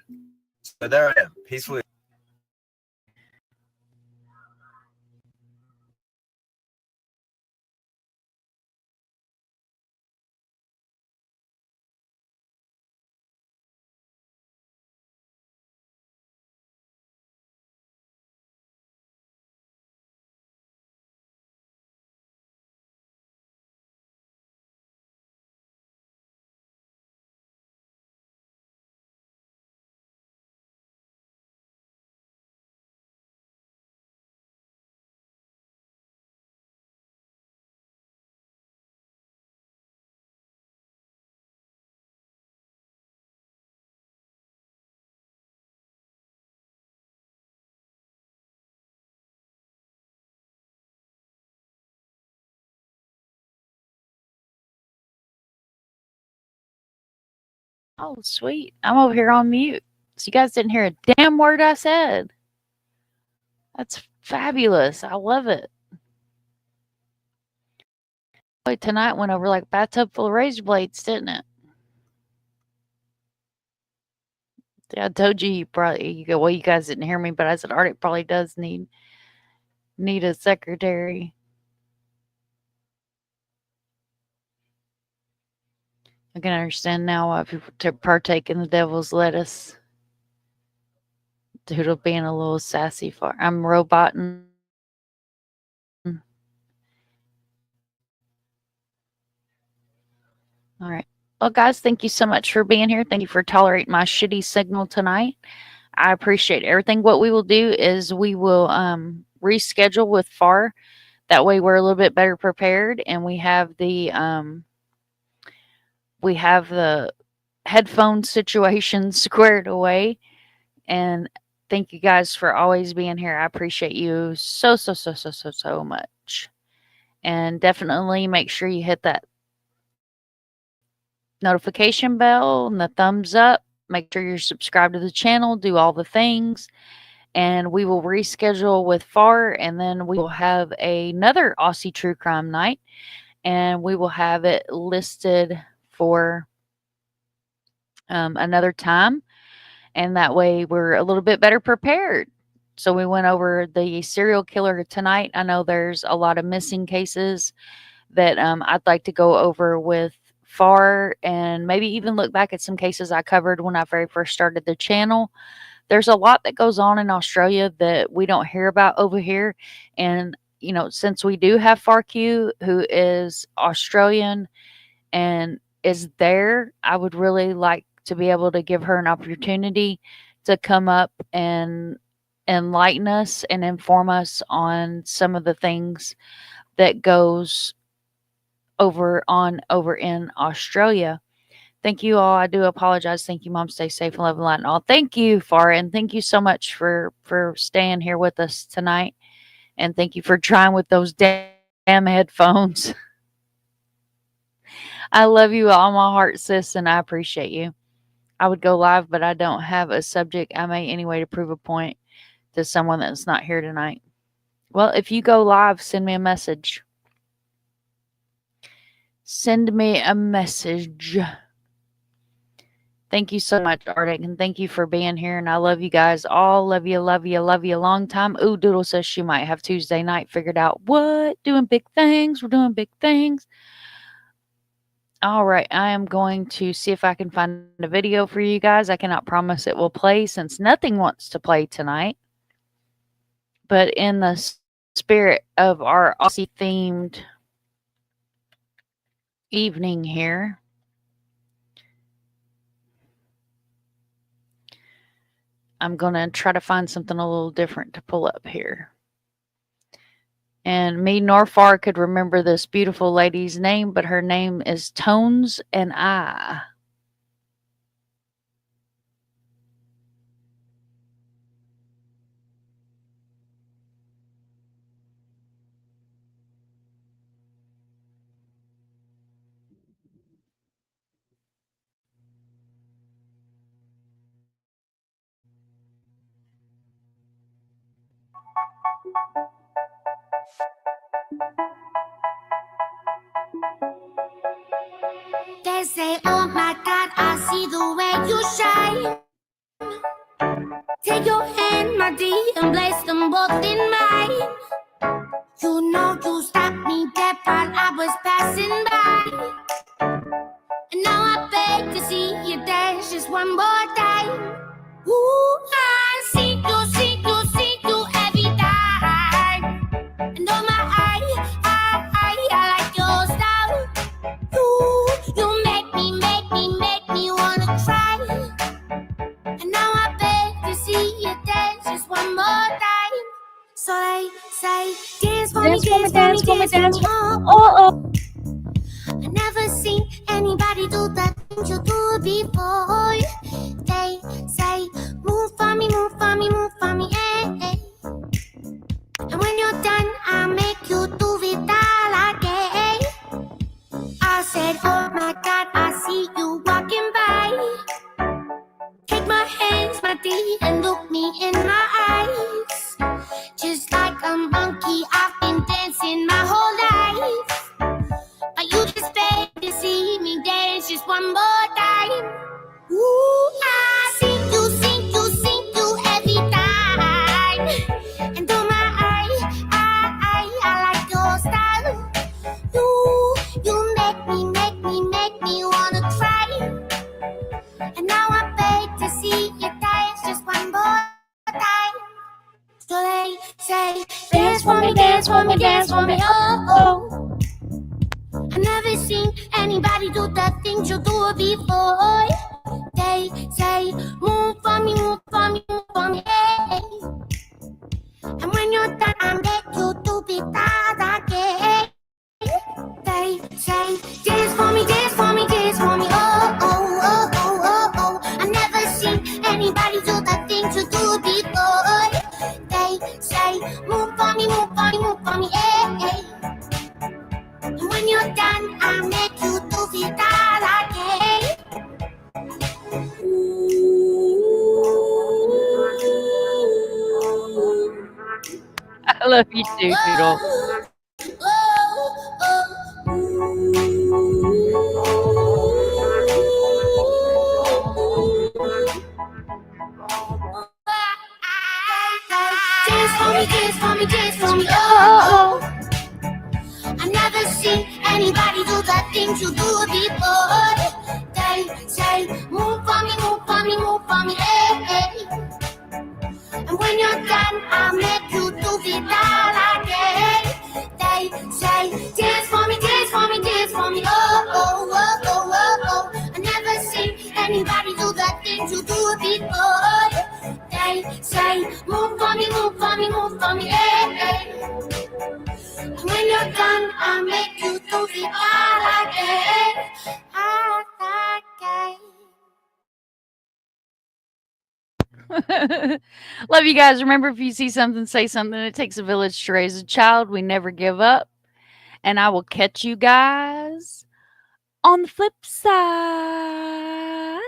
So there I am, peacefully. Oh, sweet. I'm over here on mute. So you guys didn't hear a damn word I said. That's fabulous. I love it. Boy, tonight went over like a bathtub full of razor blades, didn't it? Yeah, I told you probably well, you guys didn't hear me, but I said Arctic probably does need a secretary. I can understand now why people partake in the devil's lettuce. Doodle being a little sassy fart. I'm roboting. All right. Well, guys, thank you so much for being here. Thank you for tolerating my shitty signal tonight. I appreciate everything. What we will do is we will reschedule with FAR. That way we're a little bit better prepared, and we have the headphone situation squared away. And thank you guys for always being here. I appreciate you so much. And definitely make sure you hit that notification bell and the thumbs up. Make sure you're subscribed to the channel. Do all the things. And we will reschedule with FAR. And then we will have another Aussie True Crime night. And we will have it listed for another time. And that way we're a little bit better prepared. So we went over the serial killer tonight. I know there's a lot of missing cases that I'd like to go over with FAR, and maybe even look back at some cases I covered when I very first started the channel. there's a lot that goes on in Australia that we don't hear about over here. And, you know, since we do have FarQ, who is Australian and is there, I would really like to be able to give her an opportunity to come up and enlighten us and inform us on some of the things that goes over in Australia. Thank you all. I do apologize. Thank you, Mom. Stay safe and love and light and all. Thank you, Fart, and thank you so much for staying here with us tonight. And thank you for trying with those damn headphones. I love you all, my heart, sis, and I appreciate you. I would go live, but I don't have a subject I may anyway to prove a point to someone that's not here tonight. Well, if you go live, send me a message. Send me a message. Thank you so much, Arctic, and thank you for being here. And I love you guys all. Love you, love you, love you a long time. Ooh, Doodle says she might have Tuesday night figured out. What? Doing big things. We're doing big things. All right, I am going to see if I can find a video for you guys. I cannot promise it will play since nothing wants to play tonight. But in the spirit of our Aussie-themed evening here, I'm going to try to find something a little different to pull up here. And me nor Far could remember this beautiful lady's name, but her name is Tones and I. They say, oh my God, I see the way you shine. Take your hand, my dear, and place them both in mine. You know you stopped me dead while I was passing by. And now I beg to see you dance just one more time. Ooh, I see you every time. And oh my, I like your style. You make me wanna try. And now I beg to see you dance just one more time. So they say, dance for me, dance for me, dance for me. Oh. I never seen anybody do that thing you do before. They say, move for me, move for me, move for me, eh. And when you're done, I'll make you do it all again. I said, oh my God, I see you walking by. Take my hands, my dear, and look me in my eyes. Just like a monkey, I've been dancing my whole life. But you just beg to see me dance just one more time. Ooh, I see you every time. And oh my, I like your style. You make me wanna try. And now I beg to see you dance just one more time. So they say, dance for me, dance for me, dance for me, oh. I never seen anybody do the things you do before. They say, move for me, move for me, move for me, hey. And when you're done, I make you do it all again. They say, dance for me, dance for me, dance for me, oh, oh, oh, oh, oh, oh. I never seen anybody do the things you do before. They say, move for me, move for me, move for me, eh. And when you're done, I'll make you do it all again. I love you too, Doodle. Dance for me, dance for me, dance for me, oh, oh. I never seen anybody do the things you do before. They say, move for me, move for me, move for me, eh. when you're done, I'll make you do it all again. They say, dance for me, dance for me, dance for me. Oh, oh, oh, oh, oh, oh. I never seen anybody do the things you do before. They say, move for me, move for me, move for me. Hey, hey. When you're done, I'll make you do it all again. Love you guys. Remember, if you see something, say something. It takes a village to raise a child. We never give up. And I will catch you guys on the flip side.